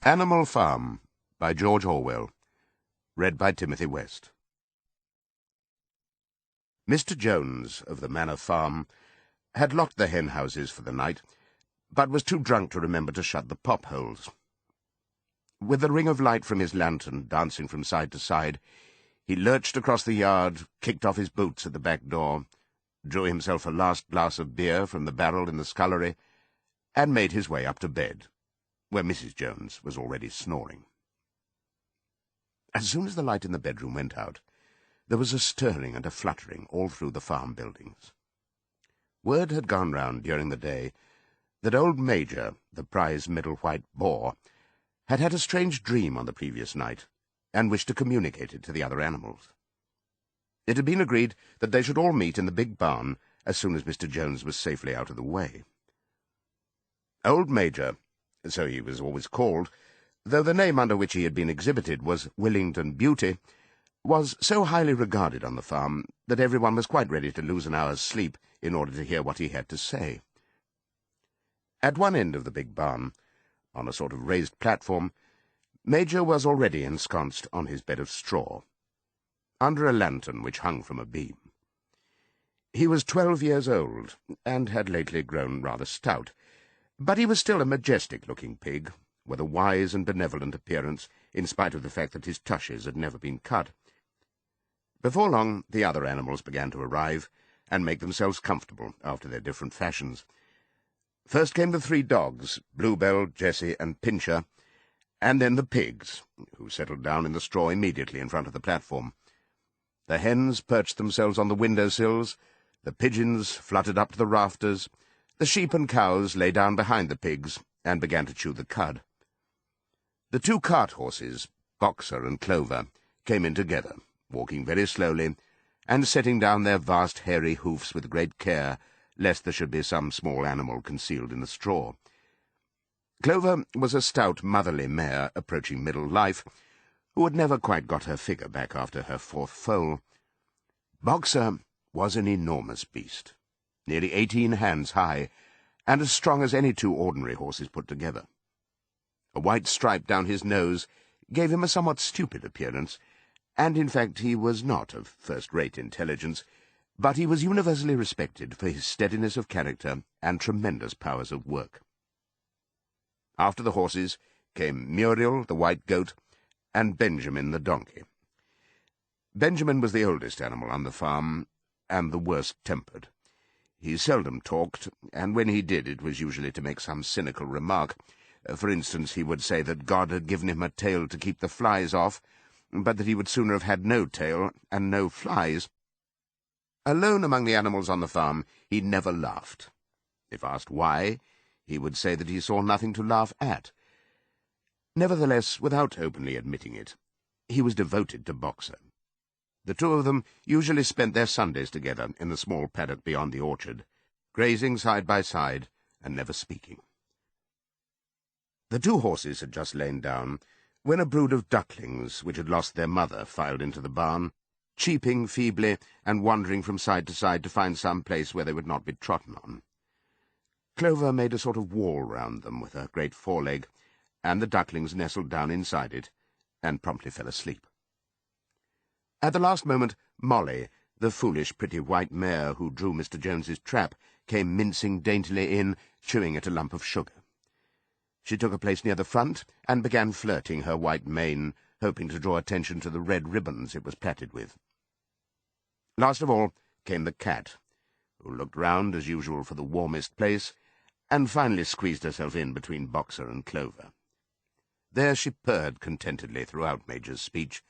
Animal Farm by George Orwell. Read by Timothy West. Mr. Jones of the Manor Farm had locked the hen houses for the night, but was too drunk to remember to shut the pop holes. With the ring of light from his lantern dancing from side to side, he lurched across the yard, kicked off his boots at the back door, drew himself a last glass of beer from the barrel in the scullery, and made his way up to bed, where Mrs. Jones was already snoring. As soon as the light in the bedroom went out, there was a stirring and a fluttering all through the farm buildings. Word had gone round during the day that old Major, the prize middle white boar, had had a strange dream on the previous night, and wished to communicate it to the other animals. It had been agreed that they should all meet in the big barn as soon as Mr. Jones was safely out of the way. Old Major, so he was always called, though the name under which he had been exhibited was Willington Beauty, was so highly regarded on the farm that everyone was quite ready to lose an hour's sleep in order to hear what he had to say. At one end of the big barn, on a sort of raised platform, Major was already ensconced on his bed of straw, under a lantern which hung from a beam. He was 12 years old, and had lately grown rather stout, but he was still a majestic-looking pig, with a wise and benevolent appearance, in spite of the fact that his tushes had never been cut. Before long, the other animals began to arrive, and make themselves comfortable after their different fashions. First came the 3 dogs, Bluebell, Jessie, and Pincher, and then the pigs, who settled down in the straw immediately in front of the platform. The hens perched themselves on the window-sills, the pigeons fluttered up to the rafters, the sheep and cows lay down behind the pigs and began to chew the cud. The 2 cart horses, Boxer and Clover, came in together, walking very slowly, and setting down their vast hairy hoofs with great care, lest there should be some small animal concealed in the straw. Clover was a stout, motherly mare approaching middle life, who had never quite got her figure back after her 4th foal. Boxer was an enormous beast, nearly 18 hands high, and as strong as any 2 ordinary horses put together. A white stripe down his nose gave him a somewhat stupid appearance, and in fact he was not of first-rate intelligence, but he was universally respected for his steadiness of character and tremendous powers of work. After the horses came Muriel, the white goat, and Benjamin, the donkey. Benjamin was the oldest animal on the farm, and the worst-tempered. He seldom talked, and when he did it was usually to make some cynical remark. For instance, he would say that God had given him a tail to keep the flies off, but that he would sooner have had no tail and no flies. Alone among the animals on the farm, he never laughed. If asked why, he would say that he saw nothing to laugh at. Nevertheless, without openly admitting it, he was devoted to Boxer. The 2 of them usually spent their Sundays together in the small paddock beyond the orchard, grazing side by side and never speaking. The 2 horses had just lain down when a brood of ducklings, which had lost their mother, filed into the barn, cheeping feebly and wandering from side to side to find some place where they would not be trodden on. Clover made a sort of wall round them with her great foreleg, and the ducklings nestled down inside it and promptly fell asleep. At the last moment, Molly, the foolish, pretty white mare who drew Mr. Jones's trap, came mincing daintily in, chewing at a lump of sugar. She took a place near the front and began flirting her white mane, hoping to draw attention to the red ribbons it was plaited with. Last of all came the cat, who looked round as usual for the warmest place, and finally squeezed herself in between Boxer and Clover. There she purred contentedly throughout Major's speech,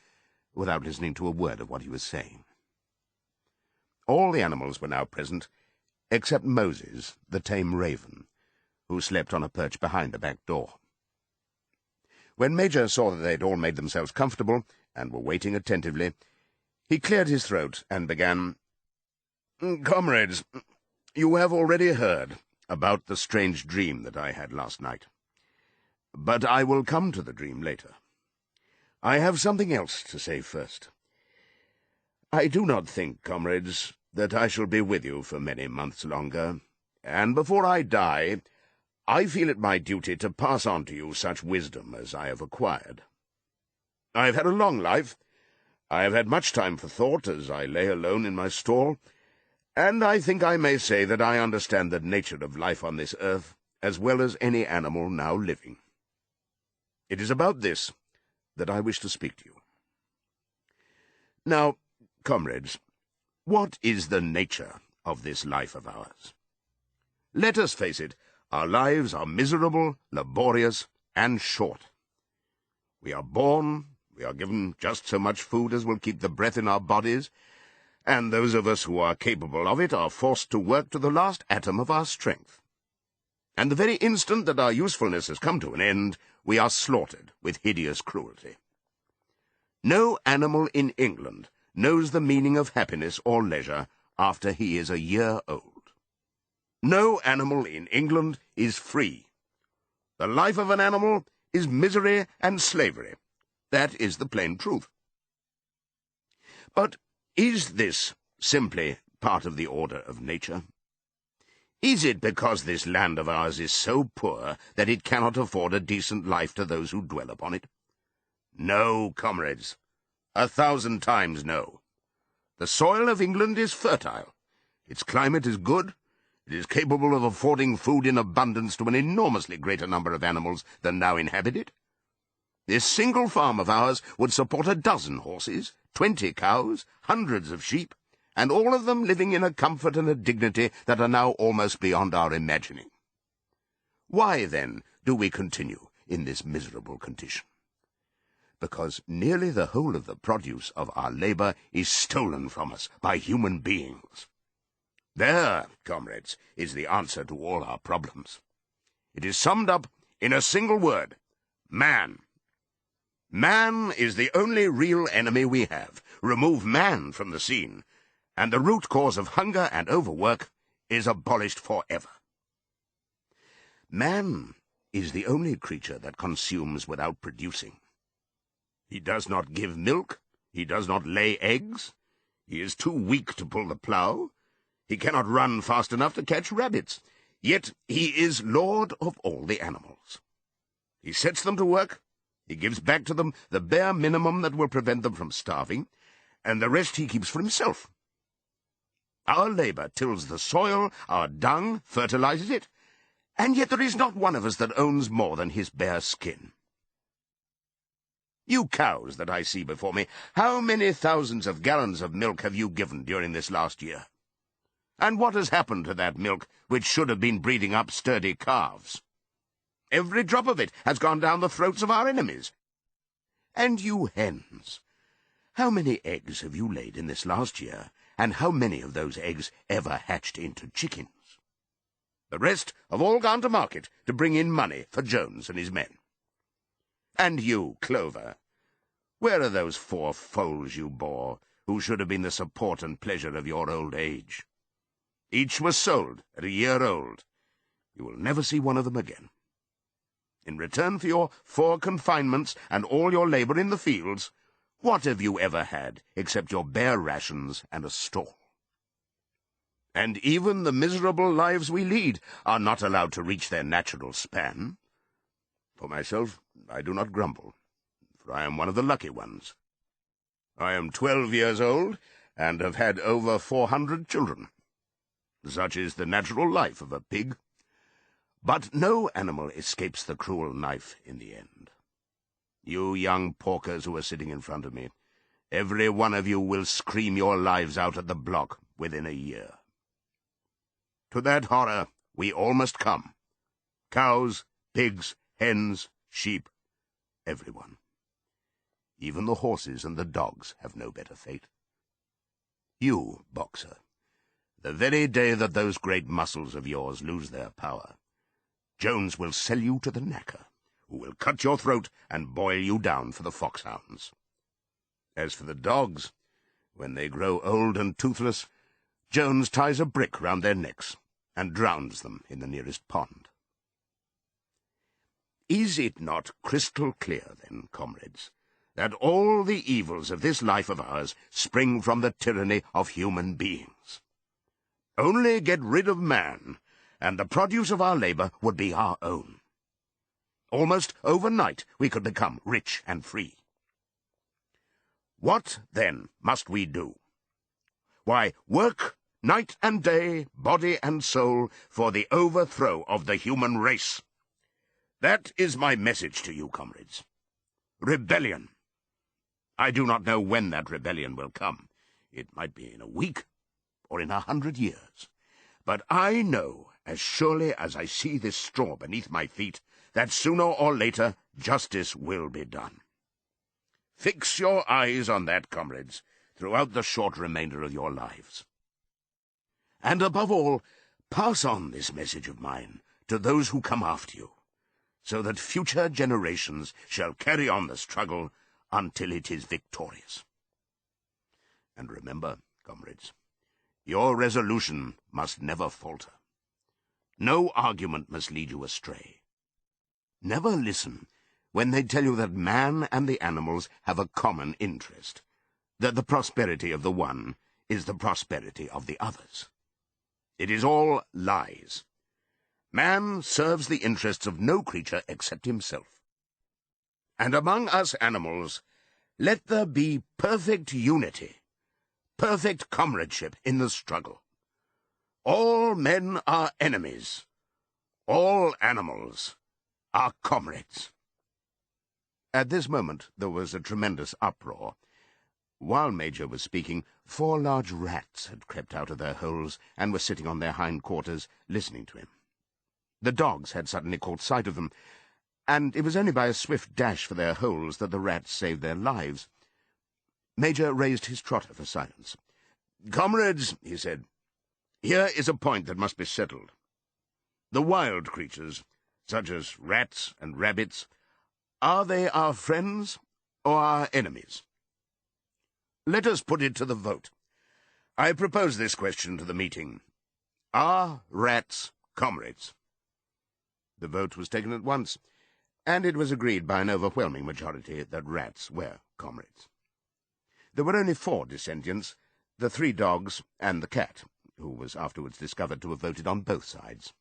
without listening to a word of what he was saying. All the animals were now present, except Moses, the tame raven, who slept on a perch behind the back door. When Major saw that they had all made themselves comfortable, and were waiting attentively, he cleared his throat and began, "Comrades, you have already heard about the strange dream that I had last night. But I will come to the dream later. I have something else to say first. I do not think, comrades, that I shall be with you for many months longer, and before I die, I feel it my duty to pass on to you such wisdom as I have acquired. I have had a long life. I have had much time for thought as I lay alone in my stall, and I think I may say that I understand the nature of life on this earth as well as any animal now living. It is about this that I wish to speak to you. Now, comrades, what is the nature of this life of ours? Let us face it, our lives are miserable, laborious, and short. We are born, we are given just so much food as will keep the breath in our bodies, and those of us who are capable of it are forced to work to the last atom of our strength. And the very instant that our usefulness has come to an end, we are slaughtered with hideous cruelty. No animal in England knows the meaning of happiness or leisure after he is a year old. No animal in England is free. The life of an animal is misery and slavery. That is the plain truth. But is this simply part of the order of nature? Is it because this land of ours is so poor that it cannot afford a decent life to those who dwell upon it? No, comrades, 1,000 times no. The soil of England is fertile. Its climate is good. It is capable of affording food in abundance to an enormously greater number of animals than now inhabit it. This single farm of ours would support 12 horses, 20 cows, hundreds of sheep, and all of them living in a comfort and a dignity that are now almost beyond our imagining. Why, then, do we continue in this miserable condition? Because nearly the whole of the produce of our labor is stolen from us by human beings. There, comrades, is the answer to all our problems. It is summed up in a single word: man. Man is the only real enemy we have. Remove man from the scene, and the root cause of hunger and overwork is abolished forever. Man is the only creature that consumes without producing. He does not give milk, he does not lay eggs, he is too weak to pull the plough, he cannot run fast enough to catch rabbits, yet he is lord of all the animals. He sets them to work, he gives back to them the bare minimum that will prevent them from starving, and the rest he keeps for himself. Our labor tills the soil, our dung fertilizes it, and yet there is not one of us that owns more than his bare skin. You cows that I see before me, how many thousands of gallons of milk have you given during this last year? And what has happened to that milk which should have been breeding up sturdy calves? Every drop of it has gone down the throats of our enemies. And you hens, how many eggs have you laid in this last year, and how many of those eggs ever hatched into chickens? The rest have all gone to market to bring in money for Jones and his men. And you, Clover, where are those 4 foals you bore, who should have been the support and pleasure of your old age? Each was sold at a year old. You will never see one of them again. In return for your 4 confinements and all your labor in the fields, what have you ever had except your bare rations and a stall? And even the miserable lives we lead are not allowed to reach their natural span. For myself, I do not grumble, for I am one of the lucky ones. I am 12 years old, and have had over 400 children. Such is the natural life of a pig. But no animal escapes the cruel knife in the end. You young porkers who are sitting in front of me, every one of you will scream your lives out at the block within a year. To that horror we all must come. Cows, pigs, hens, sheep, everyone. Even the horses and the dogs have no better fate. You, Boxer, the very day that those great muscles of yours lose their power, Jones will sell you to the knacker, who will cut your throat and boil you down for the foxhounds. As for the dogs, when they grow old and toothless, Jones ties a brick round their necks and drowns them in the nearest pond. Is it not crystal clear, then, comrades, that all the evils of this life of ours spring from the tyranny of human beings? Only get rid of man, and the produce of our labor would be our own. Almost overnight we could become rich and free. What, then, must we do? Why, work night and day, body and soul, for the overthrow of the human race. That is my message to you, comrades. Rebellion. I do not know when that rebellion will come. It might be in a week, or in 100 years. But I know, as surely as I see this straw beneath my feet, that sooner or later justice will be done. Fix your eyes on that, comrades, throughout the short remainder of your lives. And above all, pass on this message of mine to those who come after you, so that future generations shall carry on the struggle until it is victorious. And remember, comrades, your resolution must never falter. No argument must lead you astray. Never listen when they tell you that man and the animals have a common interest, that the prosperity of the one is the prosperity of the others. It is all lies. Man serves the interests of no creature except himself. And among us animals, let there be perfect unity, perfect comradeship in the struggle. All men are enemies. All animals are comrades. At this moment there was a tremendous uproar. While Major was speaking, 4 large rats had crept out of their holes and were sitting on their hind quarters, listening to him. The dogs had suddenly caught sight of them, and it was only by a swift dash for their holes that the rats saved their lives. Major raised his trotter for silence. "Comrades," he said, "here is a point that must be settled. The wild creatures, such as rats and rabbits, are they our friends or our enemies? Let us put it to the vote. I propose this question to the meeting. Are rats comrades?" The vote was taken at once, and it was agreed by an overwhelming majority that rats were comrades. There were only 4 dissentients, the 3 dogs and the cat, who was afterwards discovered to have voted on both sides.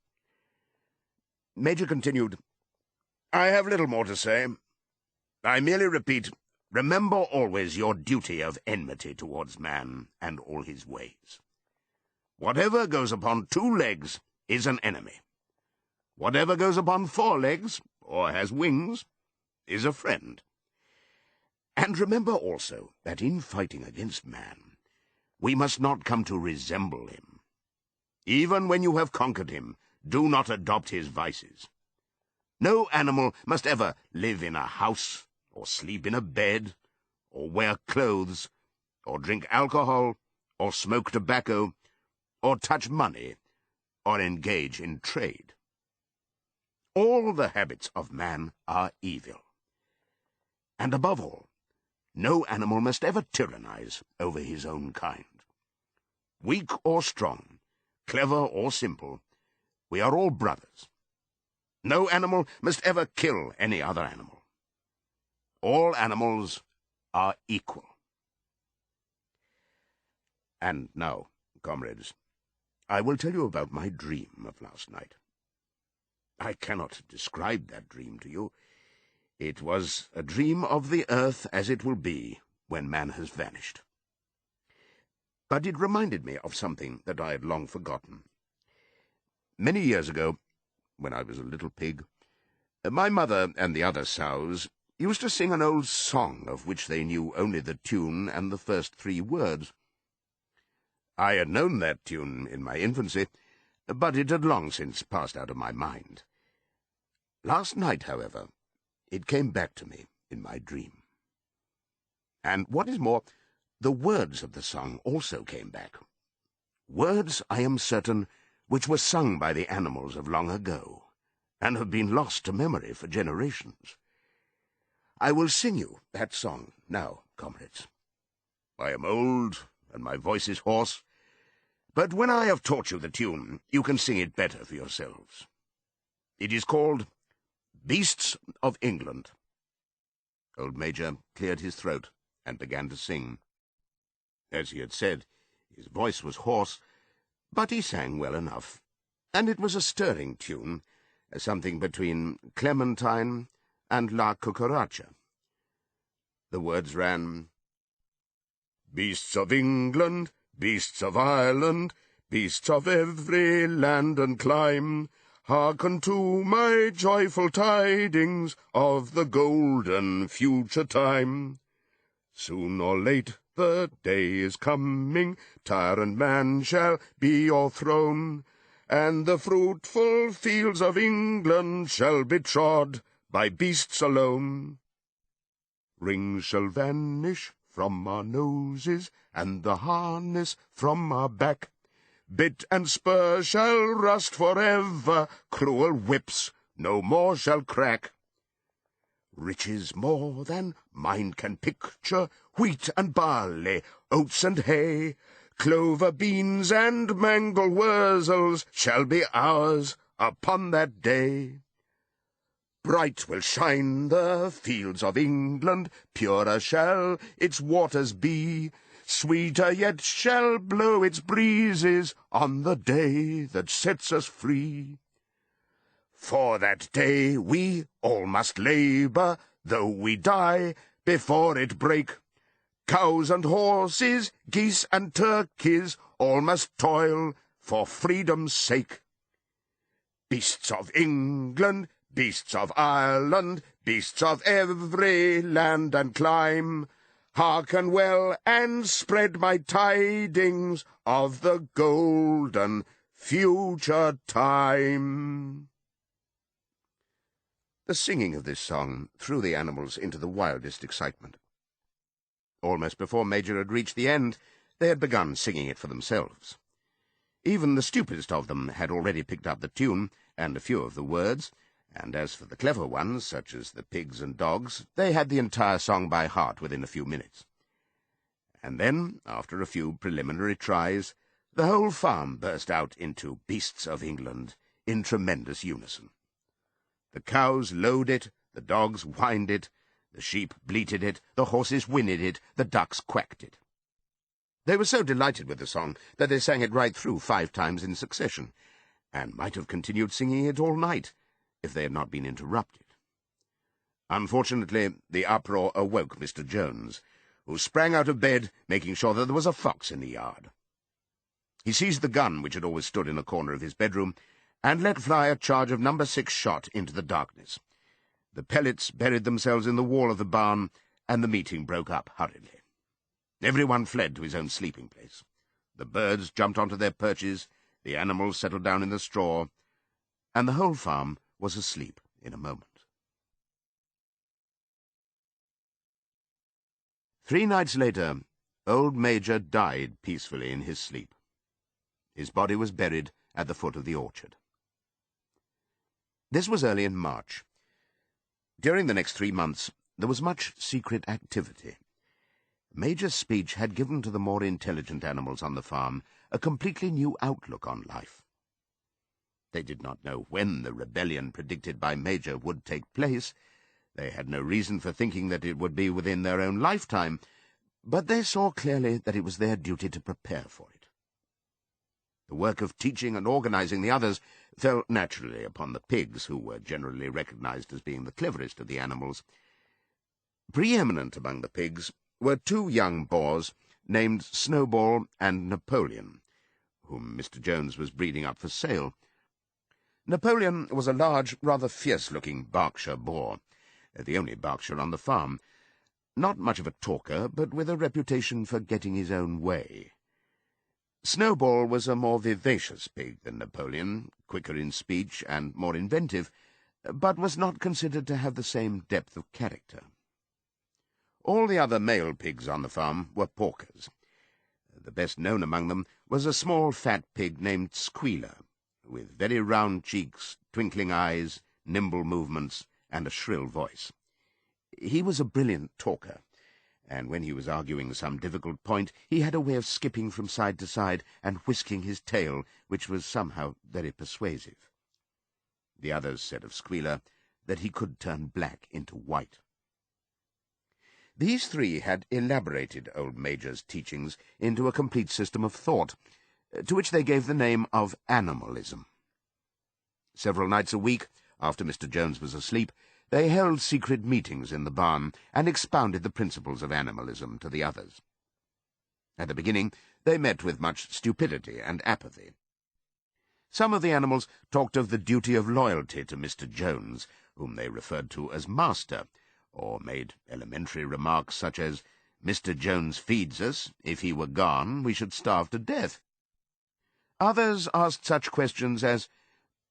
Major continued, "I have little more to say. I merely repeat, remember always your duty of enmity towards man and all his ways. Whatever goes upon 2 legs is an enemy. Whatever goes upon 4 legs, or has wings, is a friend. And remember also that in fighting against man, we must not come to resemble him. Even when you have conquered him, do not adopt his vices. No animal must ever live in a house, or sleep in a bed, or wear clothes, or drink alcohol, or smoke tobacco, or touch money, or engage in trade. All the habits of man are evil. And above all, no animal must ever tyrannize over his own kind. Weak or strong, clever or simple, we are all brothers. No animal must ever kill any other animal. All animals are equal. And now, comrades, I will tell you about my dream of last night. I cannot describe that dream to you. It was a dream of the earth as it will be when man has vanished. But it reminded me of something that I had long forgotten. Many years ago, when I was a little pig, my mother and the other sows used to sing an old song of which they knew only the tune and the first 3 words. I had known that tune in my infancy, but it had long since passed out of my mind. Last night, however, it came back to me in my dream. And what is more, the words of the song also came back. Words, I am certain, which were sung by the animals of long ago, and have been lost to memory for generations. I will sing you that song now, comrades. I am old, and my voice is hoarse, but when I have taught you the tune, you can sing it better for yourselves. It is called Beasts of England. Old Major cleared his throat and began to sing. As he had said, his voice was hoarse, but he sang well enough, and it was a stirring tune, something between Clementine and La Cucaracha. The words ran, "Beasts of England, beasts of Ireland, beasts of every land and clime, hearken to my joyful tidings of the golden future time. Soon or late the day is coming, tyrant man shall be o'erthrown, and the fruitful fields of England shall be trod by beasts alone. Rings shall vanish from our noses, and the harness from our back. Bit and spur shall rust forever, cruel whips no more shall crack. Riches more than mind can picture, wheat and barley, oats and hay, clover beans and mangel wurzels shall be ours upon that day. Bright will shine the fields of England, purer shall its waters be, sweeter yet shall blow its breezes on the day that sets us free. For that day we all must labour, though we die before it break. Cows and horses, geese and turkeys, all must toil for freedom's sake. Beasts of England, beasts of Ireland, beasts of every land and clime, hearken well and spread my tidings of the golden future time." The singing of this song threw the animals into the wildest excitement. Almost before Major had reached the end, they had begun singing it for themselves. Even the stupidest of them had already picked up the tune and a few of the words, and as for the clever ones, such as the pigs and dogs, they had the entire song by heart within a few minutes. And then, after a few preliminary tries, the whole farm burst out into Beasts of England in tremendous unison. The cows lowed it, the dogs whined it, the sheep bleated it, the horses whinnied it, the ducks quacked it. They were so delighted with the song that they sang it right through 5 times in succession, and might have continued singing it all night, if they had not been interrupted. Unfortunately, the uproar awoke Mr. Jones, who sprang out of bed, making sure that there was a fox in the yard. He seized the gun which had always stood in a corner of his bedroom, and let fly a charge of No. 6 shot into the darkness. The pellets buried themselves in the wall of the barn, and the meeting broke up hurriedly. Everyone fled to his own sleeping place. The birds jumped onto their perches, the animals settled down in the straw, and the whole farm was asleep in a moment. 3 nights later, old Major died peacefully in his sleep. His body was buried at the foot of the orchard. This was early in March. During the next 3 months, there was much secret activity. Major's speech had given to the more intelligent animals on the farm a completely new outlook on life. They did not know when the rebellion predicted by Major would take place. They had no reason for thinking that it would be within their own lifetime, but they saw clearly that it was their duty to prepare for it. The work of teaching and organizing the others fell naturally upon the pigs, who were generally recognized as being the cleverest of the animals. Preeminent among the pigs were 2 young boars named Snowball and Napoleon, whom Mr. Jones was breeding up for sale. Napoleon was a large, rather fierce-looking Berkshire boar, the only Berkshire on the farm. Not much of a talker, but with a reputation for getting his own way. Snowball was a more vivacious pig than Napoleon, quicker in speech and more inventive, but was not considered to have the same depth of character. All the other male pigs on the farm were porkers. The best known among them was a small fat pig named Squealer, with very round cheeks, twinkling eyes, nimble movements, and a shrill voice. He was a brilliant talker, and when he was arguing some difficult point, he had a way of skipping from side to side and whisking his tail, which was somehow very persuasive. The others said of Squealer that he could turn black into white. These 3 had elaborated old Major's teachings into a complete system of thought, to which they gave the name of animalism. Several nights a week, after Mr. Jones was asleep, they held secret meetings in the barn and expounded the principles of animalism to the others. At the beginning, they met with much stupidity and apathy. Some of the animals talked of the duty of loyalty to Mr. Jones, whom they referred to as Master, or made elementary remarks such as, "Mr. Jones feeds us. If he were gone, we should starve to death." Others asked such questions as,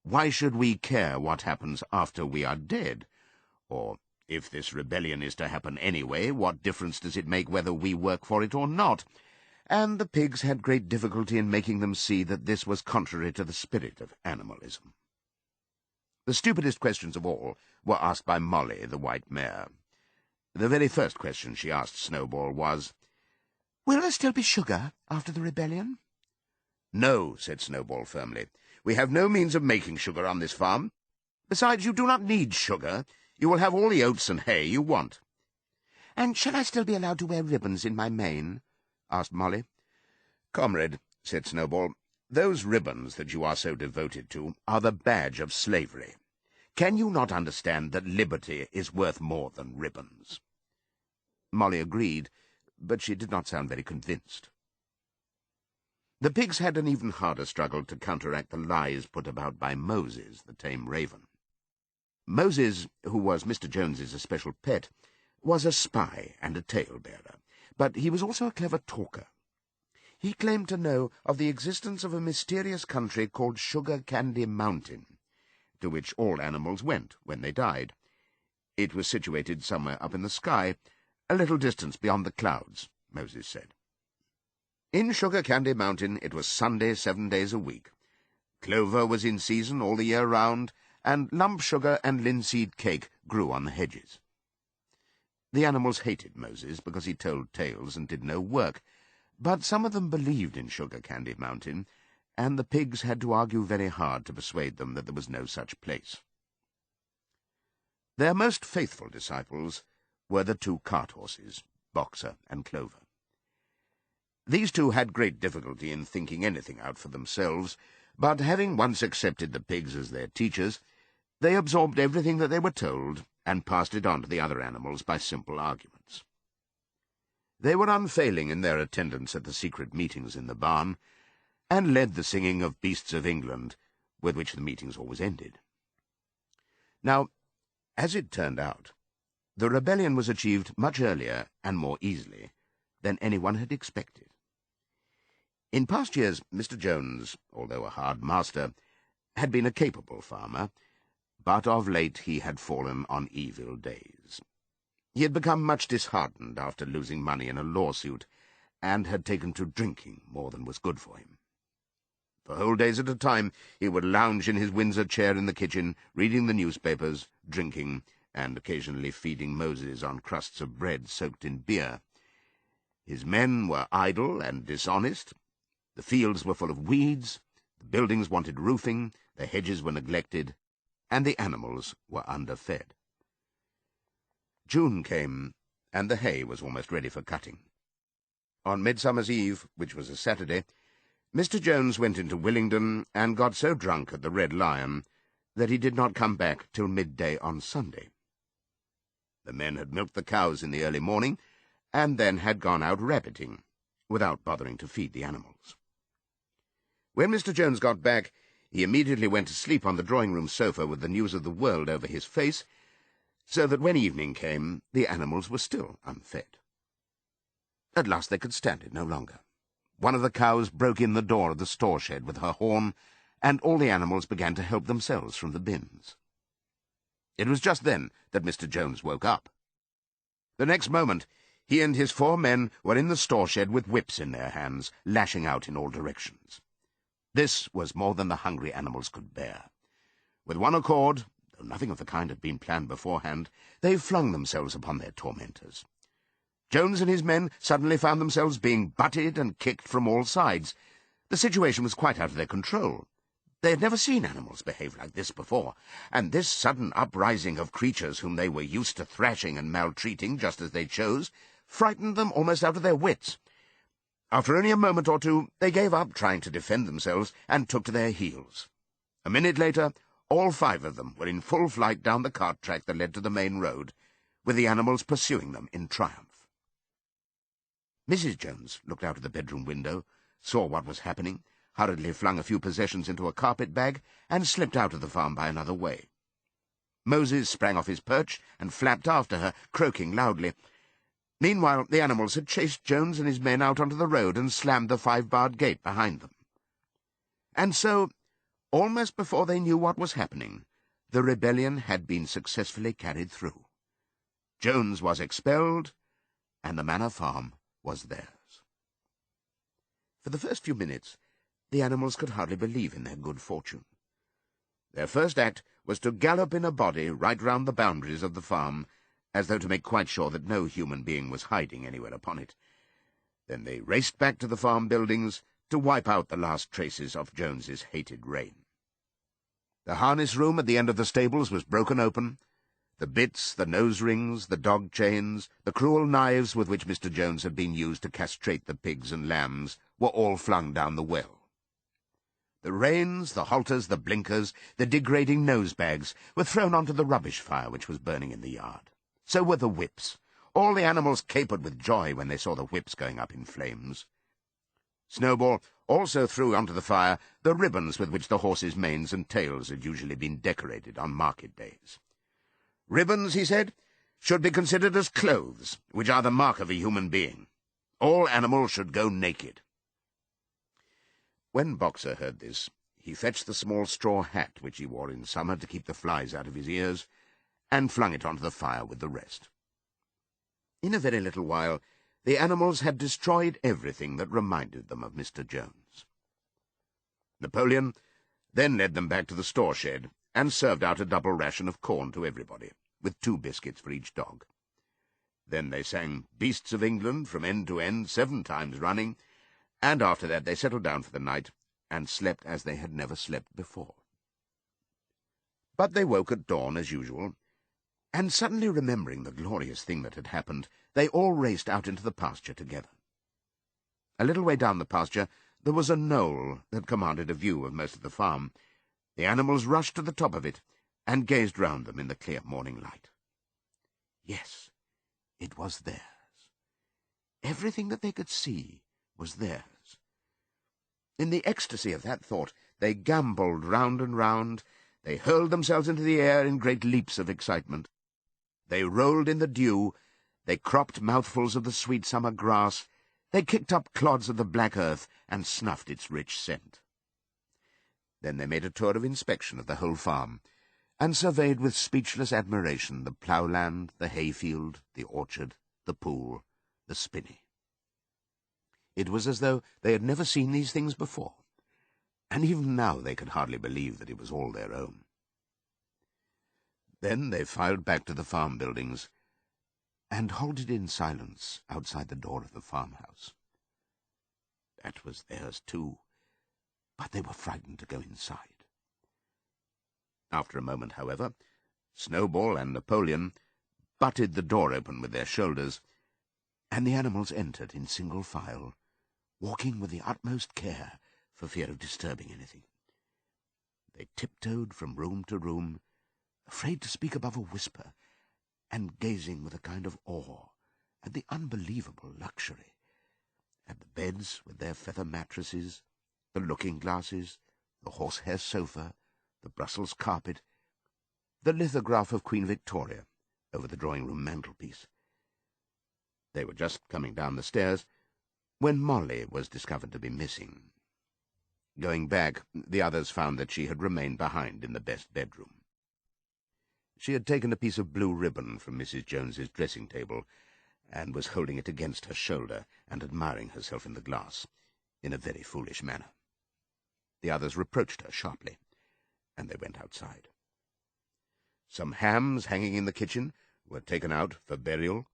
"Why should we care what happens after we are dead?" Or, "If this rebellion is to happen anyway, what difference does it make whether we work for it or not?" And the pigs had great difficulty in making them see that this was contrary to the spirit of animalism. The stupidest questions of all were asked by Molly, the white mare. The very first question she asked Snowball was, "Will there still be sugar after the rebellion?" "No," said Snowball firmly. "We have no means of making sugar on this farm. Besides, you do not need sugar. You will have all the oats and hay you want." "And shall I still be allowed to wear ribbons in my mane?" asked Molly. "Comrade," said Snowball, "those ribbons that you are so devoted to are the badge of slavery. Can you not understand that liberty is worth more than ribbons?" Molly agreed, but she did not sound very convinced. The pigs had an even harder struggle to counteract the lies put about by Moses, the tame raven. Moses, who was Mr. Jones's especial pet, was a spy and a tale-bearer, but he was also a clever talker. He claimed to know of the existence of a mysterious country called Sugar Candy Mountain, to which all animals went when they died. It was situated somewhere up in the sky, a little distance beyond the clouds, Moses said. In Sugar Candy Mountain it was Sunday 7 days a week. Clover was in season all the year round, and lump sugar and linseed cake grew on the hedges. The animals hated Moses because he told tales and did no work, but some of them believed in Sugar Candy Mountain, and the pigs had to argue very hard to persuade them that there was no such place. Their most faithful disciples were the 2 cart horses, Boxer and Clover. These two had great difficulty in thinking anything out for themselves, but having once accepted the pigs as their teachers, they absorbed everything that they were told and passed it on to the other animals by simple arguments. They were unfailing in their attendance at the secret meetings in the barn, and led the singing of Beasts of England, with which the meetings always ended. Now, as it turned out, the rebellion was achieved much earlier and more easily than anyone had expected. In past years, Mr. Jones, although a hard master, had been a capable farmer, but of late he had fallen on evil days. He had become much disheartened after losing money in a lawsuit, and had taken to drinking more than was good for him. For whole days at a time he would lounge in his Windsor chair in the kitchen, reading the newspapers, drinking, and occasionally feeding Moses on crusts of bread soaked in beer. His men were idle and dishonest. The fields were full of weeds, the buildings wanted roofing, the hedges were neglected, and the animals were underfed. June came, and the hay was almost ready for cutting. On Midsummer's Eve, which was a Saturday, Mr. Jones went into Willingdon and got so drunk at the Red Lion that he did not come back till midday on Sunday. The men had milked the cows in the early morning, and then had gone out rabbiting, without bothering to feed the animals. When Mr. Jones got back, he immediately went to sleep on the drawing-room sofa with the news of the world over his face, so that when evening came, the animals were still unfed. At last they could stand it no longer. One of the cows broke in the door of the store shed with her horn, and all the animals began to help themselves from the bins. It was just then that Mr. Jones woke up. The next moment, he and his 4 men were in the store shed with whips in their hands, lashing out in all directions. This was more than the hungry animals could bear. With one accord, though nothing of the kind had been planned beforehand, they flung themselves upon their tormentors. Jones and his men suddenly found themselves being butted and kicked from all sides. The situation was quite out of their control. They had never seen animals behave like this before, and this sudden uprising of creatures whom they were used to thrashing and maltreating just as they chose frightened them almost out of their wits. After only a moment or two, they gave up trying to defend themselves and took to their heels. A minute later, All 5 of them were in full flight down the cart track that led to the main road, with the animals pursuing them in triumph. Mrs. Jones looked out of the bedroom window, saw what was happening, hurriedly flung a few possessions into a carpet bag, and slipped out of the farm by another way. Moses sprang off his perch and flapped after her, croaking loudly. Meanwhile, the animals had chased Jones and his men out onto the road and slammed the 5-barred gate behind them. And so, almost before they knew what was happening, the rebellion had been successfully carried through. Jones was expelled, and the Manor Farm was theirs. For the first few minutes, the animals could hardly believe in their good fortune. Their first act was to gallop in a body right round the boundaries of the farm, as though to make quite sure that no human being was hiding anywhere upon it. Then they raced back to the farm buildings to wipe out the last traces of Jones's hated reign. The harness room at the end of the stables was broken open. The bits, the nose rings, the dog chains, the cruel knives with which Mr. Jones had been used to castrate the pigs and lambs were all flung down the well. The reins, the halters, the blinkers, the degrading nose-bags were thrown onto the rubbish fire which was burning in the yard. So were the whips. All the animals capered with joy when they saw the whips going up in flames. Snowball also threw onto the fire the ribbons with which the horses' manes and tails had usually been decorated on market days. Ribbons, he said, should be considered as clothes, which are the mark of a human being. All animals should go naked. When Boxer heard this, he fetched the small straw hat which he wore in summer to keep the flies out of his ears, and flung it onto the fire with the rest. In a very little while, the animals had destroyed everything that reminded them of Mr. Jones. Napoleon then led them back to the store shed and served out a double ration of corn to everybody, with 2 biscuits for each dog. Then they sang Beasts of England from end to end 7 times running, and after that they settled down for the night and slept as they had never slept before. But they woke at dawn as usual, and suddenly remembering the glorious thing that had happened, they all raced out into the pasture together. A little way down the pasture there was a knoll that commanded a view of most of the farm. The animals rushed to the top of it and gazed round them in the clear morning light. Yes, it was theirs. Everything that they could see was theirs. In the ecstasy of that thought, they gambolled round and round. They hurled themselves into the air in great leaps of excitement. They rolled in the dew. They cropped mouthfuls of the sweet summer grass. They kicked up clods of the black earth and snuffed its rich scent. Then they made a tour of inspection of the whole farm, and surveyed with speechless admiration the ploughland, the hayfield, the orchard, the pool, the spinney. It was as though they had never seen these things before, and even now they could hardly believe that it was all their own. Then they filed back to the farm buildings, and halted in silence outside the door of the farmhouse. That was theirs too, but they were frightened to go inside. After a moment, however, Snowball and Napoleon butted the door open with their shoulders, and the animals entered in single file, walking with the utmost care for fear of disturbing anything. They tiptoed from room to room, afraid to speak above a whisper, and gazing with a kind of awe at the unbelievable luxury, at the beds with their feather mattresses, the looking-glasses, the horsehair sofa, the Brussels carpet, the lithograph of Queen Victoria over the drawing-room mantelpiece. They were just coming down the stairs when Molly was discovered to be missing. Going back, the others found that she had remained behind in the best bedroom. She had taken a piece of blue ribbon from Mrs. Jones's dressing-table and was holding it against her shoulder and admiring herself in the glass in a very foolish manner. The others reproached her sharply, and they went outside. Some hams hanging in the kitchen were taken out for burial,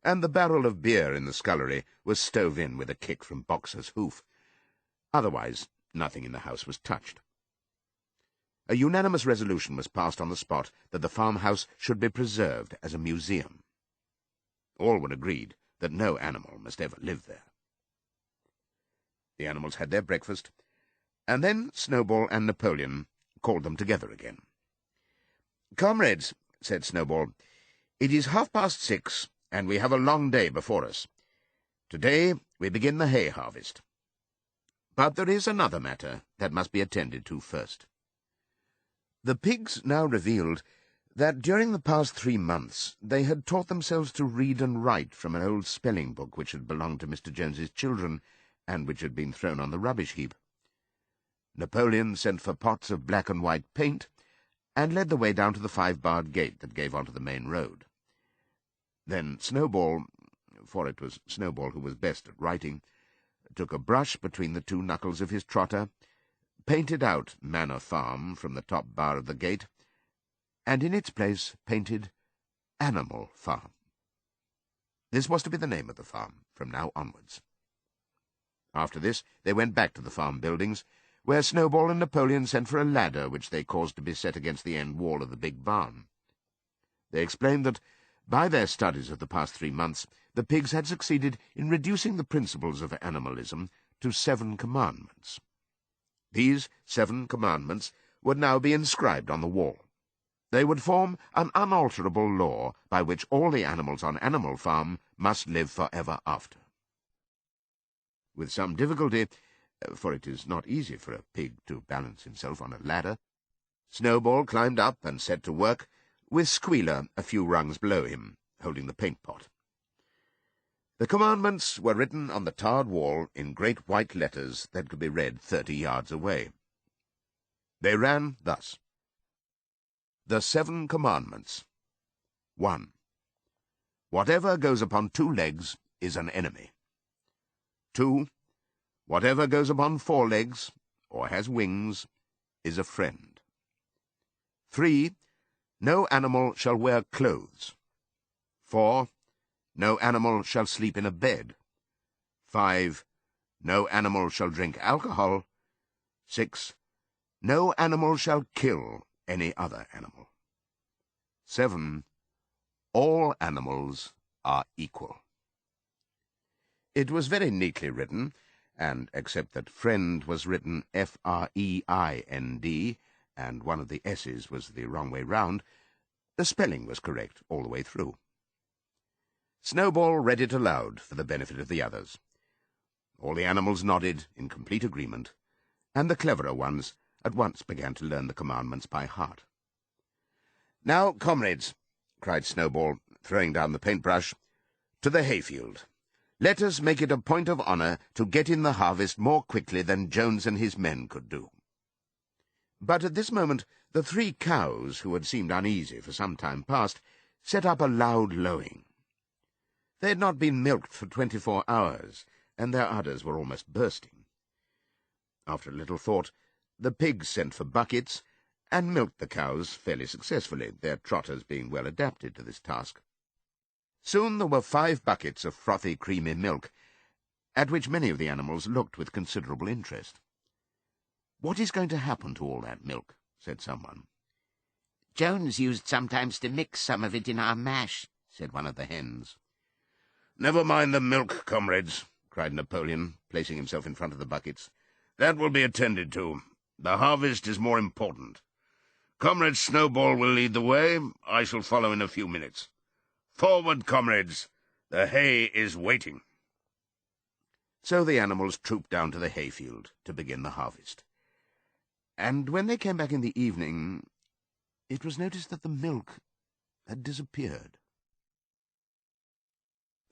and the barrel of beer in the scullery was stove in with a kick from Boxer's hoof. Otherwise, nothing in the house was touched. A unanimous resolution was passed on the spot that the farmhouse should be preserved as a museum. All were agreed that no animal must ever live there. The animals had their breakfast, and then Snowball and Napoleon called them together again. "Comrades," said Snowball, "it is 6:30, and we have a long day before us. Today we begin the hay harvest. But there is another matter that must be attended to first." The pigs now revealed that during the past 3 months they had taught themselves to read and write from an old spelling book which had belonged to Mr. Jones's children, and which had been thrown on the rubbish heap. Napoleon sent for pots of black and white paint, and led the way down to the 5-barred gate that gave onto the main road. Then Snowball, for it was Snowball who was best at writing, took a brush between the 2 knuckles of his trotter, painted out Manor Farm from the top bar of the gate, and in its place painted Animal Farm. This was to be the name of the farm from now onwards. After this they went back to the farm buildings, where Snowball and Napoleon sent for a ladder which they caused to be set against the end wall of the big barn. They explained that, by their studies of the past 3 months, the pigs had succeeded in reducing the principles of animalism to 7 commandments. These 7 commandments would now be inscribed on the wall. They would form an unalterable law by which all the animals on Animal Farm must live for ever after. With some difficulty, for it is not easy for a pig to balance himself on a ladder, Snowball climbed up and set to work, with Squealer a few rungs below him, holding the paint-pot. The commandments were written on the tarred wall in great white letters that could be read 30 yards away. They ran thus: The 7 Commandments. 1. Whatever goes upon 2 legs is an enemy. 2. Whatever goes upon 4 legs, or has wings, is a friend. 3. No animal shall wear clothes. 4. No animal shall sleep in a bed. 5. No animal shall drink alcohol. 6. No animal shall kill any other animal. 7. All animals are equal. It was very neatly written, and except that friend was written F-R-E-I-N-D, and one of the S's was the wrong way round, the spelling was correct all the way through. Snowball read it aloud for the benefit of the others. All the animals nodded in complete agreement, and the cleverer ones at once began to learn the commandments by heart. "Now, comrades," cried Snowball, throwing down the paintbrush, "to the hayfield. Let us make it a point of honour to get in the harvest more quickly than Jones and his men could do." But at this moment the 3 cows, who had seemed uneasy for some time past, set up a loud lowing. They had not been milked for 24 hours, and their udders were almost bursting. After a little thought, the pigs sent for buckets, and milked the cows fairly successfully, their trotters being well adapted to this task. Soon there were 5 buckets of frothy, creamy milk, at which many of the animals looked with considerable interest. "What is going to happen to all that milk?" said someone. "Jones used sometimes to mix some of it in our mash," said one of the hens. "Never mind the milk, comrades," cried Napoleon, placing himself in front of the buckets. "That will be attended to. The harvest is more important. Comrade Snowball will lead the way. I shall follow in a few minutes. Forward, comrades! The hay is waiting." So the animals trooped down to the hayfield to begin the harvest. And when they came back in the evening, it was noticed that the milk had disappeared.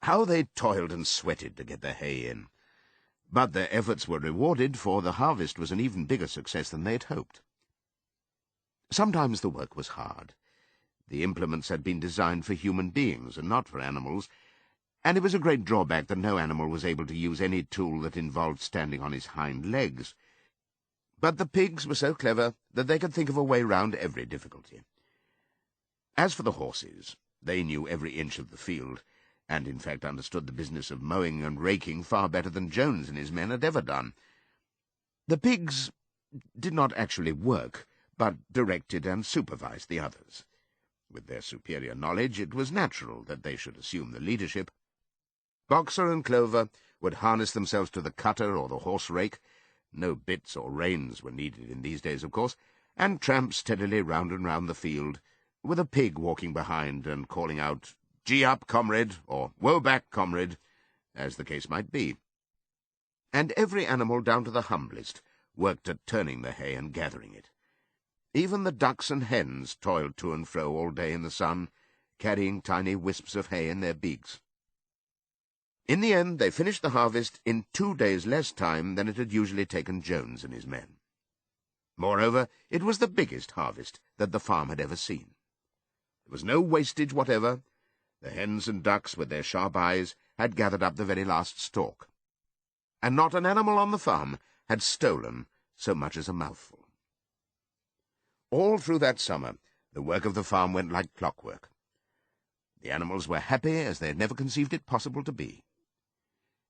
How they toiled and sweated to get the hay in! But their efforts were rewarded, for the harvest was an even bigger success than they had hoped. Sometimes the work was hard. The implements had been designed for human beings and not for animals, and it was a great drawback that no animal was able to use any tool that involved standing on his hind legs. But the pigs were so clever that they could think of a way round every difficulty. As for the horses, they knew every inch of the field, and in fact understood the business of mowing and raking far better than Jones and his men had ever done. The pigs did not actually work, but directed and supervised the others. With their superior knowledge, it was natural that they should assume the leadership. Boxer and Clover would harness themselves to the cutter or the horse-rake. No bits or reins were needed in these days, of course, and tramped steadily round and round the field, with a pig walking behind and calling out, "Gee up, comrade," or "Woe back, comrade," as the case might be. And every animal, down to the humblest, worked at turning the hay and gathering it. Even the ducks and hens toiled to and fro all day in the sun, carrying tiny wisps of hay in their beaks. In the end, they finished the harvest in 2 days less time than it had usually taken Jones and his men. Moreover, it was the biggest harvest that the farm had ever seen. There was no wastage whatever. The hens and ducks, with their sharp eyes, had gathered up the very last stalk, and not an animal on the farm had stolen so much as a mouthful. All through that summer, the work of the farm went like clockwork. The animals were happy as they had never conceived it possible to be.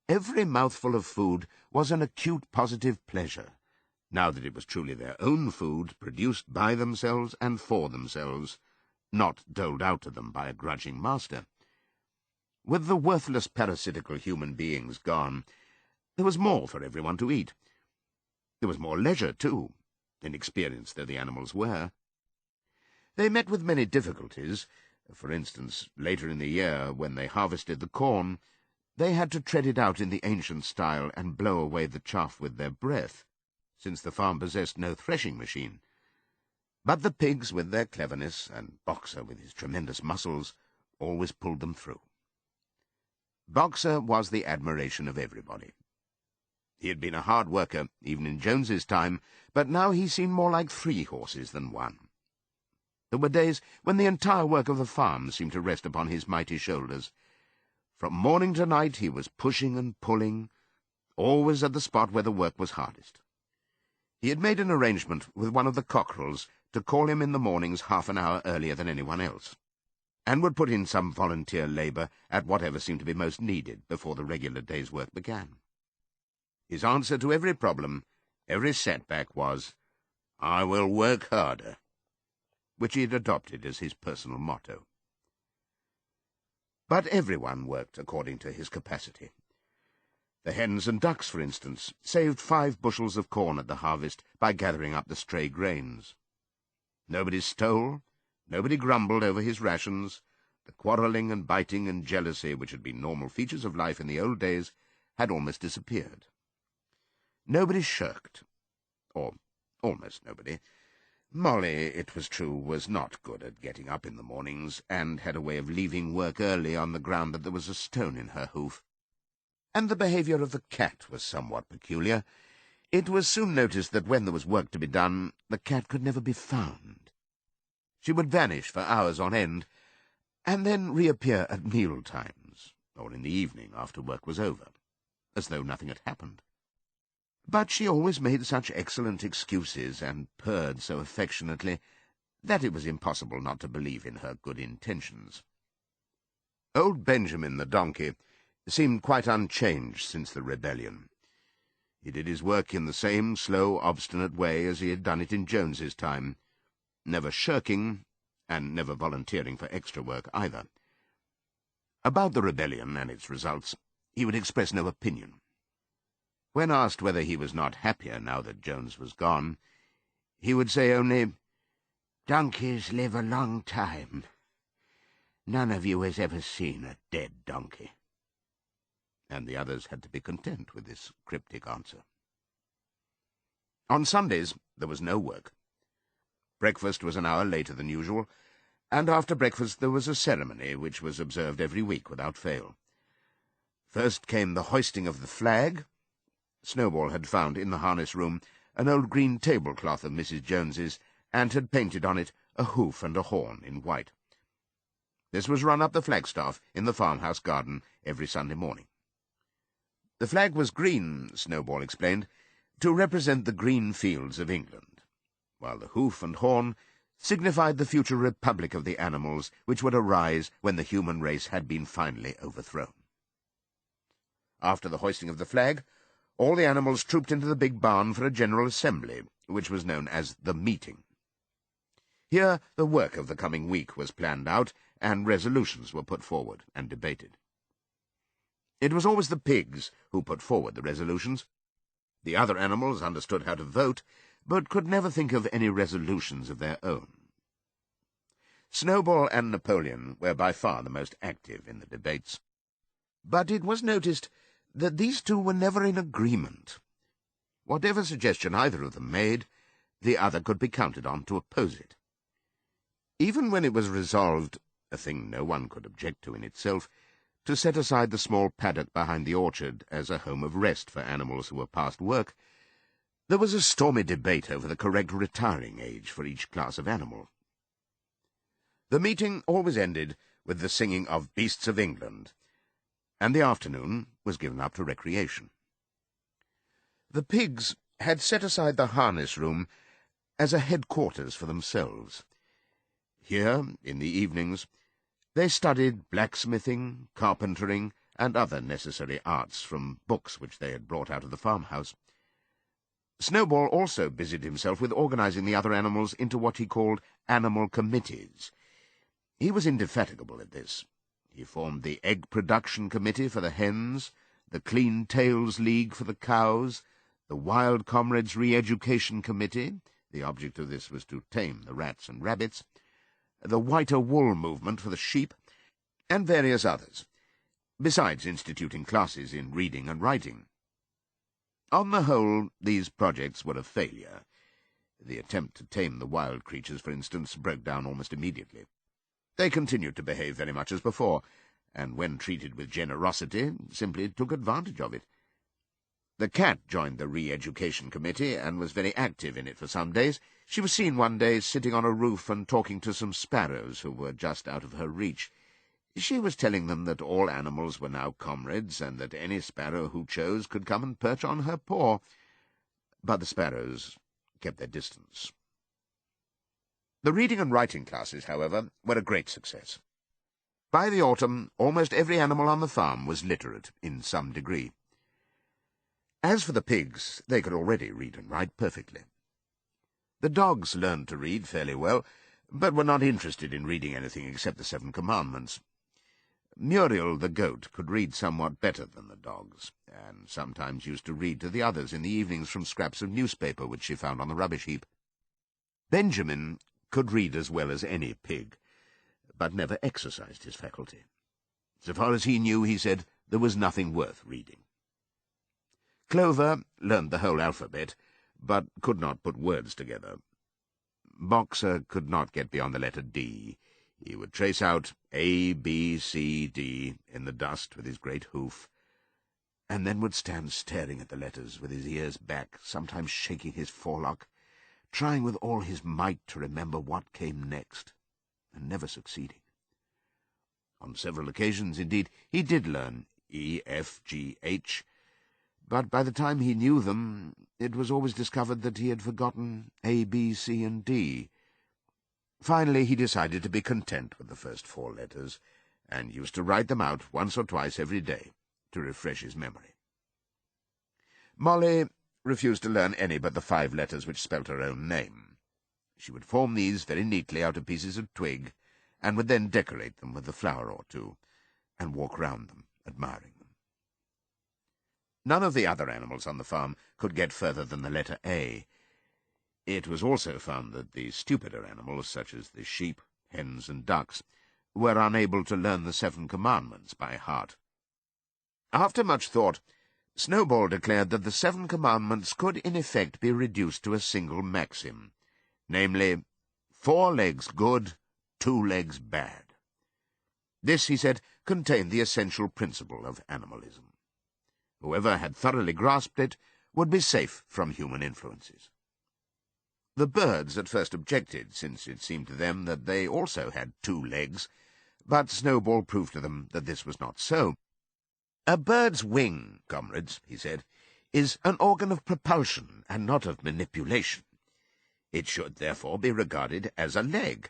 Every mouthful of food was an acute positive pleasure, now that it was truly their own food, produced by themselves and for themselves, not doled out to them by a grudging master. With the worthless parasitical human beings gone, there was more for everyone to eat. There was more leisure, too, inexperienced though the animals were. They met with many difficulties. For instance, later in the year, when they harvested the corn, they had to tread it out in the ancient style and blow away the chaff with their breath, since the farm possessed no threshing machine. But the pigs, with their cleverness, and Boxer, with his tremendous muscles, always pulled them through. Boxer was the admiration of everybody. He had been a hard worker, even in Jones's time, but now he seemed more like 3 horses than 1. There were days when the entire work of the farm seemed to rest upon his mighty shoulders. From morning to night he was pushing and pulling, always at the spot where the work was hardest. He had made an arrangement with one of the cockerels to call him in the mornings half an hour earlier than anyone else, and would put in some volunteer labour at whatever seemed to be most needed before the regular day's work began. His answer to every problem, every setback, was, "I will work harder," which he had adopted as his personal motto. But everyone worked according to his capacity. The hens and ducks, for instance, saved 5 bushels of corn at the harvest by gathering up the stray grains. Nobody stole, nobody grumbled over his rations. The quarrelling and biting and jealousy, which had been normal features of life in the old days, had almost disappeared. Nobody shirked, or almost nobody. Molly, it was true, was not good at getting up in the mornings, and had a way of leaving work early on the ground that there was a stone in her hoof. And the behaviour of the cat was somewhat peculiar. It was soon noticed that when there was work to be done, the cat could never be found. She would vanish for hours on end, and then reappear at meal times, or in the evening after work was over, as though nothing had happened. But she always made such excellent excuses and purred so affectionately that it was impossible not to believe in her good intentions. Old Benjamin the donkey seemed quite unchanged since the rebellion. He did his work in the same slow, obstinate way as he had done it in Jones's time, never shirking, and never volunteering for extra work either. About the rebellion and its results, he would express no opinion. When asked whether he was not happier now that Jones was gone, he would say only, "Donkeys live a long time. None of you has ever seen a dead donkey." And the others had to be content with this cryptic answer. On Sundays there was no work. Breakfast was an hour later than usual, and after breakfast there was a ceremony which was observed every week without fail. First came the hoisting of the flag. Snowball had found in the harness-room an old green tablecloth of Mrs. Jones's, and had painted on it a hoof and a horn in white. This was run up the flagstaff in the farmhouse garden every Sunday morning. The flag was green, Snowball explained, to represent the green fields of England, while the hoof and horn signified the future republic of the animals which would arise when the human race had been finally overthrown. After the hoisting of the flag, all the animals trooped into the big barn for a general assembly, which was known as the meeting. Here the work of the coming week was planned out, and resolutions were put forward and debated. It was always the pigs who put forward the resolutions. The other animals understood how to vote, but could never think of any resolutions of their own. Snowball and Napoleon were by far the most active in the debates, but it was noticed that these two were never in agreement. Whatever suggestion either of them made, the other could be counted on to oppose it. Even when it was resolved, a thing no one could object to in itself, to set aside the small paddock behind the orchard as a home of rest for animals who were past work, there was a stormy debate over the correct retiring age for each class of animal. The meeting always ended with the singing of Beasts of England, and the afternoon was given up to recreation. The pigs had set aside the harness room as a headquarters for themselves. Here, in the evenings, they studied blacksmithing, carpentering, and other necessary arts from books which they had brought out of the farmhouse. Snowball also busied himself with organizing the other animals into what he called animal committees. He was indefatigable at this. He formed the Egg Production Committee for the hens, the Clean Tails League for the cows, the Wild Comrades Re-Education Committee — the object of this was to tame the rats and rabbits — the Whiter Wool Movement for the sheep, and various others, besides instituting classes in reading and writing. On the whole, these projects were a failure. The attempt to tame the wild creatures, for instance, broke down almost immediately. They continued to behave very much as before, and when treated with generosity, simply took advantage of it. The cat joined the Re-Education Committee and was very active in it for some days. She was seen one day sitting on a roof and talking to some sparrows who were just out of her reach. She was telling them that all animals were now comrades, and that any sparrow who chose could come and perch on her paw. But the sparrows kept their distance. The reading and writing classes, however, were a great success. By the autumn, almost every animal on the farm was literate in some degree. As for the pigs, they could already read and write perfectly. The dogs learned to read fairly well, but were not interested in reading anything except the 7 Commandments. Muriel, the goat, could read somewhat better than the dogs, and sometimes used to read to the others in the evenings from scraps of newspaper which she found on the rubbish heap. Benjamin could read as well as any pig, but never exercised his faculty. So far as he knew, he said, there was nothing worth reading. Clover learned the whole alphabet, but could not put words together. Boxer could not get beyond the letter D. He would trace out A, B, C, D in the dust with his great hoof, and then would stand staring at the letters with his ears back, sometimes shaking his forelock, trying with all his might to remember what came next, and never succeeding. On several occasions, indeed, he did learn E, F, G, H, but by the time he knew them, it was always discovered that he had forgotten A, B, C, and D. Finally, he decided to be content with the first 4 letters, and used to write them out once or twice every day to refresh his memory. Molly refused to learn any but the 5 letters which spelt her own name. She would form these very neatly out of pieces of twig, and would then decorate them with a flower or two, and walk round them, admiring them. None of the other animals on the farm could get further than the letter A. It was also found that the stupider animals, such as the sheep, hens, and ducks, were unable to learn the 7 Commandments by heart. After much thought, Snowball declared that the 7 Commandments could in effect be reduced to a single maxim, namely, 4 legs good, 2 legs bad. This, he said, contained the essential principle of animalism. Whoever had thoroughly grasped it would be safe from human influences. The birds at first objected, since it seemed to them that they also had 2 legs, but Snowball proved to them that this was not so. A bird's wing, comrades, he said, is an organ of propulsion and not of manipulation. It should therefore be regarded as a leg.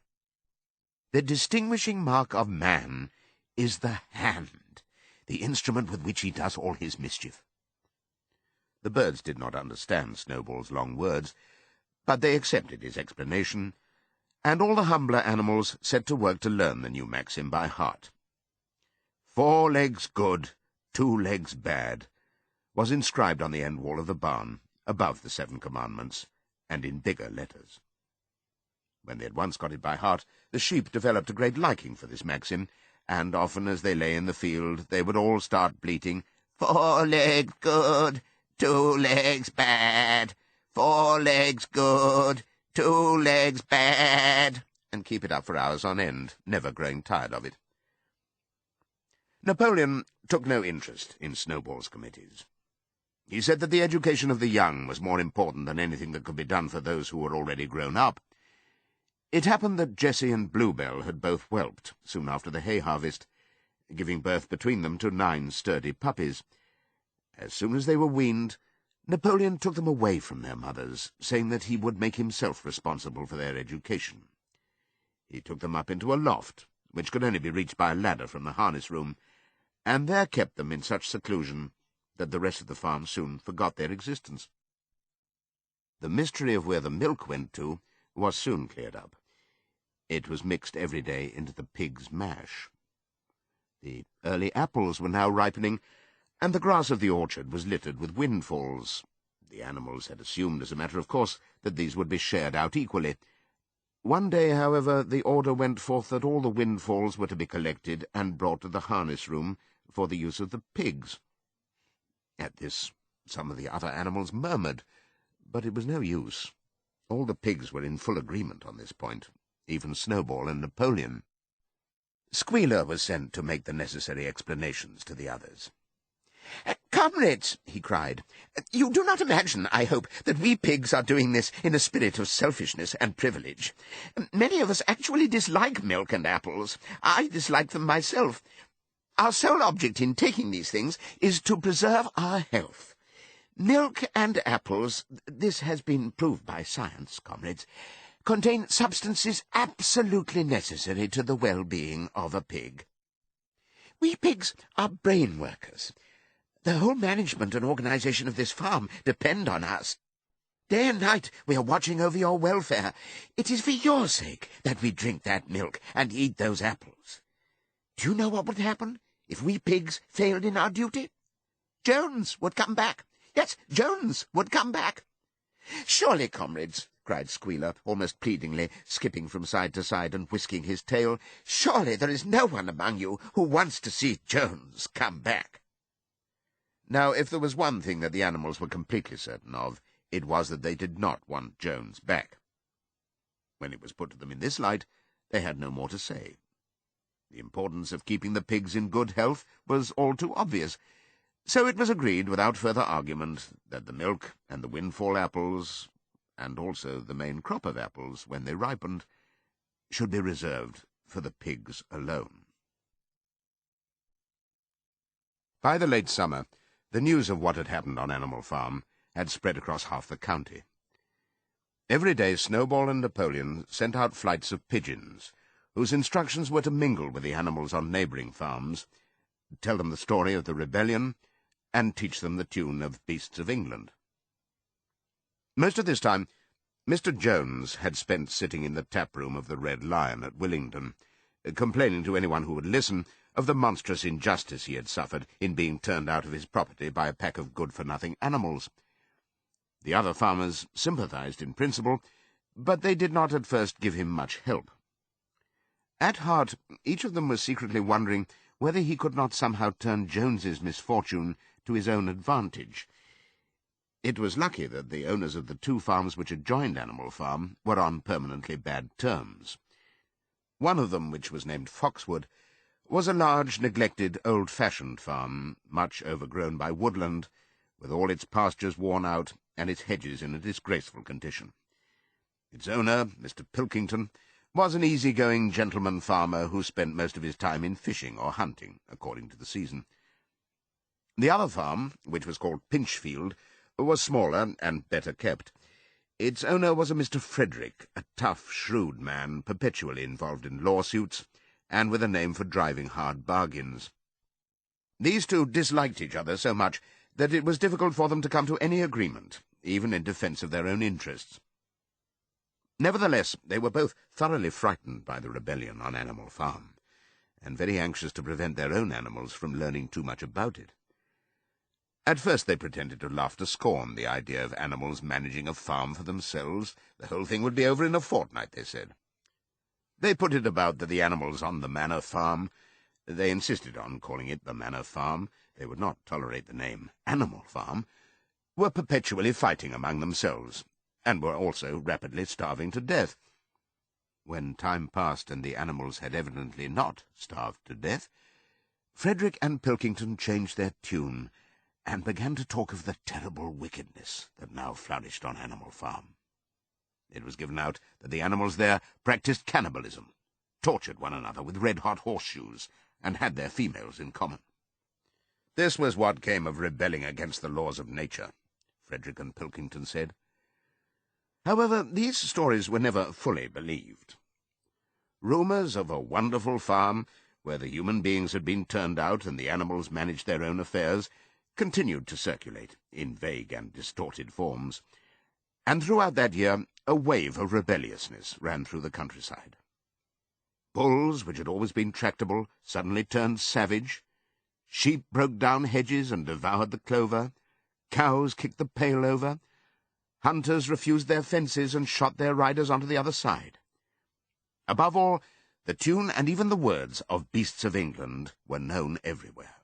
The distinguishing mark of man is the hand, the instrument with which he does all his mischief. The birds did not understand Snowball's long words, but they accepted his explanation, and all the humbler animals set to work to learn the new maxim by heart. 4 legs good, 2 legs bad, was inscribed on the end wall of the barn, above the 7 Commandments, and in bigger letters. When they had once got it by heart, the sheep developed a great liking for this maxim, and often as they lay in the field they would all start bleating, "4 legs good, 2 legs bad, 4 legs good, 2 legs bad," and keep it up for hours on end, never growing tired of it. Napoleon took no interest in Snowball's committees. He said that the education of the young was more important than anything that could be done for those who were already grown up. It happened that Jessie and Bluebell had both whelped soon after the hay harvest, giving birth between them to 9 sturdy puppies. As soon as they were weaned, Napoleon took them away from their mothers, saying that he would make himself responsible for their education. He took them up into a loft, which could only be reached by a ladder from the harness room, and there kept them in such seclusion that the rest of the farm soon forgot their existence. The mystery of where the milk went to was soon cleared up. It was mixed every day into the pig's mash. The early apples were now ripening, and the grass of the orchard was littered with windfalls. The animals had assumed, as a matter of course, that these would be shared out equally. One day, however, the order went forth that all the windfalls were to be collected and brought to the harness room for the use of the pigs. At this, some of the other animals murmured, but it was no use. All the pigs were in full agreement on this point, even Snowball and Napoleon. Squealer was sent to make the necessary explanations to the others. "Comrades," he cried, "you do not imagine, I hope, that we pigs are doing this in a spirit of selfishness and privilege. Many of us actually dislike milk and apples. I dislike them myself. Our sole object in taking these things is to preserve our health. Milk and apples, this has been proved by science, comrades, contain substances absolutely necessary to the well-being of a pig. We pigs are brain workers. The whole management and organization of this farm depend on us. Day and night we are watching over your welfare. It is for your sake that we drink that milk and eat those apples. Do you know what would happen if we pigs failed in our duty? Jones would come back. Yes, Jones would come back. Surely, comrades," cried Squealer, almost pleadingly, skipping from side to side and whisking his tail, "surely there is no one among you who wants to see Jones come back." Now, if there was one thing that the animals were completely certain of, it was that they did not want Jones back. When it was put to them in this light, they had no more to say. The importance of keeping the pigs in good health was all too obvious, so it was agreed without further argument that the milk and the windfall apples, and also the main crop of apples when they ripened, should be reserved for the pigs alone. By the late summer, the news of what had happened on Animal Farm had spread across half the county. Every day Snowball and Napoleon sent out flights of pigeons, whose instructions were to mingle with the animals on neighbouring farms, tell them the story of the rebellion, and teach them the tune of Beasts of England. Most of this time, Mr. Jones had spent sitting in the tap-room of the Red Lion at Willingdon, complaining to anyone who would listen of the monstrous injustice he had suffered in being turned out of his property by a pack of good-for-nothing animals. The other farmers sympathized in principle, but they did not at first give him much help. At heart, each of them was secretly wondering whether he could not somehow turn Jones's misfortune to his own advantage. It was lucky that the owners of the 2 farms which adjoined Animal Farm were on permanently bad terms. One of them, which was named Foxwood, was a large, neglected, old-fashioned farm, much overgrown by woodland, with all its pastures worn out and its hedges in a disgraceful condition. Its owner, Mr. Pilkington, was an easy-going gentleman farmer who spent most of his time in fishing or hunting, according to the season. The other farm, which was called Pinchfield, was smaller and better kept. Its owner was a Mr. Frederick, a tough, shrewd man, perpetually involved in lawsuits, and with a name for driving hard bargains. These 2 disliked each other so much that it was difficult for them to come to any agreement, even in defence of their own interests. Nevertheless, they were both thoroughly frightened by the rebellion on Animal Farm, and very anxious to prevent their own animals from learning too much about it. At first they pretended to laugh to scorn the idea of animals managing a farm for themselves. The whole thing would be over in a fortnight, they said. They put it about that the animals on the manor farm— they insisted on calling it the manor farm, they would not tolerate the name animal farm— were perpetually fighting among themselves, and were also rapidly starving to death. When time passed and the animals had evidently not starved to death, Frederick and Pilkington changed their tune and began to talk of the terrible wickedness that now flourished on Animal Farm. It was given out that the animals there practiced cannibalism, tortured one another with red-hot horseshoes, and had their females in common. This was what came of rebelling against the laws of nature, Frederick and Pilkington said. However, these stories were never fully believed. Rumours of a wonderful farm, where the human beings had been turned out and the animals managed their own affairs, continued to circulate in vague and distorted forms, and throughout that year a wave of rebelliousness ran through the countryside. Bulls, which had always been tractable, suddenly turned savage. Sheep broke down hedges and devoured the clover. Cows kicked the pail over. Hunters refused their fences and shot their riders onto the other side. Above all, the tune and even the words of Beasts of England were known everywhere.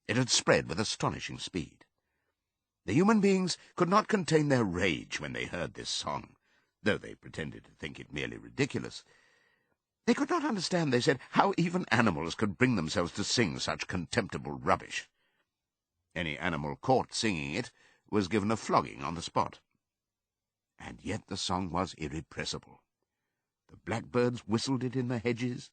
It had spread with astonishing speed. The human beings could not contain their rage when they heard this song, though they pretended to think it merely ridiculous. They could not understand, they said, how even animals could bring themselves to sing such contemptible rubbish. Any animal caught singing it was given a flogging on the spot. And yet the song was irrepressible. The blackbirds whistled it in the hedges,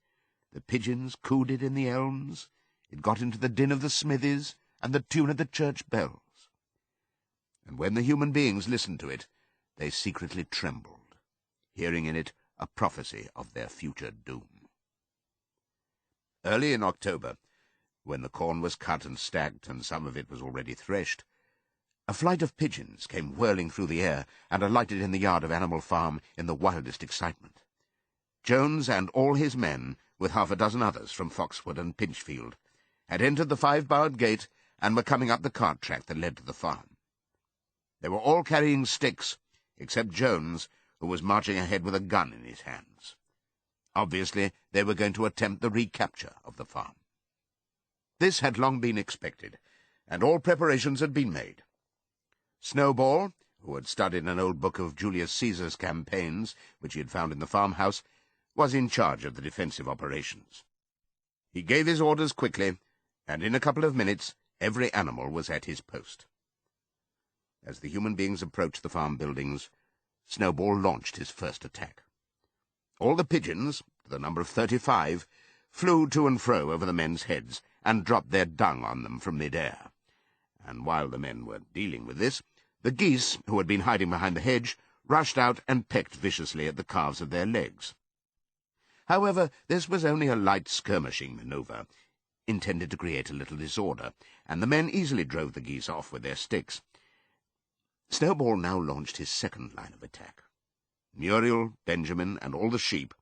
the pigeons cooed it in the elms, it got into the din of the smithies and the tune of the church bells. And when the human beings listened to it, they secretly trembled, hearing in it a prophecy of their future doom. Early in October, when the corn was cut and stacked and some of it was already threshed, a flight of pigeons came whirling through the air and alighted in the yard of Animal Farm in the wildest excitement. Jones and all his men, with half a dozen others from Foxwood and Pinchfield, had entered the 5-barred gate and were coming up the cart track that led to the farm. They were all carrying sticks, except Jones, who was marching ahead with a gun in his hands. Obviously, they were going to attempt the recapture of the farm. This had long been expected, and all preparations had been made. Snowball, who had studied an old book of Julius Caesar's campaigns, which he had found in the farmhouse, was in charge of the defensive operations. He gave his orders quickly, and in a couple of minutes every animal was at his post. As the human beings approached the farm buildings, Snowball launched his first attack. All the pigeons, to the number of 35, flew to and fro over the men's heads and dropped their dung on them from mid-air. And while the men were dealing with this, the geese, who had been hiding behind the hedge, rushed out and pecked viciously at the calves of their legs. However, this was only a light skirmishing manoeuvre, intended to create a little disorder, and the men easily drove the geese off with their sticks. Snowball now launched his second line of attack. Muriel, Benjamin, and all the sheep,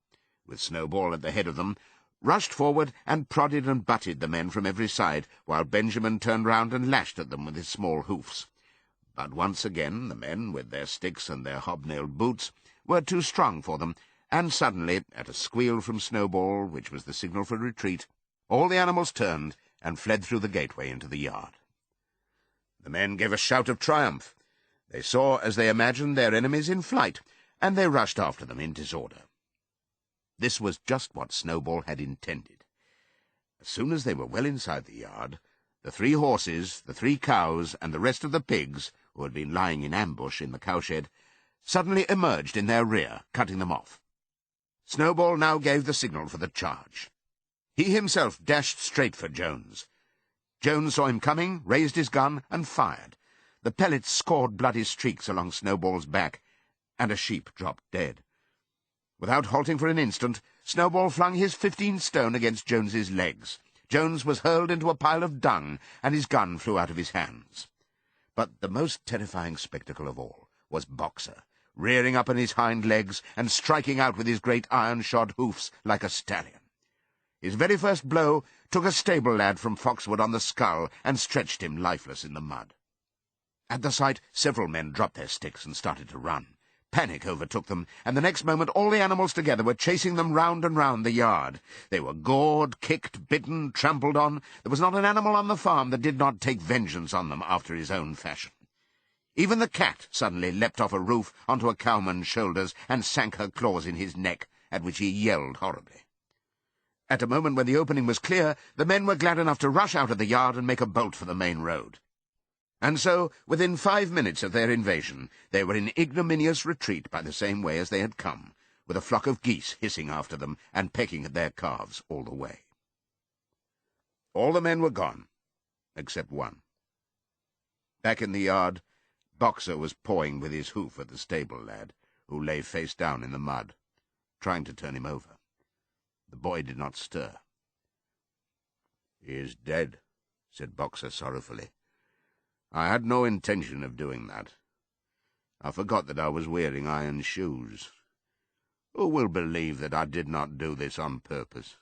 with Snowball at the head of them, rushed forward and prodded and butted the men from every side, while Benjamin turned round and lashed at them with his small hoofs. But once again the men, with their sticks and their hobnailed boots, were too strong for them, and suddenly, at a squeal from Snowball, which was the signal for retreat, all the animals turned and fled through the gateway into the yard. The men gave a shout of triumph. They saw, as they imagined, their enemies in flight, and they rushed after them in disorder. This was just what Snowball had intended. As soon as they were well inside the yard, the 3 horses, the 3 cows, and the rest of the pigs, who had been lying in ambush in the cowshed, suddenly emerged in their rear, cutting them off. Snowball now gave the signal for the charge. He himself dashed straight for Jones. Jones saw him coming, raised his gun, and fired. The pellets scored bloody streaks along Snowball's back, and a sheep dropped dead. Without halting for an instant, Snowball flung his 15 stone against Jones's legs. Jones was hurled into a pile of dung, and his gun flew out of his hands. But the most terrifying spectacle of all was Boxer, rearing up on his hind legs and striking out with his great iron-shod hoofs like a stallion. His very first blow took a stable lad from Foxwood on the skull and stretched him lifeless in the mud. At the sight, several men dropped their sticks and started to run. Panic overtook them, and the next moment all the animals together were chasing them round and round the yard. They were gored, kicked, bitten, trampled on. There was not an animal on the farm that did not take vengeance on them after his own fashion. Even the cat suddenly leapt off a roof onto a cowman's shoulders and sank her claws in his neck, at which he yelled horribly. At a moment when the opening was clear, the men were glad enough to rush out of the yard and make a bolt for the main road. And so, within 5 minutes of their invasion, they were in ignominious retreat by the same way as they had come, with a flock of geese hissing after them and pecking at their calves all the way. All the men were gone, except one. Back in the yard, Boxer was pawing with his hoof at the stable lad, who lay face down in the mud, trying to turn him over. The boy did not stir. "He is dead," said Boxer sorrowfully. "I had no intention of doing that. I forgot that I was wearing iron shoes. Who will believe that I did not do this on purpose?"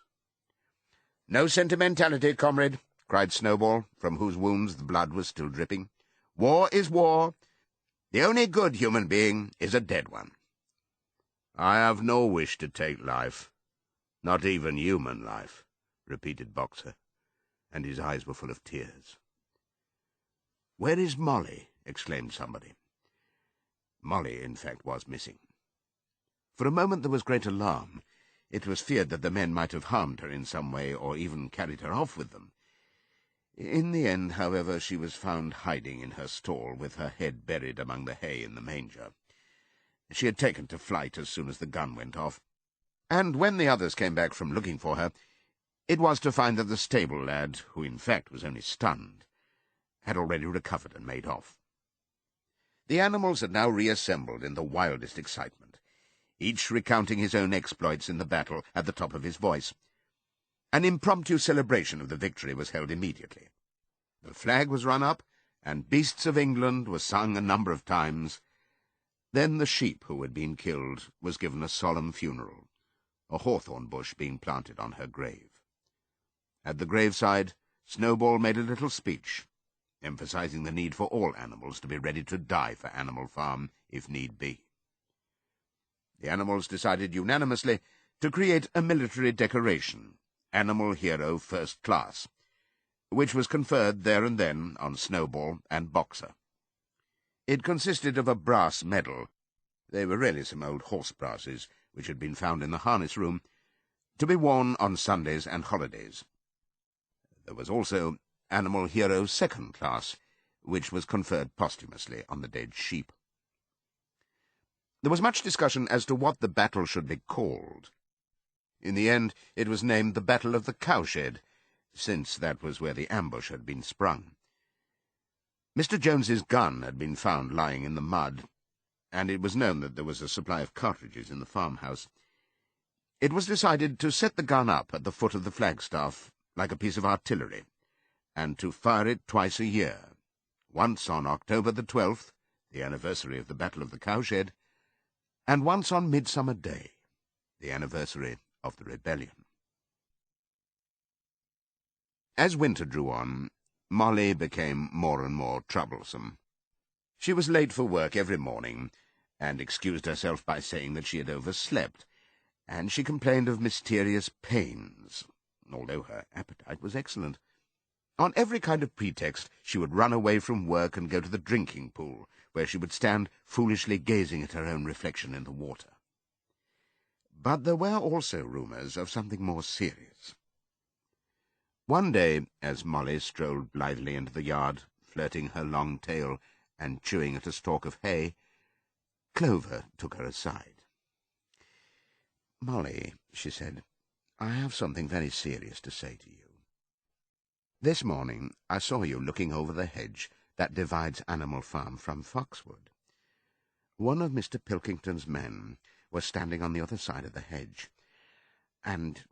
"No sentimentality, comrade," cried Snowball, from whose wounds the blood was still dripping. "War is war. The only good human being is a dead one." "I have no wish to take life, not even human life," repeated Boxer, and his eyes were full of tears. "Where is Molly?" exclaimed somebody. Molly, in fact, was missing. For a moment there was great alarm. It was feared that the men might have harmed her in some way, or even carried her off with them. In the end, however, she was found hiding in her stall, with her head buried among the hay in the manger. She had taken to flight as soon as the gun went off, and when the others came back from looking for her, it was to find that the stable lad, who in fact was only stunned, had already recovered and made off. The animals had now reassembled in the wildest excitement, each recounting his own exploits in the battle at the top of his voice. An impromptu celebration of the victory was held immediately. The flag was run up, and Beasts of England was sung a number of times. Then the sheep who had been killed was given a solemn funeral, a hawthorn bush being planted on her grave. At the graveside, Snowball made a little speech, emphasizing the need for all animals to be ready to die for Animal Farm, if need be. The animals decided unanimously to create a military decoration, Animal Hero First Class, which was conferred there and then on Snowball and Boxer. It consisted of a brass medal — they were really some old horse brasses which had been found in the harness room — to be worn on Sundays and holidays. There was also Animal Hero Second Class, which was conferred posthumously on the dead sheep. There was much discussion as to what the battle should be called. In the end, it was named the Battle of the Cowshed, since that was where the ambush had been sprung. Mr. Jones's gun had been found lying in the mud, and it was known that there was a supply of cartridges in the farmhouse. It was decided to set the gun up at the foot of the flagstaff, like a piece of artillery, and to fire it twice a year, once on October the 12th, the anniversary of the Battle of the Cowshed, and once on Midsummer Day, the anniversary of the rebellion. As winter drew on, Molly became more and more troublesome. She was late for work every morning, and excused herself by saying that she had overslept, and she complained of mysterious pains, although her appetite was excellent. On every kind of pretext she would run away from work and go to the drinking pool, where she would stand foolishly gazing at her own reflection in the water. But there were also rumours of something more serious. One day, as Molly strolled blithely into the yard, flirting her long tail and chewing at a stalk of hay, Clover took her aside. "Molly," she said, "I have something very serious to say to you. This morning I saw you looking over the hedge that divides Animal Farm from Foxwood. One of Mr. Pilkington's men was standing on the other side of the hedge, and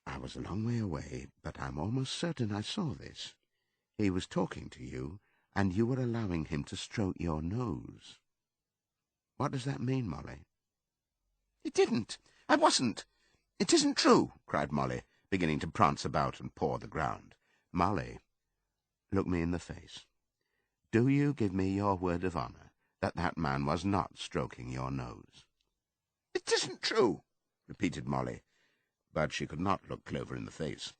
I was a long way away, but I'm almost certain I saw this. He was talking to you, and you were allowing him to stroke your nose. What does that mean, Molly?" "It didn't. I wasn't. It isn't true," cried Molly, beginning to prance about and paw the ground. "Molly, look me in the face. Do you give me your word of honour that that man was not stroking your nose?" "It isn't true," repeated Molly, but she could not look Clover in the face,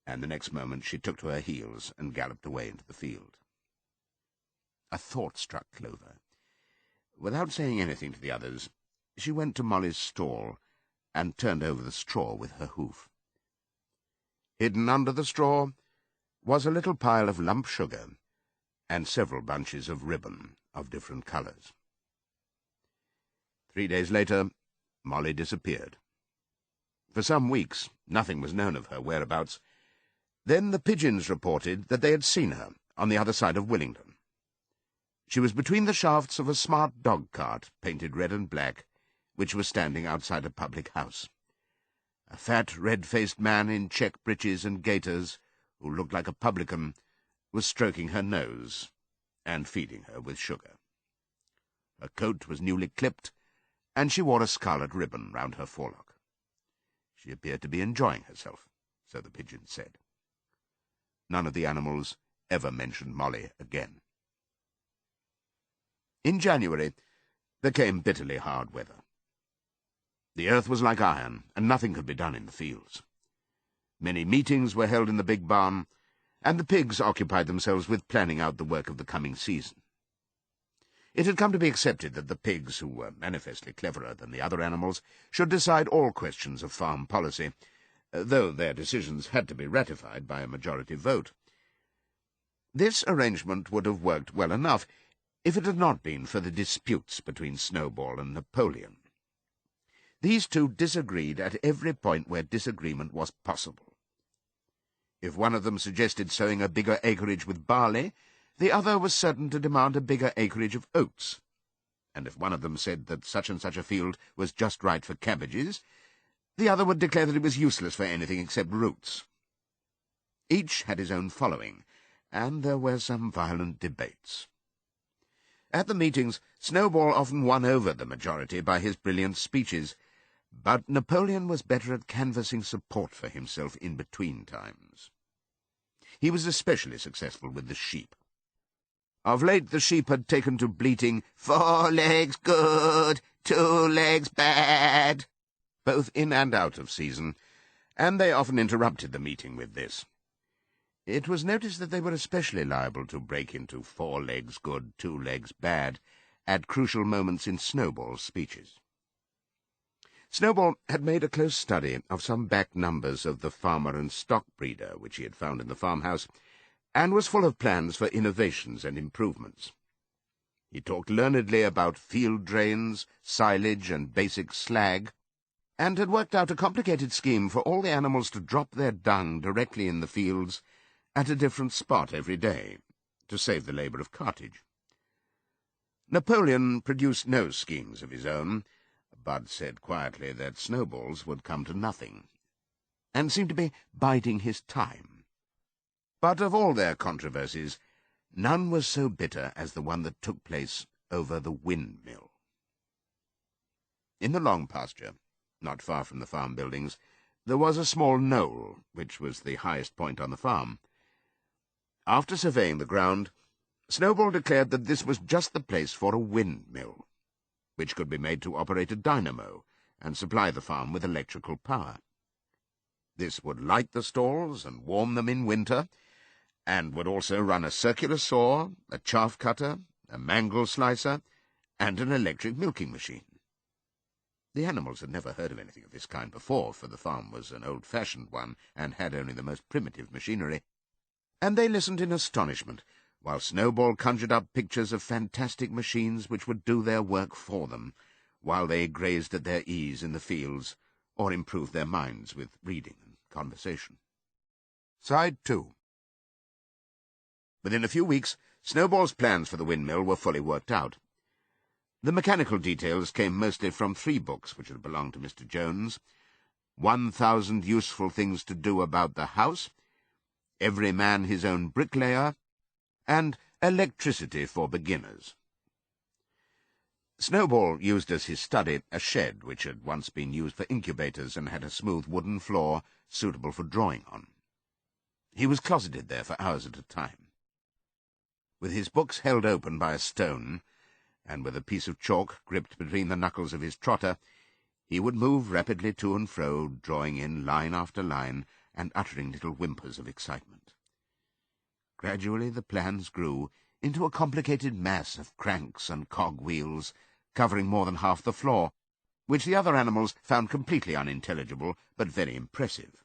and the next moment she took to her heels and galloped away into the field. A thought struck Clover. Without saying anything to the others, she went to Molly's stall and turned over the straw with her hoof. Hidden under the straw was a little pile of lump sugar and several bunches of ribbon of different colours. 3 days later, Molly disappeared. For some weeks, nothing was known of her whereabouts. Then the pigeons reported that they had seen her on the other side of Willingdon. She was between the shafts of a smart dog-cart, painted red and black, which was standing outside a public house. A fat, red-faced man in check breeches and gaiters, who looked like a publican, was stroking her nose and feeding her with sugar. Her coat was newly clipped, and she wore a scarlet ribbon round her forelock. She appeared to be enjoying herself, so the pigeons said. None of the animals ever mentioned Molly again. In January, there came bitterly hard weather. The earth was like iron, and nothing could be done in the fields. Many meetings were held in the big barn, and the pigs occupied themselves with planning out the work of the coming season. It had come to be accepted that the pigs, who were manifestly cleverer than the other animals, should decide all questions of farm policy, though their decisions had to be ratified by a majority vote. This arrangement would have worked well enough if it had not been for the disputes between Snowball and Napoleon. These two disagreed at every point where disagreement was possible. If one of them suggested sowing a bigger acreage with barley, the other was certain to demand a bigger acreage of oats, and if one of them said that such and such a field was just right for cabbages, the other would declare that it was useless for anything except roots. Each had his own following, and there were some violent debates. At the meetings, Snowball often won over the majority by his brilliant speeches, but Napoleon was better at canvassing support for himself in between times. He was especially successful with the sheep. Of late the sheep had taken to bleating, "4 legs good, 2 legs bad," both in and out of season, and they often interrupted the meeting with this. It was noticed that they were especially liable to break into 4 legs good, 2 legs bad at crucial moments in Snowball's speeches. Snowball had made a close study of some back numbers of the Farmer and Stock Breeder which he had found in the farmhouse, and was full of plans for innovations and improvements. He talked learnedly about field drains, silage, and basic slag, and had worked out a complicated scheme for all the animals to drop their dung directly in the fields at a different spot every day, to save the labour of cartage. Napoleon produced no schemes of his own, but said quietly that Snowball's would come to nothing, and seemed to be biding his time. But of all their controversies, none was so bitter as the one that took place over the windmill. In the long pasture, not far from the farm buildings, there was a small knoll, which was the highest point on the farm. After surveying the ground, Snowball declared that this was just the place for a windmill, which could be made to operate a dynamo and supply the farm with electrical power. This would light the stalls and warm them in winter, and would also run a circular saw, a chaff cutter, a mangle slicer, and an electric milking machine. The animals had never heard of anything of this kind before, for the farm was an old-fashioned one and had only the most primitive machinery, and they listened in astonishment, while Snowball conjured up pictures of fantastic machines which would do their work for them, while they grazed at their ease in the fields, or improved their minds with reading and conversation. Side 2. Within a few weeks, Snowball's plans for the windmill were fully worked out. The mechanical details came mostly from 3 books which had belonged to Mr. Jones: 1,000 Useful Things to Do About the House, Every Man His Own Bricklayer, and Electricity for Beginners. Snowball used as his study a shed which had once been used for incubators and had a smooth wooden floor suitable for drawing on. He was closeted there for hours at a time. With his books held open by a stone, and with a piece of chalk gripped between the knuckles of his trotter, he would move rapidly to and fro, drawing in line after line, and uttering little whimpers of excitement. Gradually the plans grew into a complicated mass of cranks and cog-wheels, covering more than half the floor, which the other animals found completely unintelligible, but very impressive.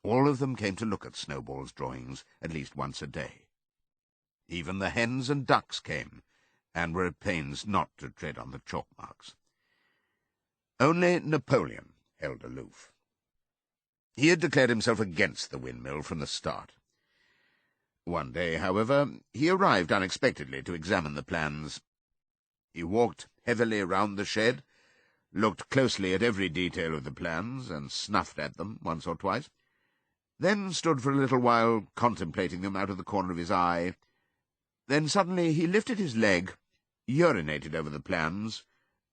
All of them came to look at Snowball's drawings at least once a day. Even the hens and ducks came, and were at pains not to tread on the chalk marks. Only Napoleon held aloof. He had declared himself against the windmill from the start. One day, however, he arrived unexpectedly to examine the plans. He walked heavily round the shed, looked closely at every detail of the plans, and snuffed at them once or twice, then stood for a little while contemplating them out of the corner of his eye. Then suddenly he lifted his leg, urinated over the plans,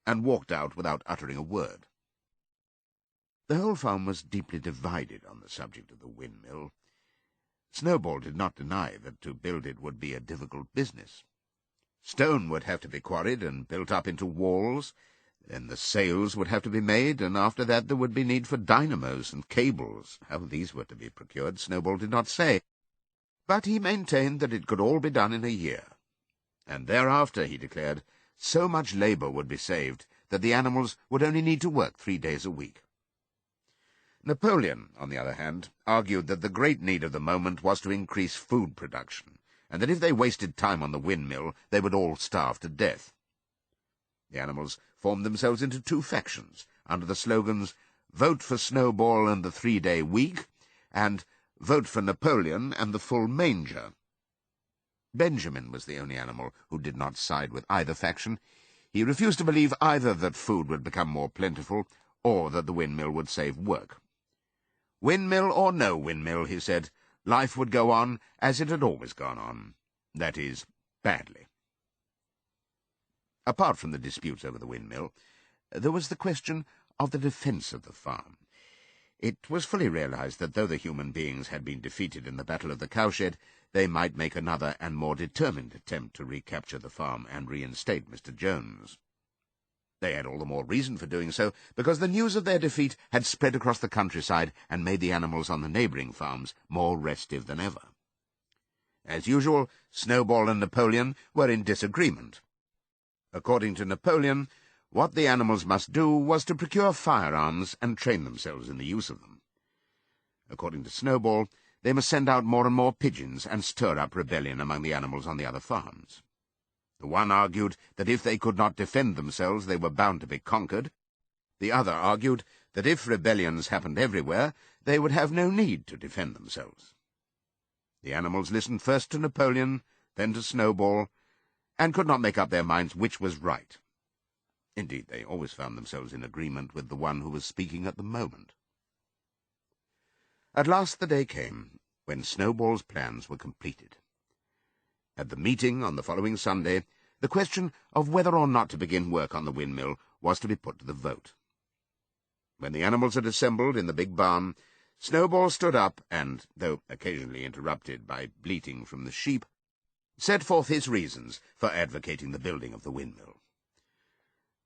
and walked out without uttering a word. The whole farm was deeply divided on the subject of the windmill. Snowball did not deny that to build it would be a difficult business. Stone would have to be quarried and built up into walls, then the sails would have to be made, and after that there would be need for dynamos and cables. How these were to be procured, Snowball did not say, but he maintained that it could all be done in a year, and thereafter, he declared, so much labour would be saved that the animals would only need to work 3 days a week. Napoleon, on the other hand, argued that the great need of the moment was to increase food production, and that if they wasted time on the windmill, they would all starve to death. The animals formed themselves into 2 factions, under the slogans, "Vote for Snowball and the 3-day week," and "Vote for Napoleon and the full manger." Benjamin was the only animal who did not side with either faction. He refused to believe either that food would become more plentiful, or that the windmill would save work. Windmill or no windmill, he said, life would go on as it had always gone on, that is, badly. Apart from the disputes over the windmill, there was the question of the defence of the farm. It was fully realized that though the human beings had been defeated in the Battle of the Cowshed, they might make another and more determined attempt to recapture the farm and reinstate Mr. Jones. They had all the more reason for doing so, because the news of their defeat had spread across the countryside and made the animals on the neighbouring farms more restive than ever. As usual, Snowball and Napoleon were in disagreement. According to Napoleon, what the animals must do was to procure firearms and train themselves in the use of them. According to Snowball, they must send out more and more pigeons and stir up rebellion among the animals on the other farms. The one argued that if they could not defend themselves, they were bound to be conquered. The other argued that if rebellions happened everywhere, they would have no need to defend themselves. The animals listened first to Napoleon, then to Snowball, and could not make up their minds which was right. Indeed, they always found themselves in agreement with the one who was speaking at the moment. At last the day came when Snowball's plans were completed. At the meeting on the following Sunday, the question of whether or not to begin work on the windmill was to be put to the vote. When the animals had assembled in the big barn, Snowball stood up and, though occasionally interrupted by bleating from the sheep, set forth his reasons for advocating the building of the windmill.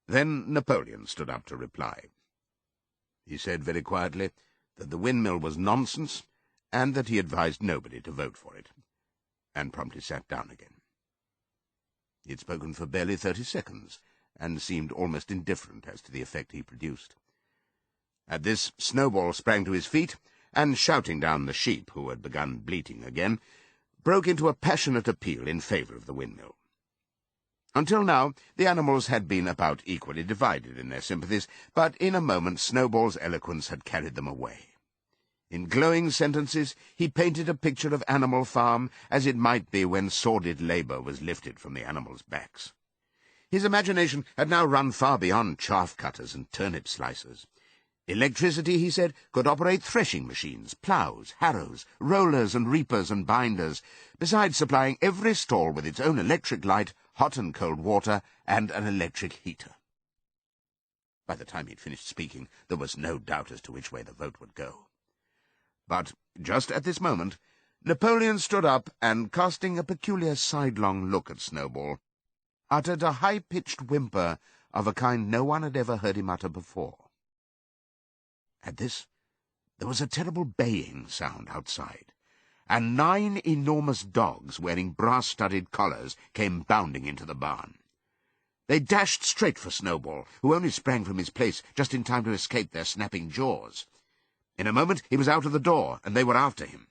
Then Napoleon stood up to reply. He said very quietly that the windmill was nonsense, and that he advised nobody to vote for it, and promptly sat down again. He had spoken for barely 30 seconds, and seemed almost indifferent as to the effect he produced. At this, Snowball sprang to his feet, and shouting down the sheep, who had begun bleating again, broke into a passionate appeal in favour of the windmill. Until now, the animals had been about equally divided in their sympathies, but in a moment Snowball's eloquence had carried them away. In glowing sentences, he painted a picture of Animal Farm as it might be when sordid labour was lifted from the animals' backs. His imagination had now run far beyond chaff-cutters and turnip-slicers. Electricity, he said, could operate threshing machines, ploughs, harrows, rollers and reapers and binders, besides supplying every stall with its own electric light, hot and cold water, and an electric heater. By the time he'd finished speaking, there was no doubt as to which way the vote would go. But just at this moment, Napoleon stood up and, casting a peculiar sidelong look at Snowball, uttered a high-pitched whimper of a kind no one had ever heard him utter before. At this, there was a terrible baying sound outside, and 9 enormous dogs wearing brass-studded collars came bounding into the barn. They dashed straight for Snowball, who only sprang from his place just in time to escape their snapping jaws. In a moment he was out of the door, and they were after him.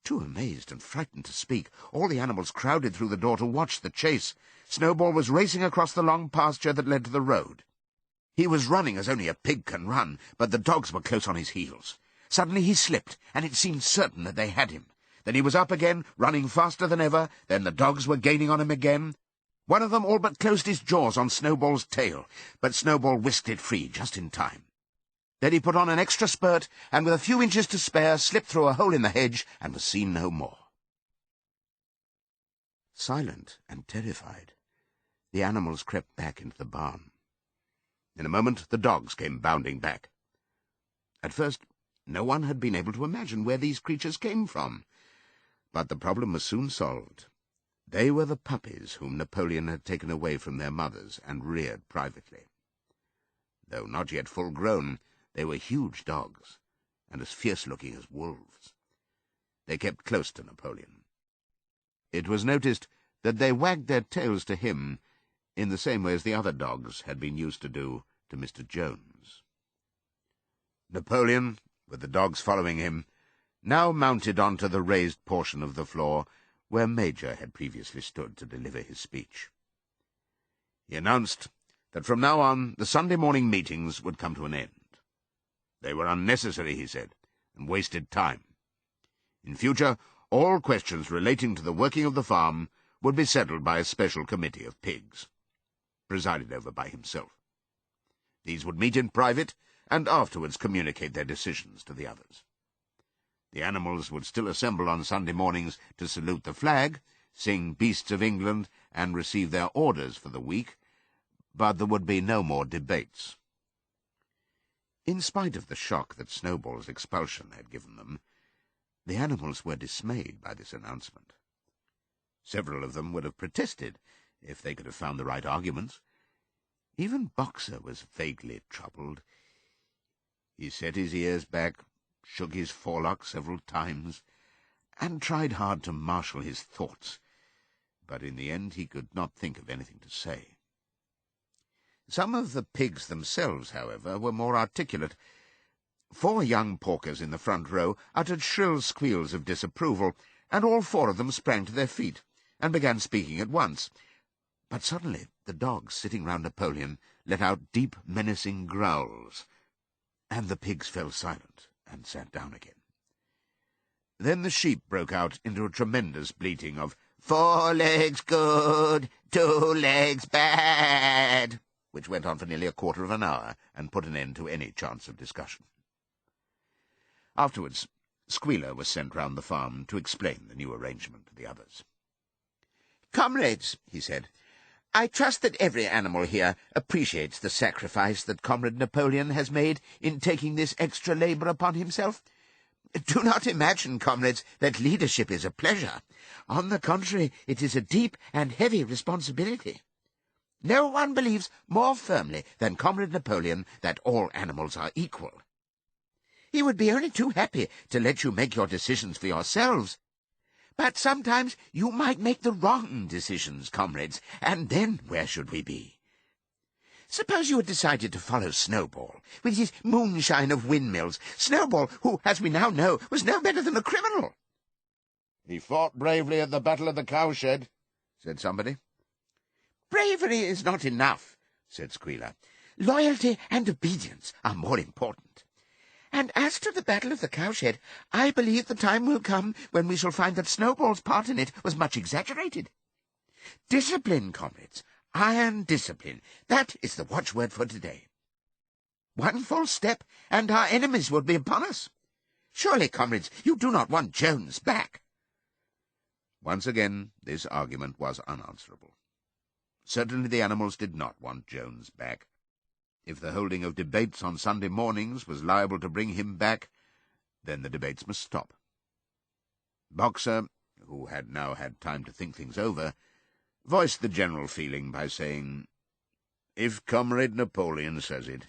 Too amazed and frightened to speak, all the animals crowded through the door to watch the chase. Snowball was racing across the long pasture that led to the road. He was running as only a pig can run, but the dogs were close on his heels. Suddenly he slipped, and it seemed certain that they had him. Then he was up again, running faster than ever. Then the dogs were gaining on him again. One of them all but closed his jaws on Snowball's tail, but Snowball whisked it free just in time. Then he put on an extra spurt, and with a few inches to spare, slipped through a hole in the hedge and was seen no more. Silent and terrified, the animals crept back into the barn. In a moment the dogs came bounding back. At first, no one had been able to imagine where these creatures came from, but the problem was soon solved. They were the puppies whom Napoleon had taken away from their mothers and reared privately. Though not yet full grown, they were huge dogs, and as fierce-looking as wolves. They kept close to Napoleon. It was noticed that they wagged their tails to him in the same way as the other dogs had been used to do to Mr. Jones. Napoleon, with the dogs following him, now mounted onto the raised portion of the floor where Major had previously stood to deliver his speech. He announced that from now on the Sunday morning meetings would come to an end. They were unnecessary, he said, and wasted time. In future, all questions relating to the working of the farm would be settled by a special committee of pigs, presided over by himself. These would meet in private and afterwards communicate their decisions to the others. The animals would still assemble on Sunday mornings to salute the flag, sing Beasts of England, and receive their orders for the week, but there would be no more debates. In spite of the shock that Snowball's expulsion had given them, the animals were dismayed by this announcement. Several of them would have protested if they could have found the right arguments. Even Boxer was vaguely troubled. He set his ears back, shook his forelock several times, and tried hard to marshal his thoughts, but in the end he could not think of anything to say. Some of the pigs themselves, however, were more articulate. 4 young porkers in the front row uttered shrill squeals of disapproval, and all 4 of them sprang to their feet and began speaking at once. But suddenly the dogs sitting round Napoleon let out deep, menacing growls, and the pigs fell silent and sat down again. Then the sheep broke out into a tremendous bleating of 4 legs good, 2 legs bad, which went on for nearly a quarter of an hour and put an end to any chance of discussion. Afterwards, Squealer was sent round the farm to explain the new arrangement to the others. "Comrades," he said, "I trust that every animal here appreciates the sacrifice that Comrade Napoleon has made in taking this extra labour upon himself. Do not imagine, comrades, that leadership is a pleasure. On the contrary, it is a deep and heavy responsibility. No one believes more firmly than Comrade Napoleon that all animals are equal. He would be only too happy to let you make your decisions for yourselves. But sometimes you might make the wrong decisions, comrades, and then where should we be? Suppose you had decided to follow Snowball, with his moonshine of windmills. Snowball, who, as we now know, was no better than a criminal." "He fought bravely at the Battle of the Cowshed," said somebody. "Bravery is not enough," said Squealer. "Loyalty and obedience are more important. And as to the Battle of the Cowshed, I believe the time will come when we shall find that Snowball's part in it was much exaggerated. Discipline, comrades, iron discipline, that is the watchword for today. One false step, and our enemies would be upon us. Surely, comrades, you do not want Jones back." Once again, this argument was unanswerable. Certainly the animals did not want Jones back. If the holding of debates on Sunday mornings was liable to bring him back, then the debates must stop. Boxer, who had now had time to think things over, voiced the general feeling by saying, "If Comrade Napoleon says it,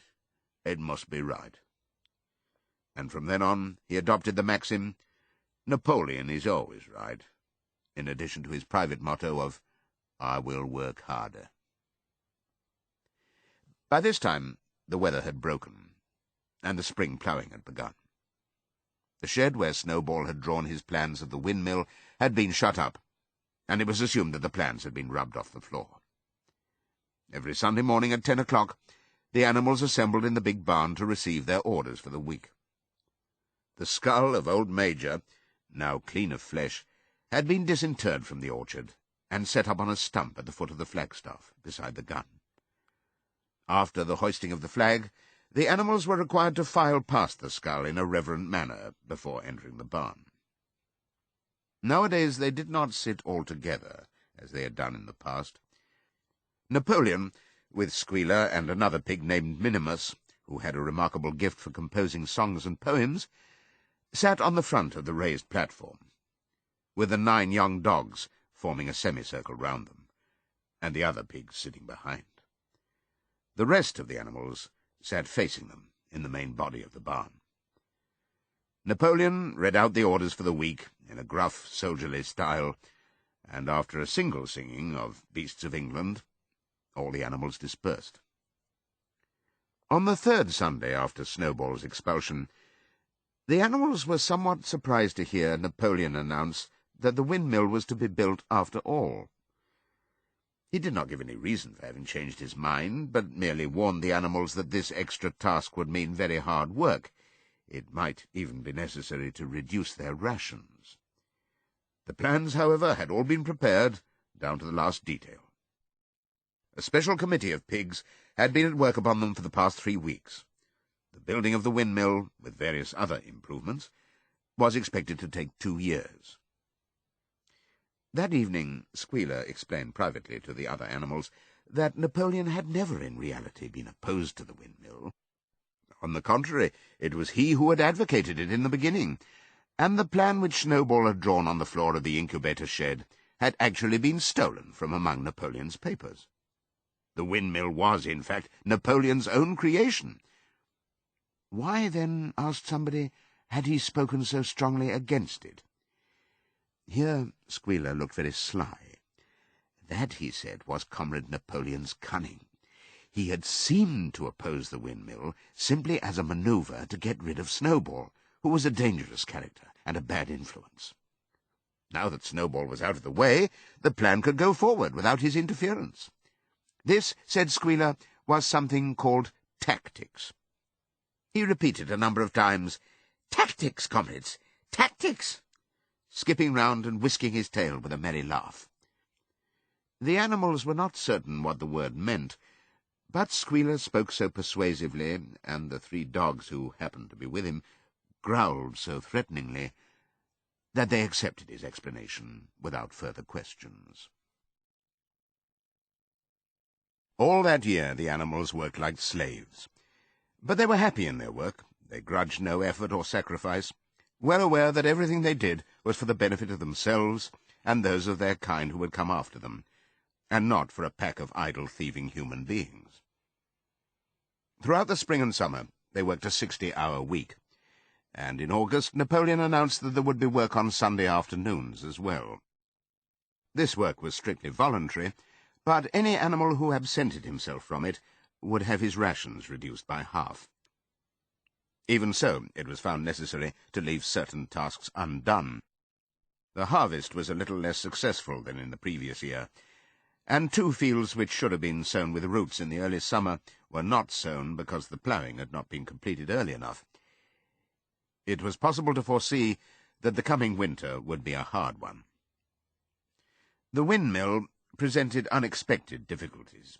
it must be right." And from then on he adopted the maxim, "Napoleon is always right," in addition to his private motto of, "I will work harder." By this time the weather had broken, and the spring ploughing had begun. The shed where Snowball had drawn his plans of the windmill had been shut up, and it was assumed that the plans had been rubbed off the floor. Every Sunday morning at 10 o'clock, the animals assembled in the big barn to receive their orders for the week. The skull of old Major, now clean of flesh, had been disinterred from the orchard and set up on a stump at the foot of the flagstaff beside the gun. After the hoisting of the flag, the animals were required to file past the skull in a reverent manner before entering the barn. Nowadays they did not sit all together, as they had done in the past. Napoleon, with Squealer and another pig named Minimus, who had a remarkable gift for composing songs and poems, sat on the front of the raised platform, with the 9 young dogs forming a semicircle round them, and the other pigs sitting behind. The rest of the animals sat facing them in the main body of the barn. Napoleon read out the orders for the week in a gruff, soldierly style, and after a single singing of Beasts of England, all the animals dispersed. On the 3rd Sunday after Snowball's expulsion, the animals were somewhat surprised to hear Napoleon announce that the windmill was to be built after all. He did not give any reason for having changed his mind, but merely warned the animals that this extra task would mean very hard work. It might even be necessary to reduce their rations. The plans, however, had all been prepared, down to the last detail. A special committee of pigs had been at work upon them for the past 3 weeks. The building of the windmill, with various other improvements, was expected to take 2 years. That evening Squealer explained privately to the other animals that Napoleon had never in reality been opposed to the windmill. On the contrary, it was he who had advocated it in the beginning, and the plan which Snowball had drawn on the floor of the incubator shed had actually been stolen from among Napoleon's papers. The windmill was, in fact, Napoleon's own creation. Why, then, asked somebody, had he spoken so strongly against it? Here Squealer looked very sly. That, he said, was Comrade Napoleon's cunning. He had seemed to oppose the windmill simply as a manoeuvre to get rid of Snowball, who was a dangerous character and a bad influence. Now that Snowball was out of the way, the plan could go forward without his interference. This, said Squealer, was something called tactics. He repeated a number of times, "Tactics, comrades, tactics!" skipping round and whisking his tail with a merry laugh. The animals were not certain what the word meant, but Squealer spoke so persuasively, and the 3 dogs who happened to be with him growled so threateningly, that they accepted his explanation without further questions. All that year the animals worked like slaves, but they were happy in their work. They grudged no effort or sacrifice, well aware that everything they did was for the benefit of themselves and those of their kind who would come after them, and not for a pack of idle, thieving human beings. Throughout the spring and summer they worked a 60-hour week, and in August Napoleon announced that there would be work on Sunday afternoons as well. This work was strictly voluntary, but any animal who absented himself from it would have his rations reduced by half. Even so, it was found necessary to leave certain tasks undone. The harvest was a little less successful than in the previous year, and 2 fields which should have been sown with roots in the early summer were not sown because the ploughing had not been completed early enough. It was possible to foresee that the coming winter would be a hard one. The windmill presented unexpected difficulties.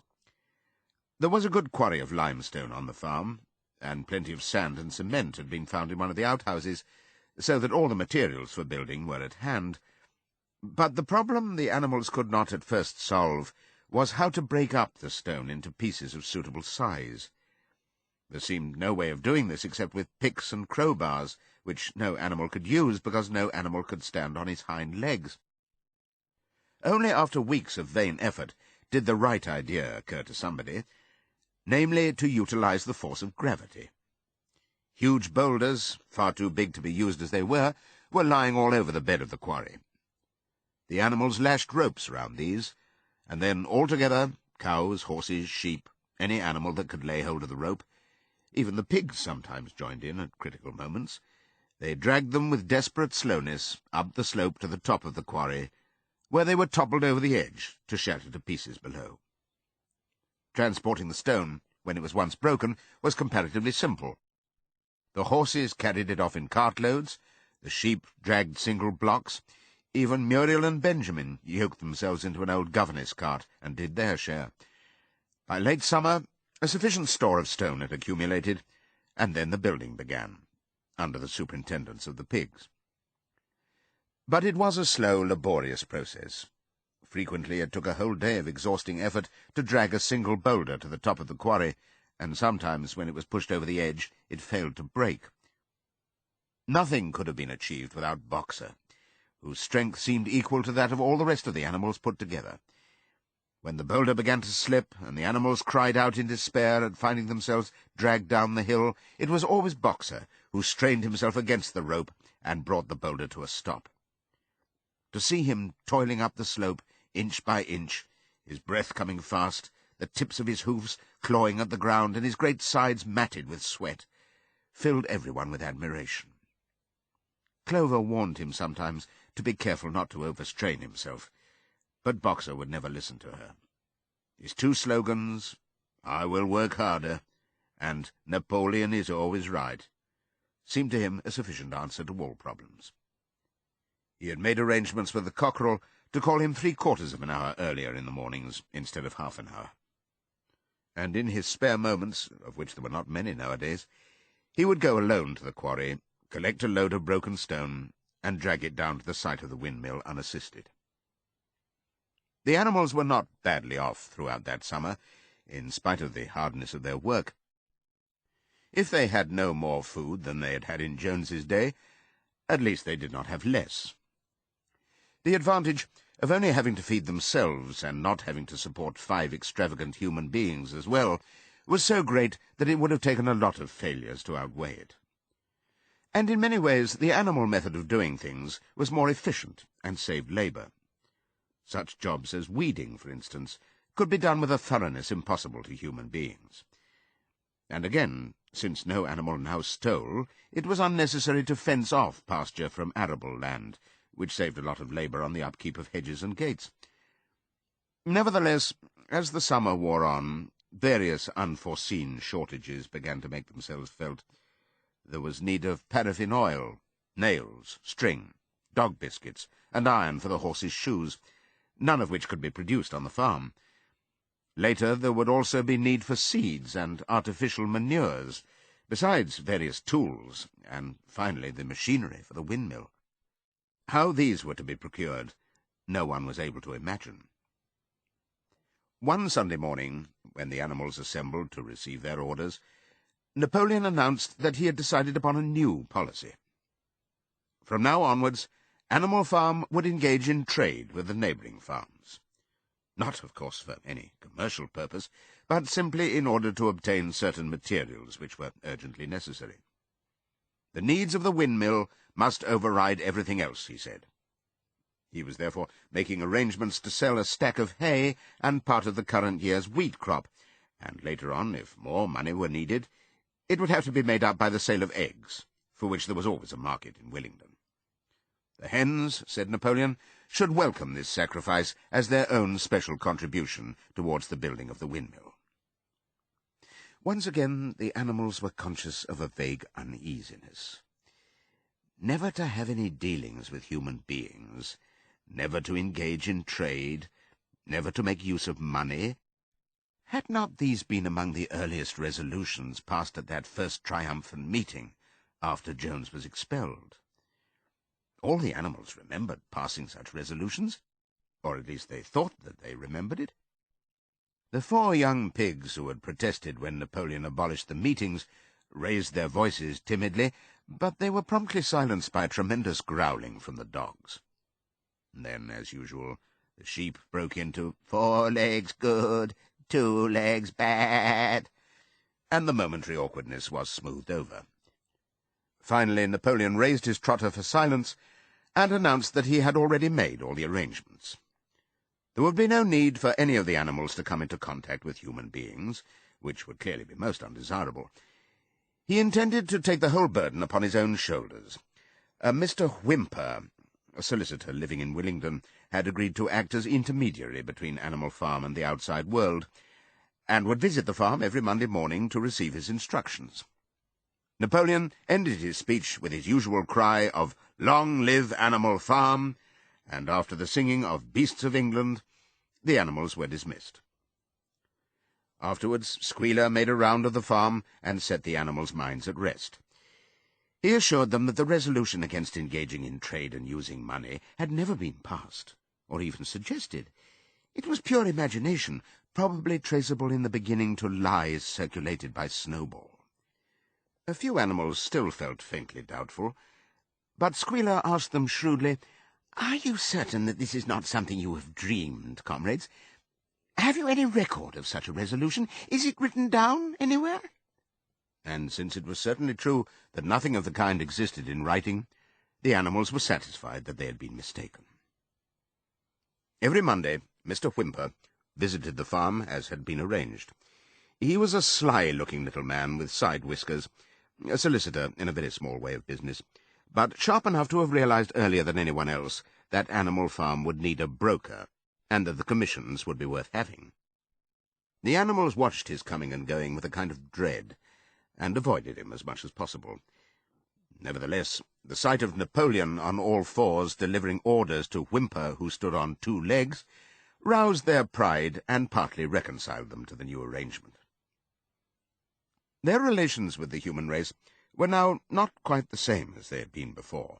There was a good quarry of limestone on the farm, and plenty of sand and cement had been found in one of the outhouses, so that all the materials for building were at hand. But the problem the animals could not at first solve was how to break up the stone into pieces of suitable size. There seemed no way of doing this except with picks and crowbars, which no animal could use because no animal could stand on his hind legs. Only after weeks of vain effort did the right idea occur to somebody, namely to utilize the force of gravity. Huge boulders, far too big to be used as they were lying all over the bed of the quarry. The animals lashed ropes round these, and then all together, cows, horses, sheep, any animal that could lay hold of the rope, even the pigs sometimes joined in at critical moments, they dragged them with desperate slowness up the slope to the top of the quarry, where they were toppled over the edge to shatter to pieces below. Transporting the stone, when it was once broken, was comparatively simple. The horses carried it off in cartloads, the sheep dragged single blocks, even Muriel and Benjamin yoked themselves into an old governess cart and did their share. By late summer, a sufficient store of stone had accumulated, and then the building began, under the superintendence of the pigs. But it was a slow, laborious process. Frequently it took a whole day of exhausting effort to drag a single boulder to the top of the quarry, and sometimes, when it was pushed over the edge, it failed to break. Nothing could have been achieved without Boxer, whose strength seemed equal to that of all the rest of the animals put together. When the boulder began to slip, and the animals cried out in despair at finding themselves dragged down the hill, it was always Boxer who strained himself against the rope and brought the boulder to a stop. To see him toiling up the slope, inch by inch, his breath coming fast, the tips of his hoofs clawing at the ground, and his great sides matted with sweat, filled everyone with admiration. Clover warned him sometimes to be careful not to overstrain himself, but Boxer would never listen to her. His two slogans, "I will work harder," and "Napoleon is always right," seemed to him a sufficient answer to all problems. He had made arrangements with the cockerel to call him 3/4 of an hour earlier in the mornings instead of half an hour. And in his spare moments, of which there were not many nowadays, he would go alone to the quarry, collect a load of broken stone, and drag it down to the site of the windmill unassisted. The animals were not badly off throughout that summer, in spite of the hardness of their work. If they had no more food than they had had in Jones's day, at least they did not have less. The advantage of only having to feed themselves and not having to support 5 extravagant human beings as well was so great that it would have taken a lot of failures to outweigh it. And in many ways the animal method of doing things was more efficient and saved labour. Such jobs as weeding, for instance, could be done with a thoroughness impossible to human beings. And again, since no animal now stole, it was unnecessary to fence off pasture from arable land, which saved a lot of labour on the upkeep of hedges and gates. Nevertheless, as the summer wore on, various unforeseen shortages began to make themselves felt. There was need of paraffin oil, nails, string, dog biscuits, and iron for the horses' shoes, none of which could be produced on the farm. Later there would also be need for seeds and artificial manures, besides various tools, and finally the machinery for the windmill. How these were to be procured, no one was able to imagine. One Sunday morning, when the animals assembled to receive their orders, Napoleon announced that he had decided upon a new policy. From now onwards, Animal Farm would engage in trade with the neighbouring farms. Not, of course, for any commercial purpose, but simply in order to obtain certain materials which were urgently necessary. The needs of the windmill must override everything else, he said. He was therefore making arrangements to sell a stack of hay and part of the current year's wheat crop, and later on, if more money were needed, it would have to be made up by the sale of eggs, for which there was always a market in Willingdon. The hens, said Napoleon, should welcome this sacrifice as their own special contribution towards the building of the windmill. Once again the animals were conscious of a vague uneasiness. Never to have any dealings with human beings, never to engage in trade, never to make use of money. Had not these been among the earliest resolutions passed at that first triumphant meeting, after Jones was expelled? All the animals remembered passing such resolutions, or at least they thought that they remembered it. The 4 young pigs who had protested when Napoleon abolished the meetings raised their voices timidly, but they were promptly silenced by a tremendous growling from the dogs. And then, as usual, the sheep broke into 4 legs good, 2 legs bad, and the momentary awkwardness was smoothed over. Finally, Napoleon raised his trotter for silence and announced that he had already made all the arrangements. There would be no need for any of the animals to come into contact with human beings, which would clearly be most undesirable. He intended to take the whole burden upon his own shoulders. Mr. Whymper, a solicitor living in Willingdon, had agreed to act as intermediary between Animal Farm and the outside world, and would visit the farm every Monday morning to receive his instructions. Napoleon ended his speech with his usual cry of "Long live Animal Farm," and after the singing of Beasts of England, the animals were dismissed. Afterwards, Squealer made a round of the farm and set the animals' minds at rest. He assured them that the resolution against engaging in trade and using money had never been passed, or even suggested. It was pure imagination, probably traceable in the beginning to lies circulated by Snowball. A few animals still felt faintly doubtful, but Squealer asked them shrewdly, "Are you certain that this is not something you have dreamed, comrades? Have you any record of such a resolution? Is it written down anywhere?" And since it was certainly true that nothing of the kind existed in writing, the animals were satisfied that they had been mistaken. Every Monday, Mr. Whymper visited the farm as had been arranged. He was a sly-looking little man with side whiskers, a solicitor in a very small way of business, but sharp enough to have realized earlier than anyone else that Animal Farm would need a broker, and that the commissions would be worth having. The animals watched his coming and going with a kind of dread, and avoided him as much as possible. Nevertheless, the sight of Napoleon on all fours delivering orders to Whymper, who stood on 2 legs, roused their pride and partly reconciled them to the new arrangement. Their relations with the human race were now not quite the same as they had been before.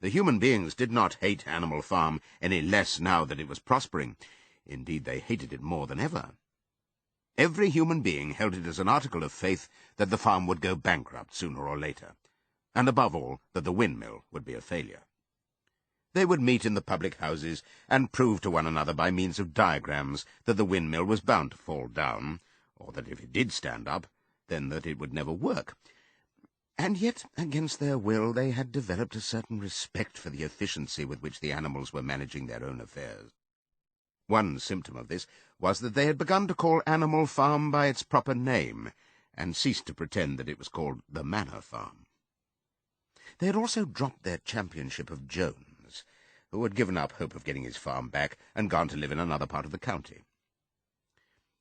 The human beings did not hate Animal Farm any less now that it was prospering. Indeed, they hated it more than ever. Every human being held it as an article of faith that the farm would go bankrupt sooner or later, and above all that the windmill would be a failure. They would meet in the public houses and prove to one another by means of diagrams that the windmill was bound to fall down, or that if it did stand up, then that it would never work. And yet, against their will, they had developed a certain respect for the efficiency with which the animals were managing their own affairs. One symptom of this was that they had begun to call Animal Farm by its proper name, and ceased to pretend that it was called the Manor Farm. They had also dropped their championship of Jones, who had given up hope of getting his farm back and gone to live in another part of the county.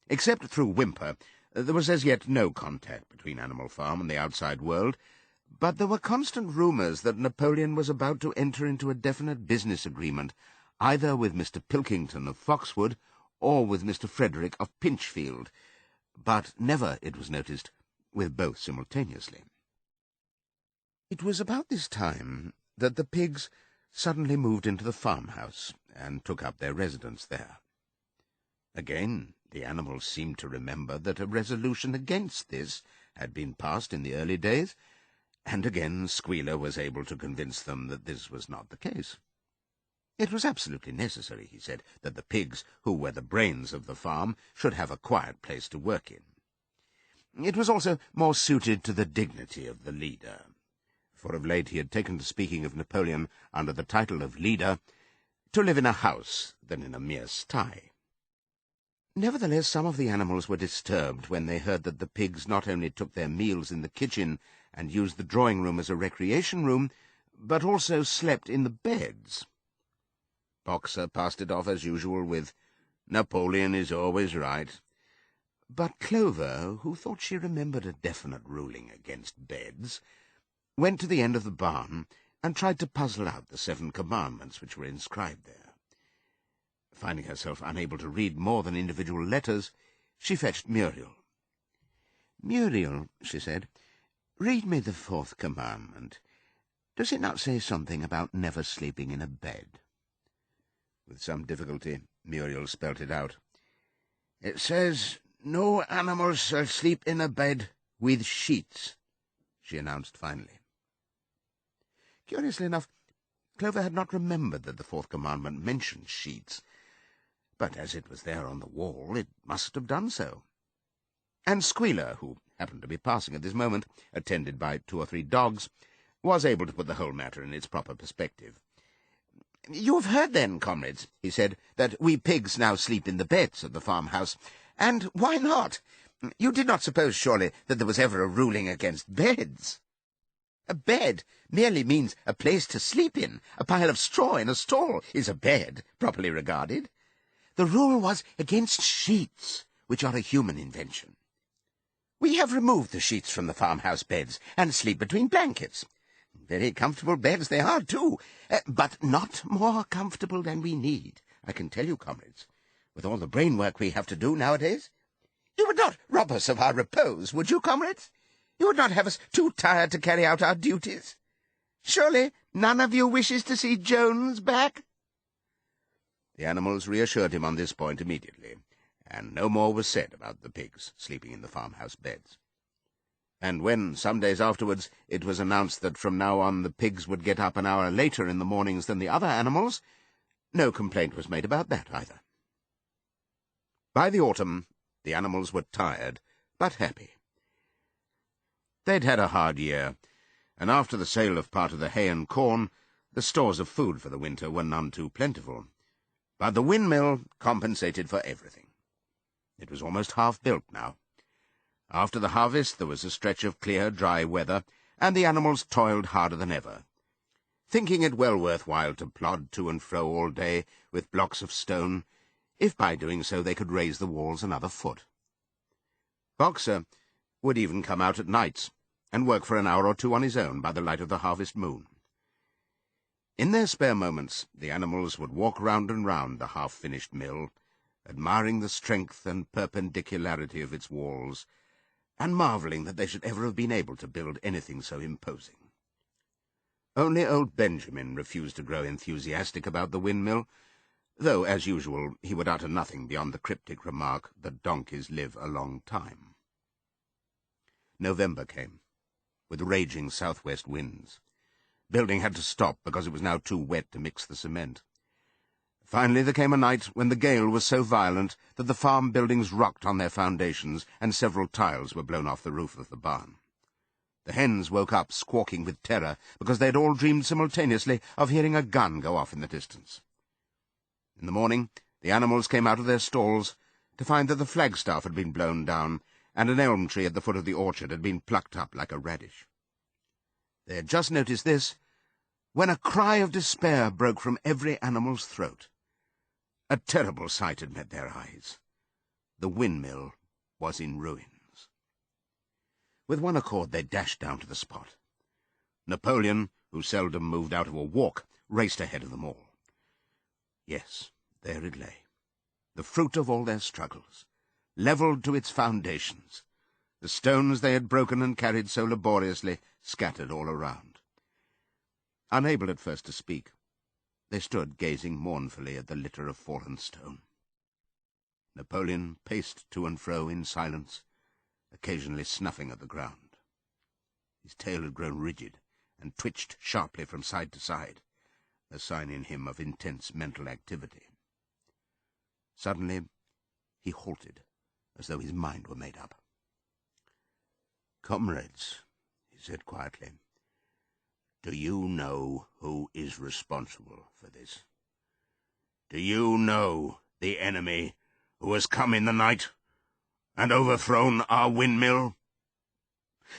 Except through Whymper, there was as yet no contact between Animal Farm and the outside world, but there were constant rumours that Napoleon was about to enter into a definite business agreement, either with Mr. Pilkington of Foxwood or with Mr. Frederick of Pinchfield, but never, it was noticed, with both simultaneously. It was about this time that the pigs suddenly moved into the farmhouse and took up their residence there. Again, the animals seemed to remember that a resolution against this had been passed in the early days, and again Squealer was able to convince them that this was not the case. It was absolutely necessary, he said, that the pigs, who were the brains of the farm, should have a quiet place to work in. It was also more suited to the dignity of the leader, for of late he had taken to speaking of Napoleon under the title of leader, to live in a house than in a mere sty. Nevertheless, some of the animals were disturbed when they heard that the pigs not only took their meals in the kitchen and used the drawing-room as a recreation room, but also slept in the beds. Boxer passed it off as usual with, "Napoleon is always right." But Clover, who thought she remembered a definite ruling against beds, went to the end of the barn and tried to puzzle out the 7 commandments which were inscribed there. Finding herself unable to read more than individual letters, she fetched Muriel. "Muriel," she said, "read me the 4th commandment. Does it not say something about never sleeping in a bed?" With some difficulty, Muriel spelt it out. "It says, 'No animals shall sleep in a bed with sheets,'" she announced finally. Curiously enough, Clover had not remembered that the fourth commandment mentioned sheets, but as it was there on the wall, it must have done so. And Squealer, who happened to be passing at this moment, attended by 2 or 3 dogs, was able to put the whole matter in its proper perspective. "You have heard, then, comrades," he said, "that we pigs now sleep in the beds of the farmhouse. And why not? You did not suppose, surely, that there was ever a ruling against beds? A bed merely means a place to sleep in. A pile of straw in a stall is a bed, properly regarded. The rule was against sheets, which are a human invention. We have removed the sheets from the farmhouse beds and sleep between blankets. Very comfortable beds they are, too, but not more comfortable than we need, I can tell you, comrades, with all the brain work we have to do nowadays. You would not rob us of our repose, would you, comrades? You would not have us too tired to carry out our duties? Surely none of you wishes to see Jones back?" The animals reassured him on this point immediately, and no more was said about the pigs sleeping in the farmhouse beds. And when, some days afterwards, it was announced that from now on the pigs would get up an hour later in the mornings than the other animals, no complaint was made about that either. By the autumn, the animals were tired, but happy. They'd had a hard year, and after the sale of part of the hay and corn, the stores of food for the winter were none too plentiful. But the windmill compensated for everything. It was almost half built now. After the harvest there was a stretch of clear, dry weather, and the animals toiled harder than ever, thinking it well worth while to plod to and fro all day with blocks of stone, if by doing so they could raise the walls another foot. Boxer would even come out at nights and work for an hour or 2 on his own by the light of the harvest moon. In their spare moments the animals would walk round and round the half-finished mill, admiring the strength and perpendicularity of its walls, and marvelling that they should ever have been able to build anything so imposing. Only old Benjamin refused to grow enthusiastic about the windmill, though, as usual, he would utter nothing beyond the cryptic remark that donkeys live a long time. November came, with raging southwest winds. Building had to stop because it was now too wet to mix the cement. Finally there came a night when the gale was so violent that the farm buildings rocked on their foundations and several tiles were blown off the roof of the barn. The hens woke up squawking with terror because they had all dreamed simultaneously of hearing a gun go off in the distance. In the morning the animals came out of their stalls to find that the flagstaff had been blown down and an elm tree at the foot of the orchard had been plucked up like a radish. They had just noticed this when a cry of despair broke from every animal's throat. A terrible sight had met their eyes. The windmill was in ruins. With one accord they dashed down to the spot. Napoleon, who seldom moved out of a walk, raced ahead of them all. Yes, there it lay, the fruit of all their struggles, levelled to its foundations, the stones they had broken and carried so laboriously scattered all around. Unable at first to speak, they stood gazing mournfully at the litter of fallen stone. Napoleon paced to and fro in silence, occasionally snuffing at the ground. His tail had grown rigid and twitched sharply from side to side, a sign in him of intense mental activity. Suddenly he halted, as though his mind were made up. "Comrades," he said quietly, "do you know who is responsible for this? Do you know the enemy who has come in the night and overthrown our windmill?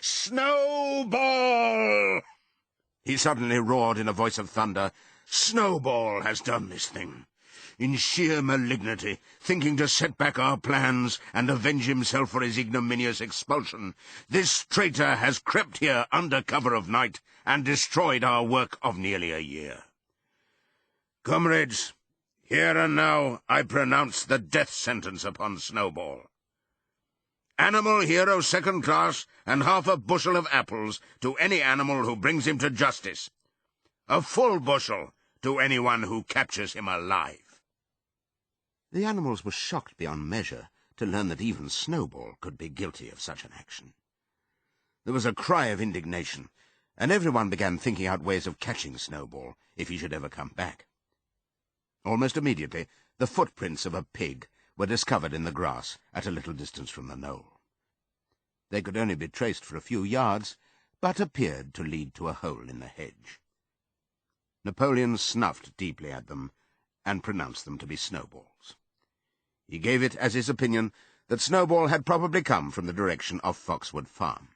Snowball!" He suddenly roared in a voice of thunder. "Snowball has done this thing. In sheer malignity, thinking to set back our plans and avenge himself for his ignominious expulsion, this traitor has crept here under cover of night and destroyed our work of nearly a year. Comrades, here and now I pronounce the death sentence upon Snowball. Animal hero second class, and half a bushel of apples to any animal who brings him to justice. A full bushel to anyone who captures him alive." The animals were shocked beyond measure to learn that even Snowball could be guilty of such an action. There was a cry of indignation, and everyone began thinking out ways of catching Snowball if he should ever come back. Almost immediately, the footprints of a pig were discovered in the grass at a little distance from the knoll. They could only be traced for a few yards, but appeared to lead to a hole in the hedge. Napoleon snuffed deeply at them and pronounced them to be Snowball's. He gave it as his opinion that Snowball had probably come from the direction of Foxwood Farm.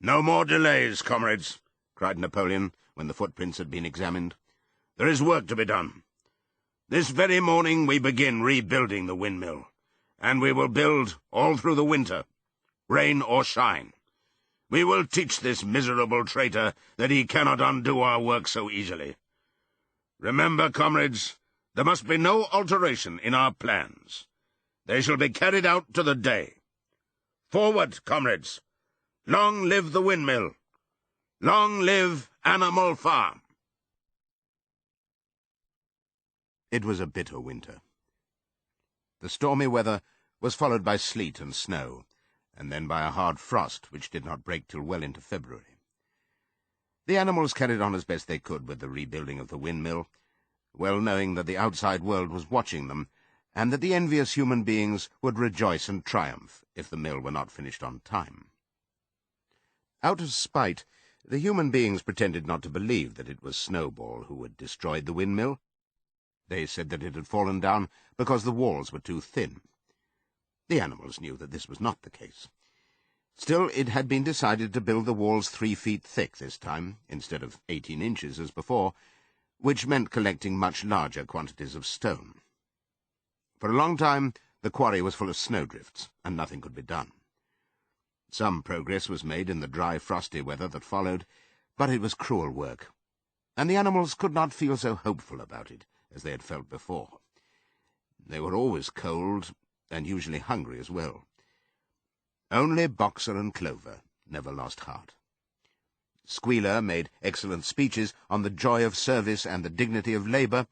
"No more delays, comrades," cried Napoleon when the footprints had been examined. "There is work to be done. This very morning we begin rebuilding the windmill, and we will build all through the winter, rain or shine. We will teach this miserable traitor that he cannot undo our work so easily. Remember, comrades, there must be no alteration in our plans. They shall be carried out to the day. Forward, comrades! Long live the windmill! Long live Animal Farm!" It was a bitter winter. The stormy weather was followed by sleet and snow, and then by a hard frost which did not break till well into February. The animals carried on as best they could with the rebuilding of the windmill, well knowing that the outside world was watching them, and that the envious human beings would rejoice and triumph if the mill were not finished on time. Out of spite, the human beings pretended not to believe that it was Snowball who had destroyed the windmill. They said that it had fallen down because the walls were too thin. The animals knew that this was not the case. Still, it had been decided to build the walls 3 feet thick this time, instead of 18 inches as before, which meant collecting much larger quantities of stone. For a long time, the quarry was full of snowdrifts, and nothing could be done. Some progress was made in the dry, frosty weather that followed, but it was cruel work, and the animals could not feel so hopeful about it as they had felt before. They were always cold, and usually hungry as well. Only Boxer and Clover never lost heart. Squealer made excellent speeches on the joy of service and the dignity of labour,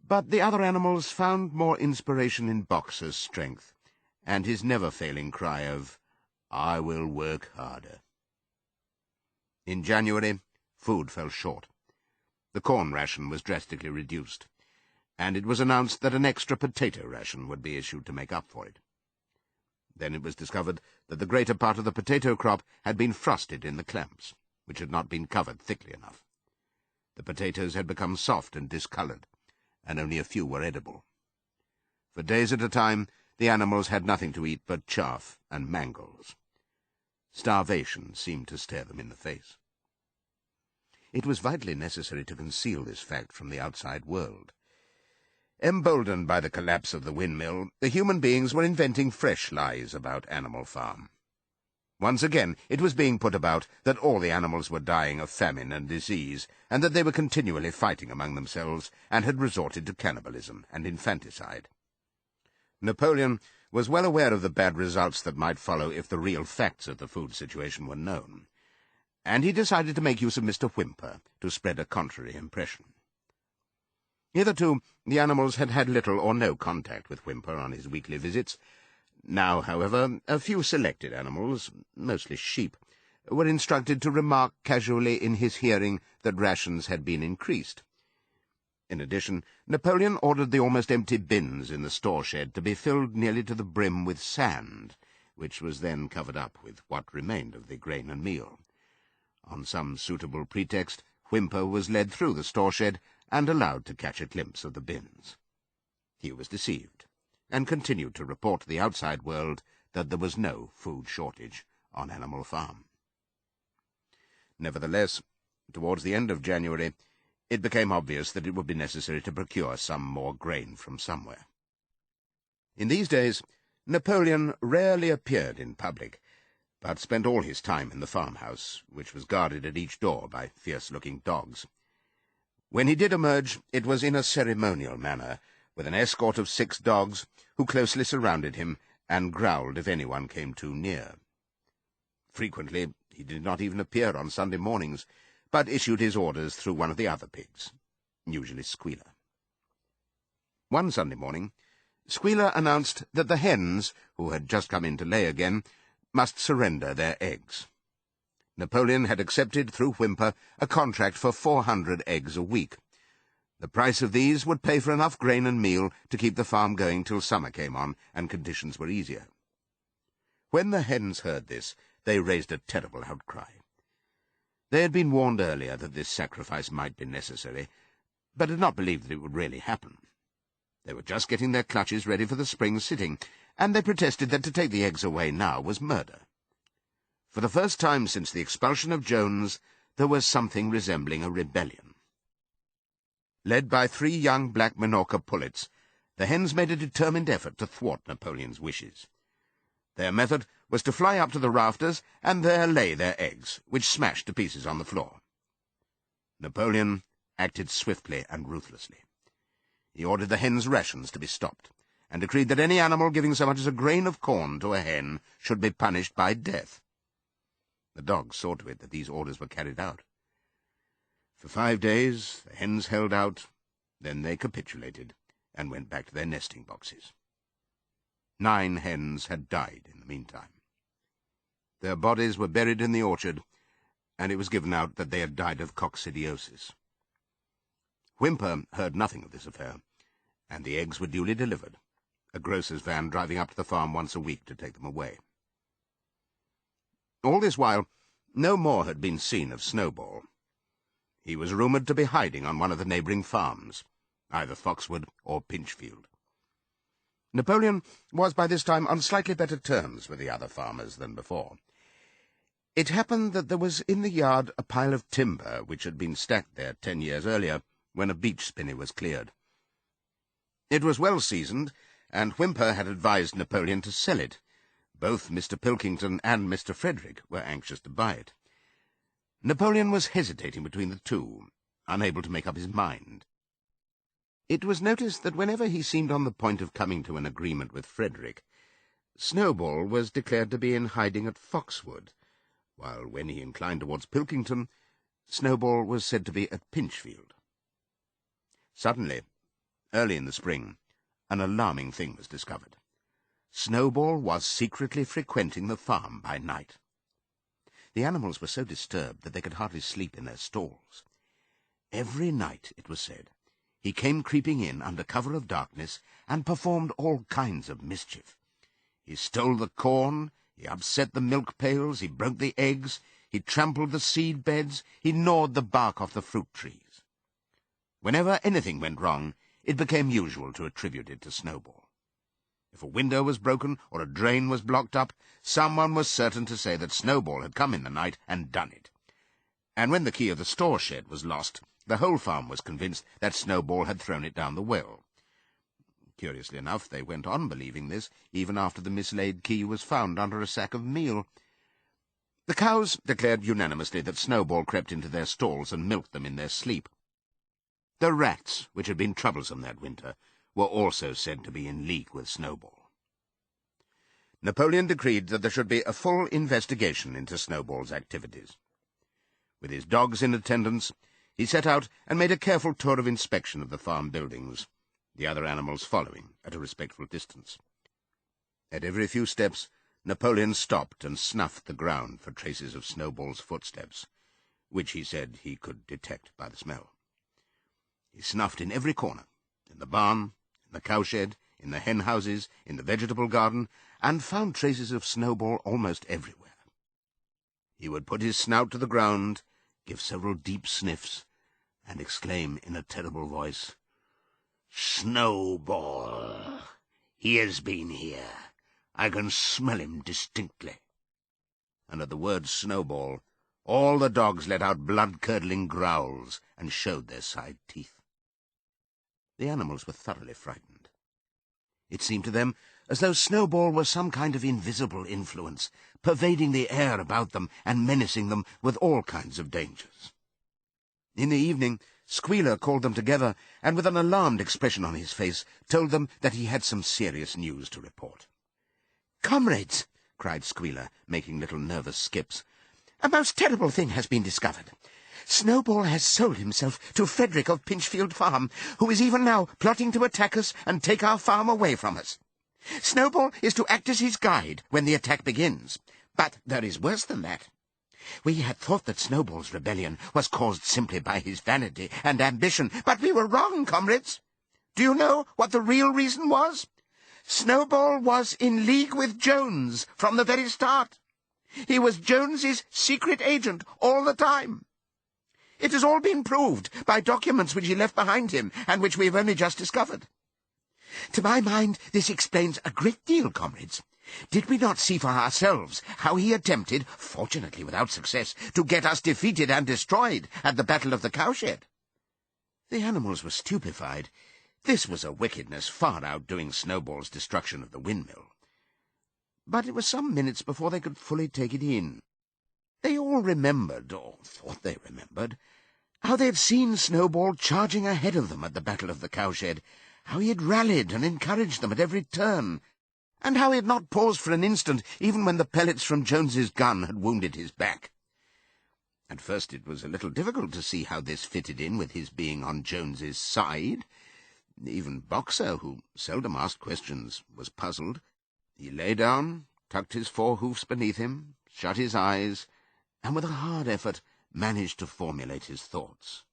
but the other animals found more inspiration in Boxer's strength, and his never-failing cry of, "I will work harder." In January, food fell short. The corn ration was drastically reduced, and it was announced that an extra potato ration would be issued to make up for it. Then it was discovered that the greater part of the potato crop had been frosted in the clamps, which had not been covered thickly enough. The potatoes had become soft and discoloured, and only a few were edible. For days at a time, the animals had nothing to eat but chaff and mangles. Starvation seemed to stare them in the face. It was vitally necessary to conceal this fact from the outside world. Emboldened by the collapse of the windmill, the human beings were inventing fresh lies about Animal Farm. Once again, it was being put about that all the animals were dying of famine and disease, and that they were continually fighting among themselves, and had resorted to cannibalism and infanticide. Napoleon was well aware of the bad results that might follow if the real facts of the food situation were known, and he decided to make use of Mr. Whymper to spread a contrary impression. Hitherto, the animals had had little or no contact with Whymper on his weekly visits. Now, however, a few selected animals, mostly sheep, were instructed to remark casually in his hearing that rations had been increased. In addition, Napoleon ordered the almost empty bins in the store shed to be filled nearly to the brim with sand, which was then covered up with what remained of the grain and meal. On some suitable pretext, Whymper was led through the store shed and allowed to catch a glimpse of the bins. He was deceived, and continued to report to the outside world that there was no food shortage on Animal Farm. Nevertheless, towards the end of January, it became obvious that it would be necessary to procure some more grain from somewhere. In these days, Napoleon rarely appeared in public, but spent all his time in the farmhouse, which was guarded at each door by fierce-looking dogs. When he did emerge, it was in a ceremonial manner, with an escort of 6 dogs, who closely surrounded him and growled if anyone came too near. Frequently he did not even appear on Sunday mornings, but issued his orders through one of the other pigs, usually Squealer. One Sunday morning, Squealer announced that the hens, who had just come in to lay again, must surrender their eggs. Napoleon had accepted, through Whimper, a contract for 400 eggs a week. The price of these would pay for enough grain and meal to keep the farm going till summer came on and conditions were easier. When the hens heard this, they raised a terrible outcry. They had been warned earlier that this sacrifice might be necessary, but had not believed that it would really happen. They were just getting their clutches ready for the spring sitting, and they protested that to take the eggs away now was murder. For the first time since the expulsion of Jones, there was something resembling a rebellion. Led by 3 young black Minorca pullets, the hens made a determined effort to thwart Napoleon's wishes. Their method was to fly up to the rafters and there lay their eggs, which smashed to pieces on the floor. Napoleon acted swiftly and ruthlessly. He ordered the hens' rations to be stopped, and decreed that any animal giving so much as a grain of corn to a hen should be punished by death. The dogs saw to it that these orders were carried out. For 5 days the hens held out, then they capitulated, and went back to their nesting boxes. 9 hens had died in the meantime. Their bodies were buried in the orchard, and it was given out that they had died of coccidiosis. Whimper heard nothing of this affair, and the eggs were duly delivered, a grocer's van driving up to the farm once a week to take them away. All this while, no more had been seen of Snowball. He was rumoured to be hiding on one of the neighbouring farms, either Foxwood or Pinchfield. Napoleon was by this time on slightly better terms with the other farmers than before. It happened that there was in the yard a pile of timber which had been stacked there 10 years earlier, when a beech spinney was cleared. It was well seasoned, and Whimper had advised Napoleon to sell it. Both Mr. Pilkington and Mr. Frederick were anxious to buy it. Napoleon was hesitating between the two, unable to make up his mind. It was noticed that whenever he seemed on the point of coming to an agreement with Frederick, Snowball was declared to be in hiding at Foxwood, while when he inclined towards Pilkington, Snowball was said to be at Pinchfield. Suddenly, early in the spring, an alarming thing was discovered. Snowball was secretly frequenting the farm by night. The animals were so disturbed that they could hardly sleep in their stalls. Every night, it was said, he came creeping in under cover of darkness and performed all kinds of mischief. He stole the corn, he upset the milk pails, he broke the eggs, he trampled the seed beds, he gnawed the bark off the fruit trees. Whenever anything went wrong, it became usual to attribute it to Snowball. If a window was broken or a drain was blocked up, someone was certain to say that Snowball had come in the night and done it. And when the key of the store shed was lost, the whole farm was convinced that Snowball had thrown it down the well. Curiously enough, they went on believing this, even after the mislaid key was found under a sack of meal. The cows declared unanimously that Snowball crept into their stalls and milked them in their sleep. The rats, which had been troublesome that winter, were also said to be in league with Snowball. Napoleon decreed that there should be a full investigation into Snowball's activities. With his dogs in attendance, he set out and made a careful tour of inspection of the farm buildings, the other animals following at a respectful distance. At every few steps, Napoleon stopped and snuffed the ground for traces of Snowball's footsteps, which he said he could detect by the smell. He snuffed in every corner, in the barn, in the cowshed, in the hen-houses, in the vegetable garden, and found traces of Snowball almost everywhere. He would put his snout to the ground, give several deep sniffs, and exclaim in a terrible voice, "Snowball! He has been here. I can smell him distinctly." And at the word Snowball, all the dogs let out blood-curdling growls and showed their side teeth. The animals were thoroughly frightened. It seemed to them as though Snowball were some kind of invisible influence, pervading the air about them and menacing them with all kinds of dangers. In the evening, Squealer called them together, and with an alarmed expression on his face, told them that he had some serious news to report. "Comrades," cried Squealer, making little nervous skips, "a most terrible thing has been discovered. Snowball has sold himself to Frederick of Pinchfield Farm, who is even now plotting to attack us and take our farm away from us. Snowball is to act as his guide when the attack begins. But there is worse than that. We had thought that Snowball's rebellion was caused simply by his vanity and ambition, but we were wrong, comrades. Do you know what the real reason was? Snowball was in league with Jones from the very start. He was Jones's secret agent all the time. It has all been proved by documents which he left behind him and which we have only just discovered. To my mind, this explains a great deal, comrades. Did we not see for ourselves how he attempted, fortunately without success, to get us defeated and destroyed at the Battle of the Cowshed? The animals were stupefied. This was a wickedness far outdoing Snowball's destruction of the windmill. But it was some minutes before they could fully take it in. They all remembered, or thought they remembered, how they had seen Snowball charging ahead of them at the Battle of the Cowshed, how he had rallied and encouraged them at every turn, and how he had not paused for an instant even when the pellets from Jones's gun had wounded his back. At first it was a little difficult to see how this fitted in with his being on Jones's side. Even Boxer, who seldom asked questions, was puzzled. He lay down, tucked his 4 hoofs beneath him, shut his eyes, and with a hard effort managed to formulate his thoughts.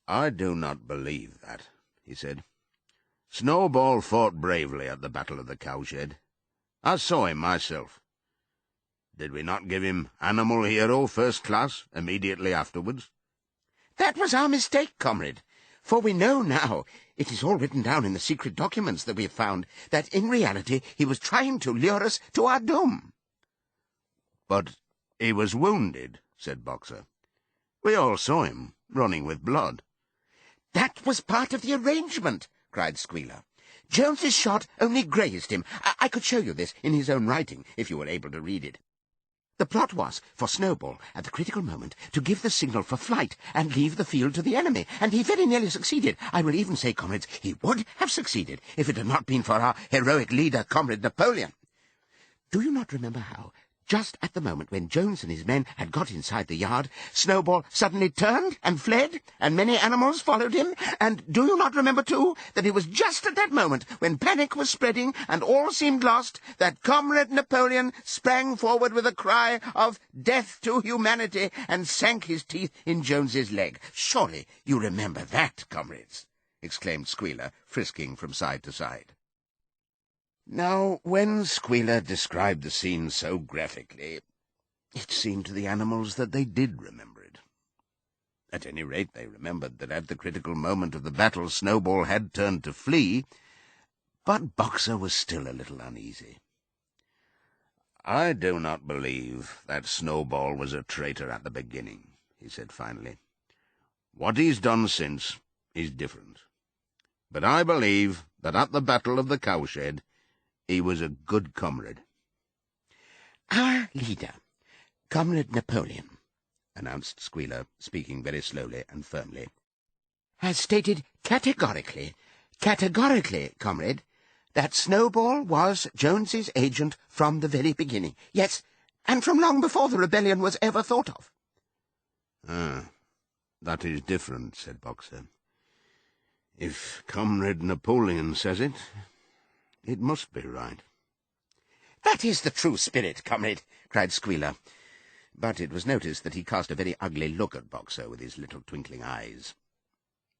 "I do not believe that," he said. "Snowball fought bravely at the Battle of the Cowshed. I saw him myself. Did we not give him Animal Hero First Class immediately afterwards?" That was our mistake, comrade. For we know now, it is all written down in the secret documents that we have found, that in reality he was trying to lure us to our doom. "But he was wounded," said Boxer. "We all saw him, running with blood." That was part of the arrangement, cried Squealer. Jones's shot only grazed him. I could show you this in his own writing, if you were able to read it. The plot was for Snowball, at the critical moment, to give the signal for flight and leave the field to the enemy, and he very nearly succeeded. I will even say, comrades, he would have succeeded if it had not been for our heroic leader, Comrade Napoleon. Do you not remember how, just at the moment when Jones and his men had got inside the yard, Snowball suddenly turned and fled, and many animals followed him? And do you not remember, too, that it was just at that moment, when panic was spreading and all seemed lost, that Comrade Napoleon sprang forward with a cry of "Death to humanity!" and sank his teeth in Jones's leg? Surely you remember that, comrades, exclaimed Squealer, frisking from side to side. Now, when Squealer described the scene so graphically, it seemed to the animals that they did remember it. At any rate, they remembered that at the critical moment of the battle Snowball had turned to flee, but Boxer was still a little uneasy. "I do not believe that Snowball was a traitor at the beginning," he said finally. "What he's done since is different. But I believe that at the Battle of the Cowshed he was a good comrade." "Our leader, Comrade Napoleon," announced Squealer, speaking very slowly and firmly, "has stated categorically, comrade, that Snowball was Jones's agent from the very beginning. Yes, and from long before the rebellion was ever thought of." "Ah, that is different," said Boxer. "If Comrade Napoleon says it, it must be right." "That is the true spirit, comrade," cried Squealer. But it was noticed that he cast a very ugly look at Boxer with his little twinkling eyes.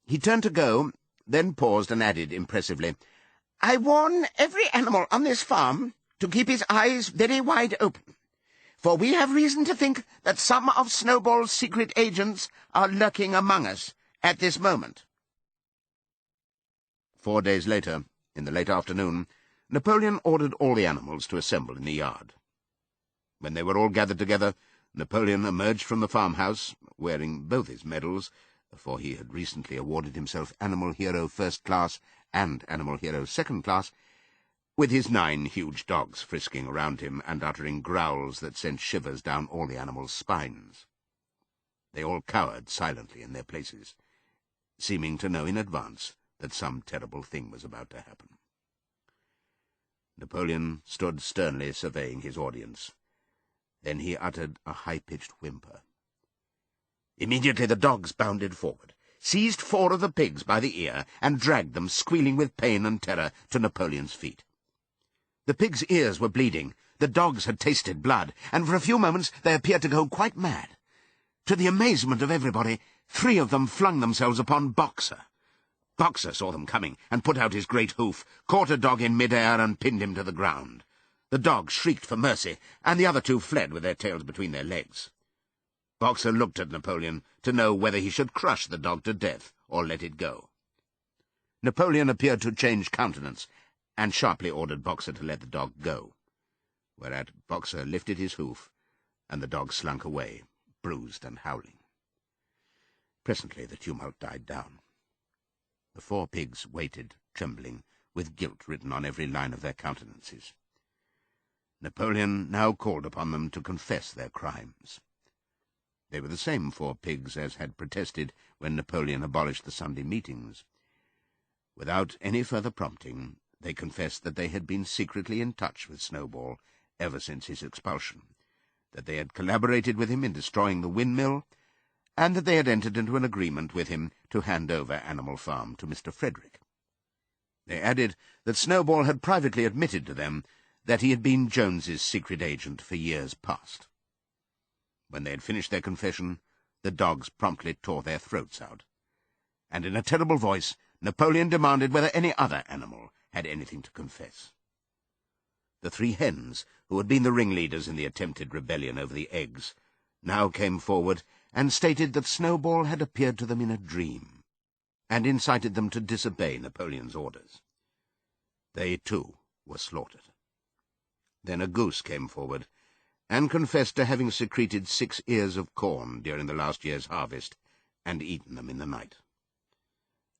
He turned to go, then paused and added impressively, "I warn every animal on this farm to keep his eyes very wide open, for we have reason to think that some of Snowball's secret agents are lurking among us at this moment." 4 days later, in the late afternoon, Napoleon ordered all the animals to assemble in the yard. When they were all gathered together, Napoleon emerged from the farmhouse, wearing both his medals, for he had recently awarded himself Animal Hero First Class and Animal Hero Second Class, with his 9 huge dogs frisking around him and uttering growls that sent shivers down all the animals' spines. They all cowered silently in their places, seeming to know in advance that some terrible thing was about to happen. Napoleon stood sternly surveying his audience. Then he uttered a high-pitched whimper. Immediately the dogs bounded forward, seized 4 of the pigs by the ear, and dragged them, squealing with pain and terror, to Napoleon's feet. The pigs' ears were bleeding, the dogs had tasted blood, and for a few moments they appeared to go quite mad. To the amazement of everybody, 3 of them flung themselves upon Boxer. Boxer saw them coming, and put out his great hoof, caught a dog in mid-air, and pinned him to the ground. The dog shrieked for mercy, and the other 2 fled with their tails between their legs. Boxer looked at Napoleon to know whether he should crush the dog to death or let it go. Napoleon appeared to change countenance, and sharply ordered Boxer to let the dog go, whereat Boxer lifted his hoof, and the dog slunk away, bruised and howling. Presently the tumult died down. The 4 pigs waited, trembling, with guilt written on every line of their countenances. Napoleon now called upon them to confess their crimes. They were the same 4 pigs as had protested when Napoleon abolished the Sunday meetings. Without any further prompting, they confessed that they had been secretly in touch with Snowball ever since his expulsion, that they had collaborated with him in destroying the windmill, and that they had entered into an agreement with him to hand over Animal Farm to Mr. Frederick. They added that Snowball had privately admitted to them that he had been Jones's secret agent for years past. When they had finished their confession, the dogs promptly tore their throats out, and in a terrible voice Napoleon demanded whether any other animal had anything to confess. The 3 hens, who had been the ringleaders in the attempted rebellion over the eggs, now came forward and stated that Snowball had appeared to them in a dream, and incited them to disobey Napoleon's orders. They, too, were slaughtered. Then a goose came forward, and confessed to having secreted 6 ears of corn during the last year's harvest, and eaten them in the night.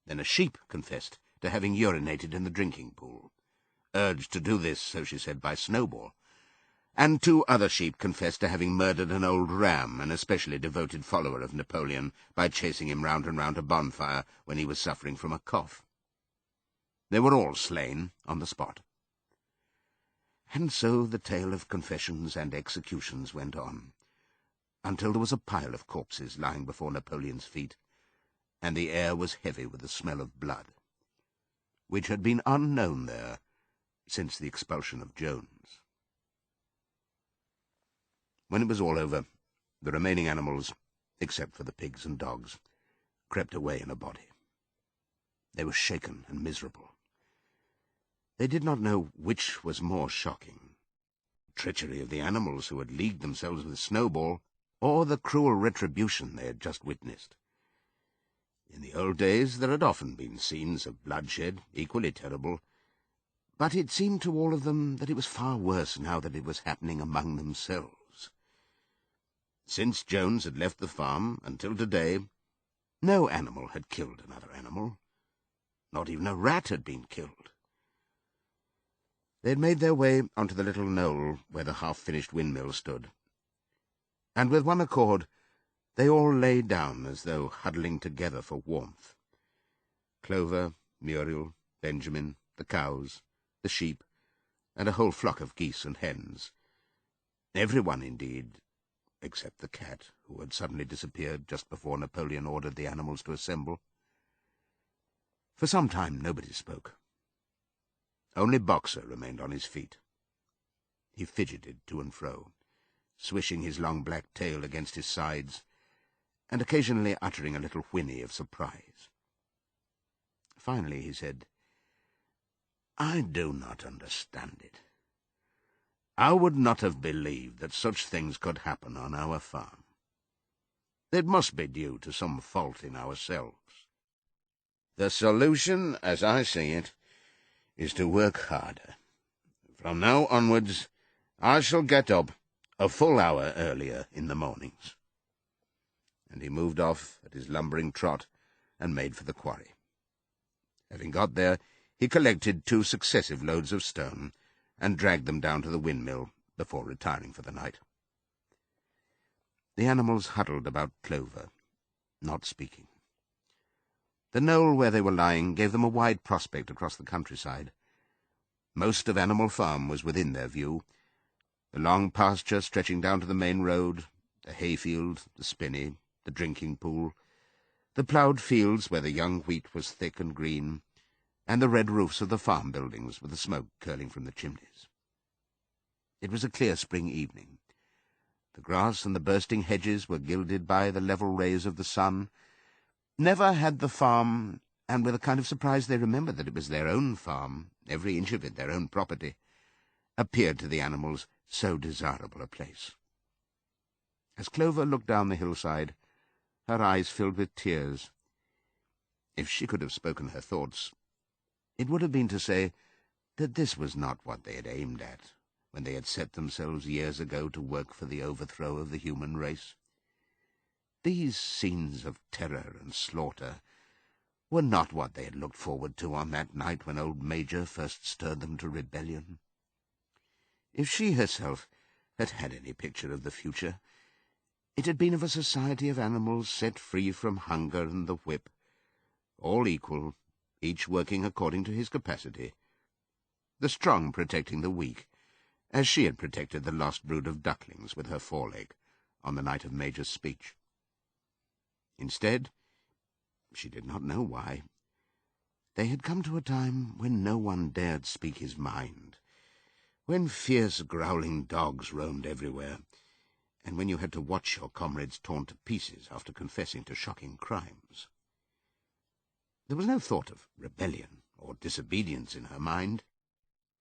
Then a sheep confessed to having urinated in the drinking pool, urged to do this, so she said, by Snowball, and 2 other sheep confessed to having murdered an old ram, an especially devoted follower of Napoleon, by chasing him round and round a bonfire when he was suffering from a cough. They were all slain on the spot. And so the tale of confessions and executions went on, until there was a pile of corpses lying before Napoleon's feet, and the air was heavy with the smell of blood, which had been unknown there since the expulsion of Jones. When it was all over, the remaining animals, except for the pigs and dogs, crept away in a body. They were shaken and miserable. They did not know which was more shocking, the treachery of the animals who had leagued themselves with Snowball, or the cruel retribution they had just witnessed. In the old days there had often been scenes of bloodshed, equally terrible, but it seemed to all of them that it was far worse now that it was happening among themselves. Since Jones had left the farm until today, no animal had killed another animal. Not even a rat had been killed. They had made their way onto the little knoll where the half-finished windmill stood, and with one accord they all lay down as though huddling together for warmth. Clover, Muriel, Benjamin, the cows, the sheep, and a whole flock of geese and hens. Everyone, indeed, except the cat, who had suddenly disappeared just before Napoleon ordered the animals to assemble. For some time nobody spoke. Only Boxer remained on his feet. He fidgeted to and fro, swishing his long black tail against his sides, and occasionally uttering a little whinny of surprise. Finally he said, "I do not understand it. I would not have believed that such things could happen on our farm. It must be due to some fault in ourselves. The solution, as I see it, is to work harder. From now onwards, I shall get up a full hour earlier in the mornings." And he moved off at his lumbering trot and made for the quarry. Having got there, he collected 2 successive loads of stone and dragged them down to the windmill before retiring for the night. The animals huddled about Clover, not speaking. The knoll where they were lying gave them a wide prospect across the countryside. Most of Animal Farm was within their view, the long pasture stretching down to the main road, the hayfield, the spinney, the drinking pool, the ploughed fields where the young wheat was thick and green, and the red roofs of the farm buildings with the smoke curling from the chimneys. It was a clear spring evening. The grass and the bursting hedges were gilded by the level rays of the sun. Never had the farm, and with a kind of surprise they remembered that it was their own farm, every inch of it their own property, appeared to the animals so desirable a place. As Clover looked down the hillside, her eyes filled with tears. If she could have spoken her thoughts, it would have been to say that this was not what they had aimed at when they had set themselves years ago to work for the overthrow of the human race. These scenes of terror and slaughter were not what they had looked forward to on that night when old Major first stirred them to rebellion. If she herself had had any picture of the future, it had been of a society of animals set free from hunger and the whip, all equal, each working according to his capacity, the strong protecting the weak, as she had protected the lost brood of ducklings with her foreleg on the night of Major's speech. Instead, she did not know why, they had come to a time when no one dared speak his mind, when fierce growling dogs roamed everywhere, and when you had to watch your comrades torn to pieces after confessing to shocking crimes. There was no thought of rebellion or disobedience in her mind.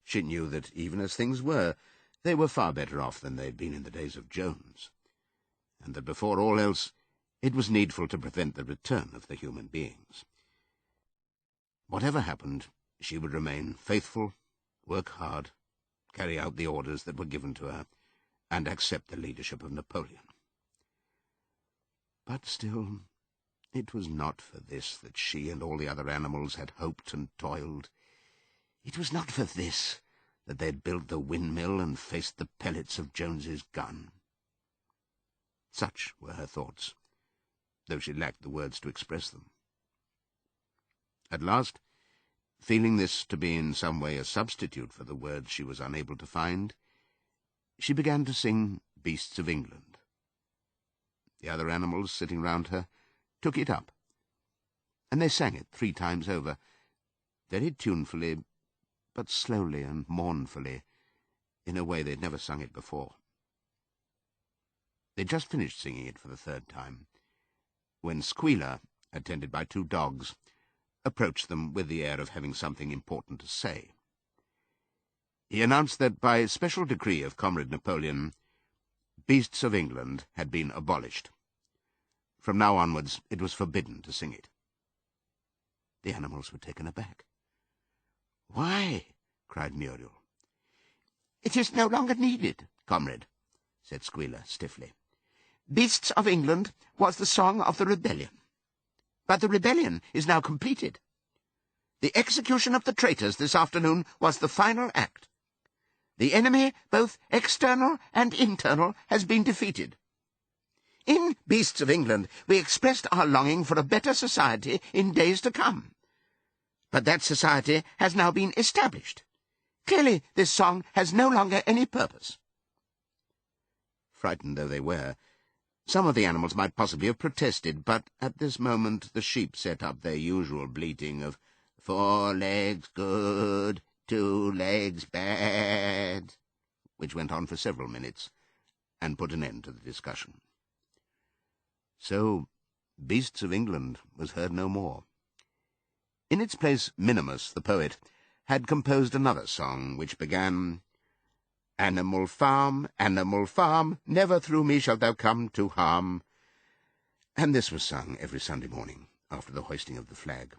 She knew that, even as things were, they were far better off than they had been in the days of Jones, and that before all else it was needful to prevent the return of the human beings. Whatever happened, she would remain faithful, work hard, carry out the orders that were given to her, and accept the leadership of Napoleon. But still, it was not for this that she and all the other animals had hoped and toiled. It was not for this that they had built the windmill and faced the pellets of Jones's gun. Such were her thoughts, though she lacked the words to express them. At last, feeling this to be in some way a substitute for the words she was unable to find, she began to sing Beasts of England. The other animals sitting round her took it up, and they sang it 3 times over, very tunefully, but slowly and mournfully, in a way they'd never sung it before. They'd just finished singing it for the 3rd time, when Squealer, attended by 2 dogs, approached them with the air of having something important to say. He announced that, by special decree of Comrade Napoleon, Beasts of England had been abolished. From now onwards it was forbidden to sing it. The animals were taken aback. "Why?" cried Muriel. "It is no longer needed, comrade," said Squealer stiffly. "Beasts of England was the song of the rebellion. But the rebellion is now completed. The execution of the traitors this afternoon was the final act. The enemy, both external and internal, has been defeated. In Beasts of England we expressed our longing for a better society in days to come. But that society has now been established. Clearly this song has no longer any purpose." Frightened though they were, some of the animals might possibly have protested, but at this moment the sheep set up their usual bleating of 4 legs good, 2 legs bad, which went on for several minutes, and put an end to the discussion. So Beasts of England was heard no more. In its place Minimus, the poet, had composed another song, which began, Animal farm, never through me shalt thou come to harm, and this was sung every Sunday morning after the hoisting of the flag.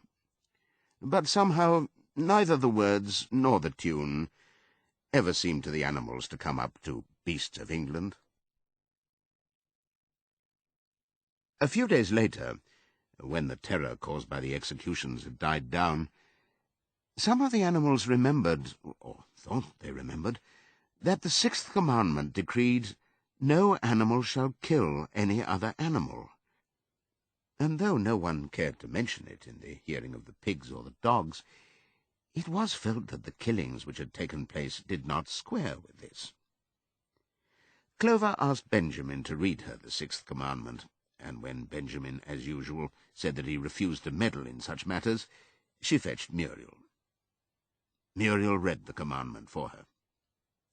But somehow neither the words nor the tune ever seemed to the animals to come up to Beasts of England. A few days later, when the terror caused by the executions had died down, some of the animals remembered, or thought they remembered, that the 6th commandment decreed, "No animal shall kill any other animal." And though no one cared to mention it in the hearing of the pigs or the dogs, it was felt that the killings which had taken place did not square with this. Clover asked Benjamin to read her the 6th commandment, and when Benjamin, as usual, said that he refused to meddle in such matters, she fetched Muriel. Muriel read the commandment for her.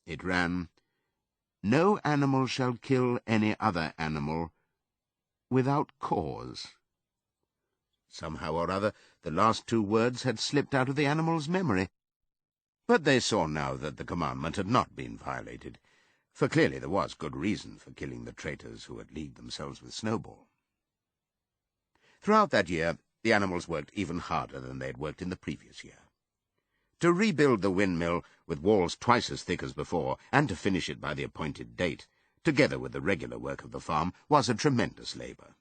It ran, "No animal shall kill any other animal without cause." Somehow or other, the last two words had slipped out of the animal's memory. But they saw now that the commandment had not been violated, for clearly there was good reason for killing the traitors who had leagued themselves with Snowball. Throughout that year, the animals worked even harder than they had worked in the previous year. To rebuild the windmill with walls twice as thick as before, and to finish it by the appointed date, together with the regular work of the farm, was a tremendous labour.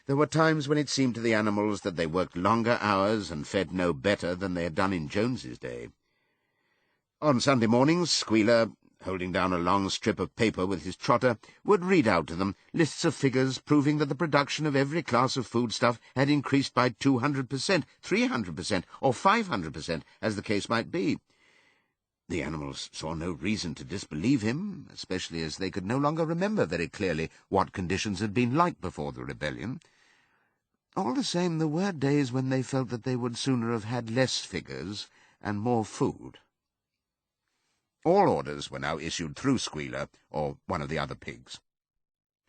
There were times when it seemed to the animals that they worked longer hours and fed no better than they had done in Jones's day. On Sunday mornings, Squealer, holding down a long strip of paper with his trotter, would read out to them lists of figures proving that the production of every class of foodstuff had increased by 200%, 300%, or 500%, as the case might be. The animals saw no reason to disbelieve him, especially as they could no longer remember very clearly what conditions had been like before the rebellion. All the same, there were days when they felt that they would sooner have had less figures and more food. All orders were now issued through Squealer, or one of the other pigs.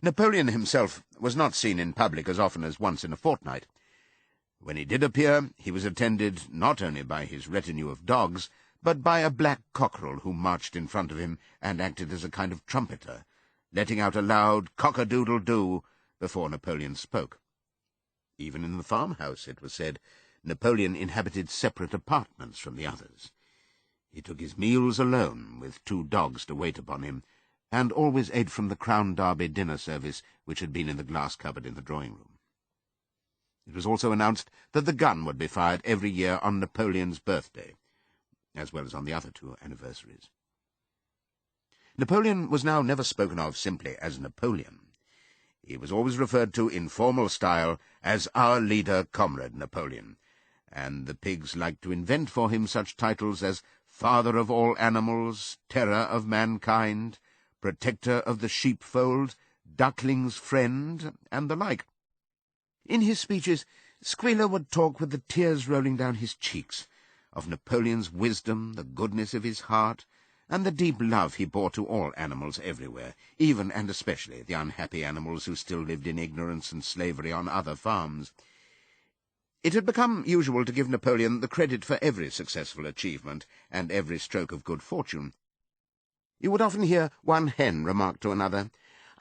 Napoleon himself was not seen in public as often as once in a fortnight. When he did appear, he was attended not only by his retinue of dogs, but by a black cockerel who marched in front of him and acted as a kind of trumpeter, letting out a loud cock-a-doodle-doo before Napoleon spoke. Even in the farmhouse, it was said, Napoleon inhabited separate apartments from the others. He took his meals alone, with 2 dogs to wait upon him, and always ate from the Crown Derby dinner service which had been in the glass cupboard in the drawing-room. It was also announced that the gun would be fired every year on Napoleon's birthday, as well as on the other 2 anniversaries. Napoleon was now never spoken of simply as Napoleon. He was always referred to in formal style as our leader, Comrade Napoleon, and the pigs liked to invent for him such titles as Father of all animals, Terror of mankind, Protector of the sheepfold, Duckling's friend, and the like. In his speeches, Squealer would talk with the tears rolling down his cheeks, of Napoleon's wisdom, the goodness of his heart, and the deep love he bore to all animals everywhere, even and especially the unhappy animals who still lived in ignorance and slavery on other farms. It had become usual to give Napoleon the credit for every successful achievement and every stroke of good fortune. You would often hear one hen remark to another,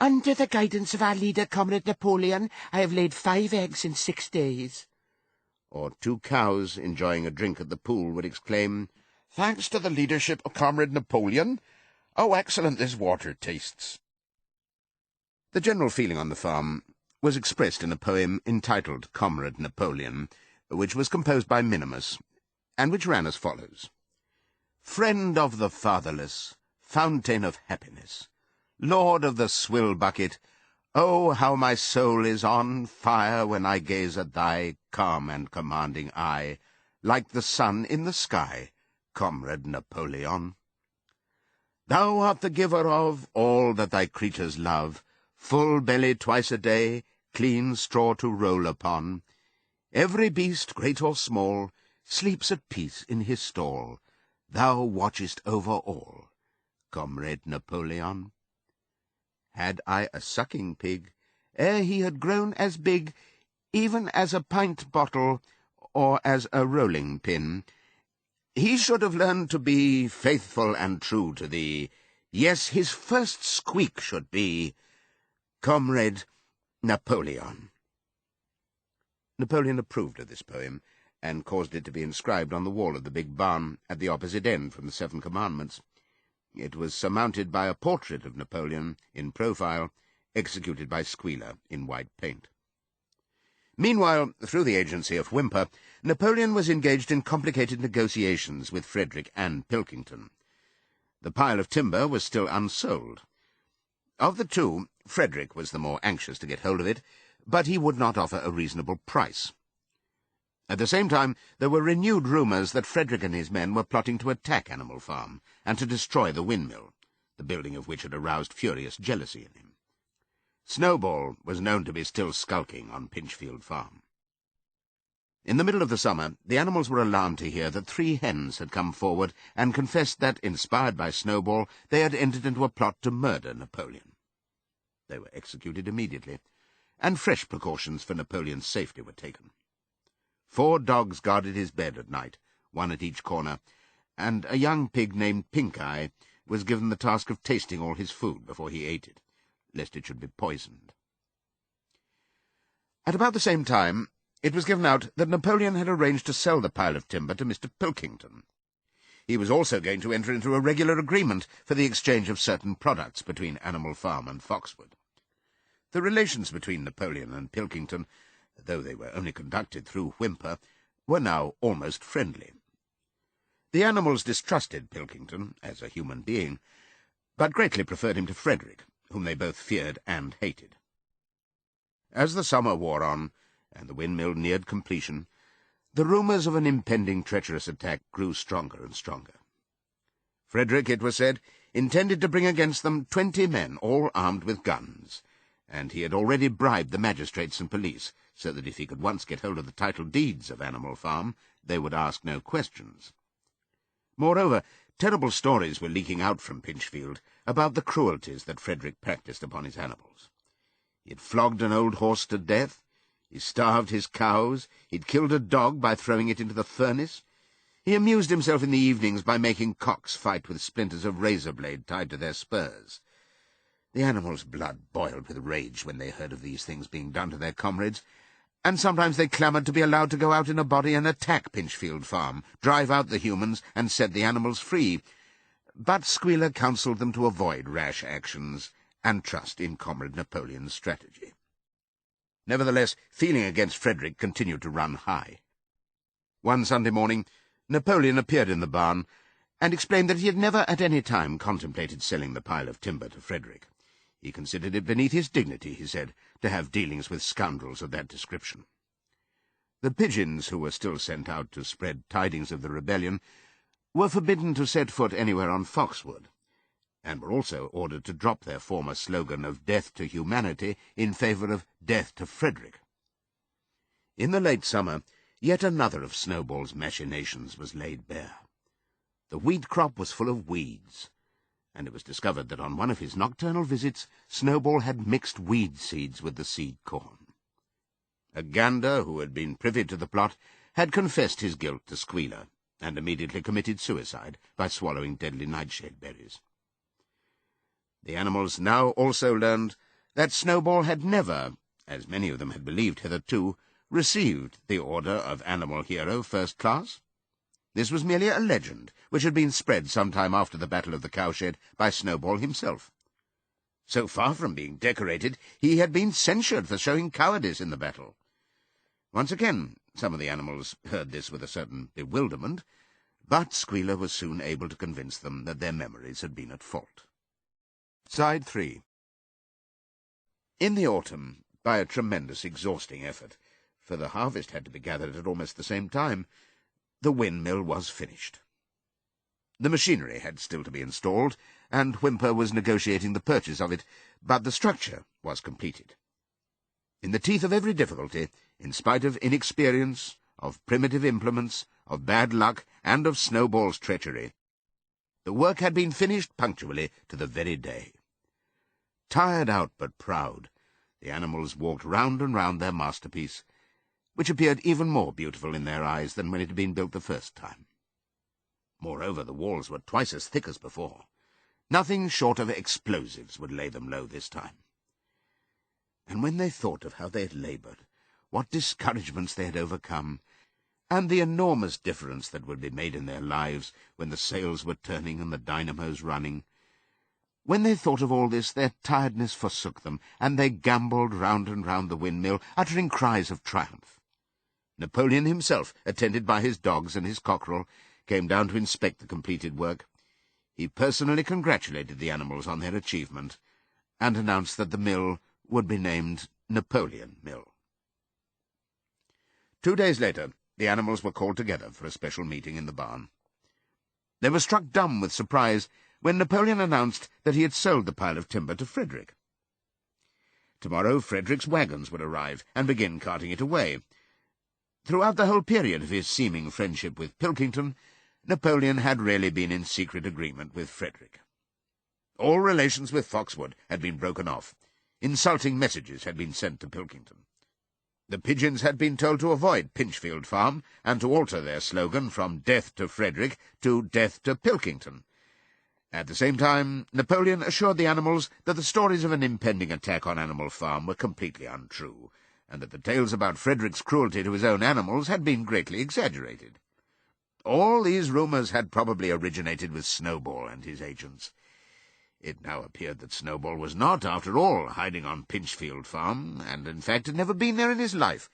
"Under the guidance of our leader, Comrade Napoleon, I have laid 5 eggs in 6 days." Or 2 cows, enjoying a drink at the pool, would exclaim, "Thanks to the leadership of Comrade Napoleon, how excellent this water tastes." The general feeling on the farm was expressed in a poem entitled Comrade Napoleon, which was composed by Minimus, and which ran as follows. Friend of the fatherless, fountain of happiness, lord of the swill bucket, oh, how my soul is on fire when I gaze at thy calm and commanding eye, like the sun in the sky, Comrade Napoleon. Thou art the giver of all that thy creatures love, full belly twice a day, clean straw to roll upon. Every beast, great or small, sleeps at peace in his stall. Thou watchest over all, Comrade Napoleon. Had I a sucking pig, ere he had grown as big, even as a pint bottle, or as a rolling pin, he should have learned to be faithful and true to thee. Yes, his first squeak should be, Comrade Napoleon. Napoleon approved of this poem, and caused it to be inscribed on the wall of the big barn at the opposite end from the 7 Commandments. It was surmounted by a portrait of Napoleon, in profile, executed by Squealer in white paint. Meanwhile, through the agency of Whymper, Napoleon was engaged in complicated negotiations with Frederick and Pilkington. The pile of timber was still unsold. Of the 2, Frederick was the more anxious to get hold of it, but he would not offer a reasonable price. At the same time, there were renewed rumours that Frederick and his men were plotting to attack Animal Farm and to destroy the windmill, the building of which had aroused furious jealousy in him. Snowball was known to be still skulking on Pinchfield Farm. In the middle of the summer, the animals were alarmed to hear that 3 hens had come forward and confessed that, inspired by Snowball, they had entered into a plot to murder Napoleon. They were executed immediately, and fresh precautions for Napoleon's safety were taken. 4 dogs guarded his bed at night, 1 at each corner, and a young pig named Pink-Eye was given the task of tasting all his food before he ate it, lest it should be poisoned. At about the same time, it was given out that Napoleon had arranged to sell the pile of timber to Mr. Pilkington. He was also going to enter into a regular agreement for the exchange of certain products between Animal Farm and Foxwood. The relations between Napoleon and Pilkington, though they were only conducted through Whymper, were now almost friendly. The animals distrusted Pilkington as a human being, but greatly preferred him to Frederick, whom they both feared and hated. As the summer wore on, and the windmill neared completion, the rumours of an impending treacherous attack grew stronger and stronger. Frederick, it was said, intended to bring against them 20 men, all armed with guns, and he had already bribed the magistrates and police, so that if he could once get hold of the title deeds of Animal Farm, they would ask no questions. Moreover, terrible stories were leaking out from Pinchfield about the cruelties that Frederick practised upon his animals. He had flogged an old horse to death, he starved his cows, he'd killed a dog by throwing it into the furnace, he amused himself in the evenings by making cocks fight with splinters of razor-blade tied to their spurs. The animals' blood boiled with rage when they heard of these things being done to their comrades, and sometimes they clamoured to be allowed to go out in a body and attack Pinchfield Farm, drive out the humans, and set the animals free. But Squealer counselled them to avoid rash actions and trust in Comrade Napoleon's strategy. Nevertheless, feeling against Frederick continued to run high. One Sunday morning, Napoleon appeared in the barn and explained that he had never at any time contemplated selling the pile of timber to Frederick. He considered it beneath his dignity, he said, to have dealings with scoundrels of that description. The pigeons, who were still sent out to spread tidings of the rebellion, were forbidden to set foot anywhere on Foxwood, and were also ordered to drop their former slogan of death to humanity in favour of death to Frederick. In the late summer, yet another of Snowball's machinations was laid bare. The wheat crop was full of weeds, and it was discovered that on one of his nocturnal visits Snowball had mixed weed seeds with the seed corn. A gander, who had been privy to the plot, had confessed his guilt to Squealer, and immediately committed suicide by swallowing deadly nightshade berries. The animals now also learned that Snowball had never, as many of them had believed hitherto, received the Order of Animal Hero First Class. This was merely a legend, which had been spread some time after the Battle of the Cowshed by Snowball himself. So far from being decorated, he had been censured for showing cowardice in the battle. Once again, some of the animals heard this with a certain bewilderment, but Squealer was soon able to convince them that their memories had been at fault. Side 3. In the autumn, by a tremendous exhausting effort, for the harvest had to be gathered at almost the same time, the windmill was finished. The machinery had still to be installed, and Whymper was negotiating the purchase of it, but the structure was completed. In the teeth of every difficulty, in spite of inexperience, of primitive implements, of bad luck, and of Snowball's treachery, the work had been finished punctually to the very day. Tired out but proud, the animals walked round and round their masterpiece, which appeared even more beautiful in their eyes than when it had been built the first time. Moreover, the walls were twice as thick as before. Nothing short of explosives would lay them low this time. And when they thought of how they had laboured, what discouragements they had overcome, and the enormous difference that would be made in their lives when the sails were turning and the dynamos running, when they thought of all this, their tiredness forsook them, and they gambolled round and round the windmill, uttering cries of triumph. Napoleon himself, attended by his dogs and his cockerel, came down to inspect the completed work. He personally congratulated the animals on their achievement, and announced that the mill would be named Napoleon Mill. 2 days later, the animals were called together for a special meeting in the barn. They were struck dumb with surprise when Napoleon announced that he had sold the pile of timber to Frederick. Tomorrow Frederick's wagons would arrive and begin carting it away. Throughout the whole period of his seeming friendship with Pilkington, Napoleon had really been in secret agreement with Frederick. All relations with Foxwood had been broken off. Insulting messages had been sent to Pilkington. The pigeons had been told to avoid Pinchfield Farm and to alter their slogan from "Death to Frederick" to "Death to Pilkington." At the same time, Napoleon assured the animals that the stories of an impending attack on Animal Farm were completely untrue, and that the tales about Frederick's cruelty to his own animals had been greatly exaggerated. All these rumours had probably originated with Snowball and his agents. It now appeared that Snowball was not, after all, hiding on Pinchfield Farm, and in fact had never been there in his life.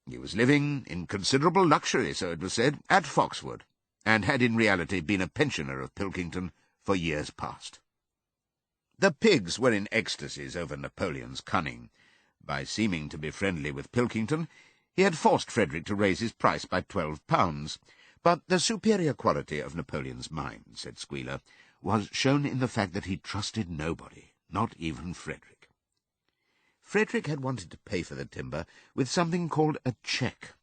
He was living in considerable luxury, so it was said, at Foxwood, and had in reality been a pensioner of Pilkington for years past. The pigs were in ecstasies over Napoleon's cunning. By seeming to be friendly with Pilkington, he had forced Frederick to raise his price by £12. But the superior quality of Napoleon's mind, said Squealer, was shown in the fact that he trusted nobody, not even Frederick. Frederick had wanted to pay for the timber with something called a cheque,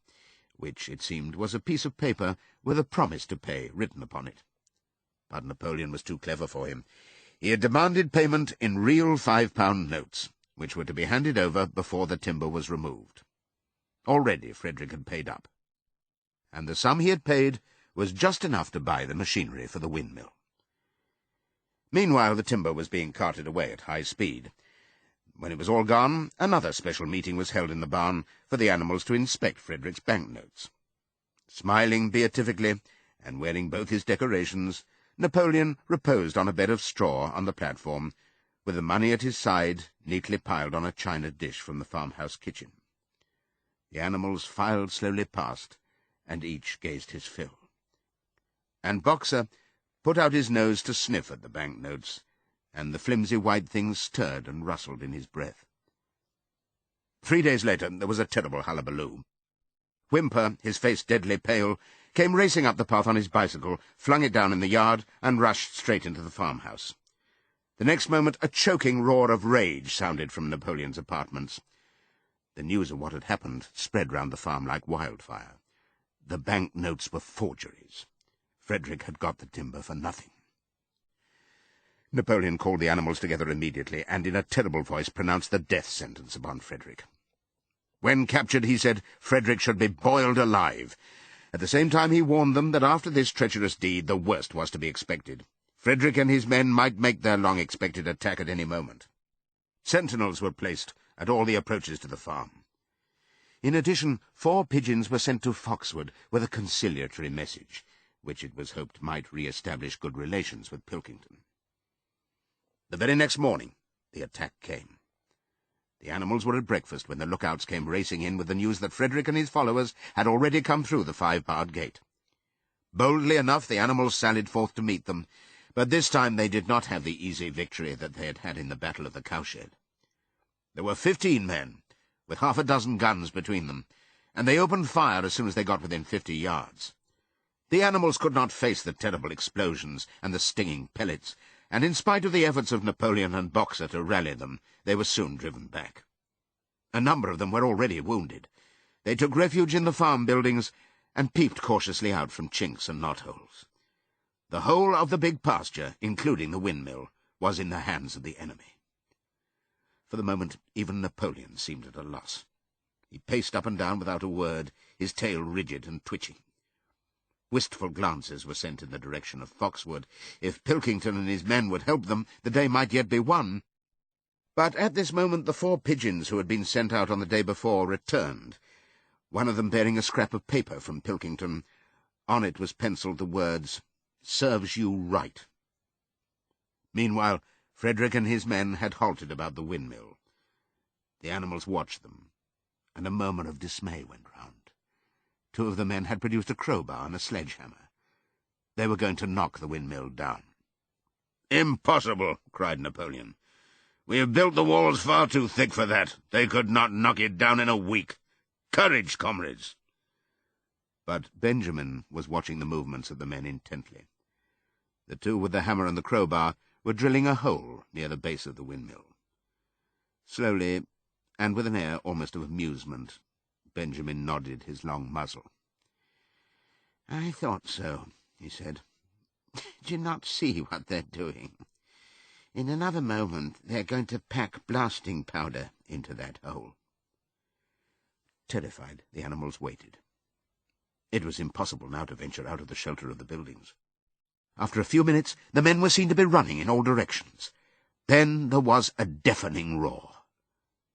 which, it seemed, was a piece of paper with a promise to pay written upon it. But Napoleon was too clever for him. He had demanded payment in real £5 notes, which were to be handed over before the timber was removed. Already Frederick had paid up, and the sum he had paid was just enough to buy the machinery for the windmill. Meanwhile the timber was being carted away at high speed. When it was all gone, another special meeting was held in the barn for the animals to inspect Frederick's banknotes. Smiling beatifically, and wearing both his decorations, Napoleon reposed on a bed of straw on the platform, with the money at his side, neatly piled on a china dish from the farmhouse kitchen. The animals filed slowly past, and each gazed his fill. And Boxer put out his nose to sniff at the banknotes, and the flimsy white things stirred and rustled in his breath. 3 days later there was a terrible hullabaloo. Whymper, his face deadly pale, came racing up the path on his bicycle, flung it down in the yard, and rushed straight into the farmhouse. The next moment a choking roar of rage sounded from Napoleon's apartments. The news of what had happened spread round the farm like wildfire. The bank notes were forgeries. Frederick had got the timber for nothing. Napoleon called the animals together immediately, and in a terrible voice pronounced the death sentence upon Frederick. When captured, he said, Frederick should be boiled alive. At the same time he warned them that after this treacherous deed the worst was to be expected. Frederick and his men might make their long-expected attack at any moment. Sentinels were placed at all the approaches to the farm. In addition, 4 pigeons were sent to Foxwood with a conciliatory message, which it was hoped might re-establish good relations with Pilkington. The very next morning the attack came. The animals were at breakfast when the lookouts came racing in with the news that Frederick and his followers had already come through the 5-barred gate. Boldly enough the animals sallied forth to meet them, but this time they did not have the easy victory that they had had in the Battle of the Cowshed. There were 15 men, with half a dozen guns between them, and they opened fire as soon as they got within 50 yards. The animals could not face the terrible explosions and the stinging pellets, and in spite of the efforts of Napoleon and Boxer to rally them, they were soon driven back. A number of them were already wounded. They took refuge in the farm buildings and peeped cautiously out from chinks and knotholes. The whole of the big pasture, including the windmill, was in the hands of the enemy. For the moment, even Napoleon seemed at a loss. He paced up and down without a word, his tail rigid and twitching. Wistful glances were sent in the direction of Foxwood. If Pilkington and his men would help them, the day might yet be won. But at this moment the 4 pigeons who had been sent out on the day before returned, one of them bearing a scrap of paper from Pilkington. On it was pencilled the words, "Serves you right." Meanwhile, Frederick and his men had halted about the windmill. The animals watched them, and a murmur of dismay went round. 2 of the men had produced a crowbar and a sledgehammer. They were going to knock the windmill down. "Impossible!" cried Napoleon. "We have built the walls far too thick for that. They could not knock it down in a week. Courage, comrades!" But Benjamin was watching the movements of the men intently. The 2 with the hammer and the crowbar were drilling a hole near the base of the windmill. Slowly and with an air almost of amusement, Benjamin nodded his long muzzle. "I thought so," he said. "Do you not see what they're doing? In another moment they're going to pack blasting powder into that hole." Terrified, the animals waited. It was impossible now to venture out of the shelter of the buildings. After a few minutes, the men were seen to be running in all directions. Then there was a deafening roar.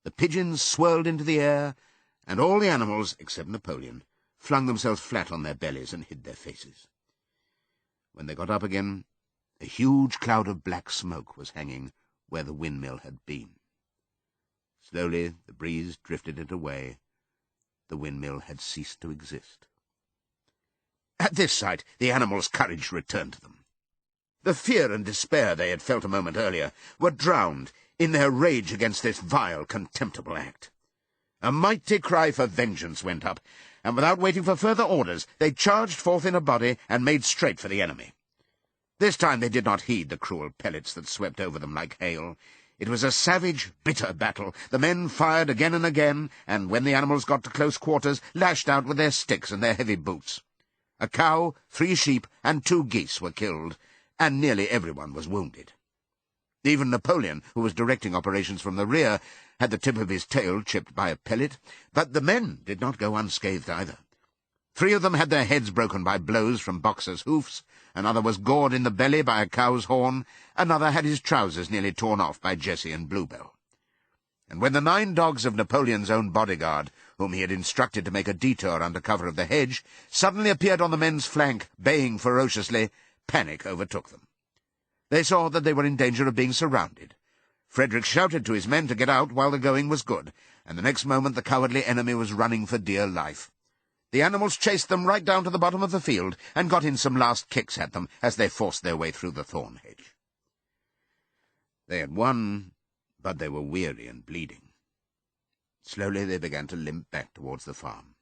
The pigeons swirled into the air, and all the animals, except Napoleon, flung themselves flat on their bellies and hid their faces. When they got up again, a huge cloud of black smoke was hanging where the windmill had been. Slowly the breeze drifted it away. The windmill had ceased to exist. At this sight, the animals' courage returned to them. The fear and despair they had felt a moment earlier were drowned in their rage against this vile, contemptible act. A mighty cry for vengeance went up, and without waiting for further orders, they charged forth in a body and made straight for the enemy. This time they did not heed the cruel pellets that swept over them like hail. It was a savage, bitter battle. The men fired again and again, and when the animals got to close quarters, lashed out with their sticks and their heavy boots. A cow, 3 sheep, and 2 geese were killed, and nearly everyone was wounded. Even Napoleon, who was directing operations from the rear, had the tip of his tail chipped by a pellet, but the men did not go unscathed either. 3 of them had their heads broken by blows from Boxer's hoofs, another was gored in the belly by a cow's horn, another had his trousers nearly torn off by Jessie and Bluebell. And when the 9 dogs of Napoleon's own bodyguard, whom he had instructed to make a detour under cover of the hedge, suddenly appeared on the men's flank, baying ferociously, panic overtook them. They saw that they were in danger of being surrounded. Frederick shouted to his men to get out while the going was good, and the next moment the cowardly enemy was running for dear life. The animals chased them right down to the bottom of the field, and got in some last kicks at them as they forced their way through the thorn hedge. They had won, but they were weary and bleeding. Slowly they began to limp back towards the farm.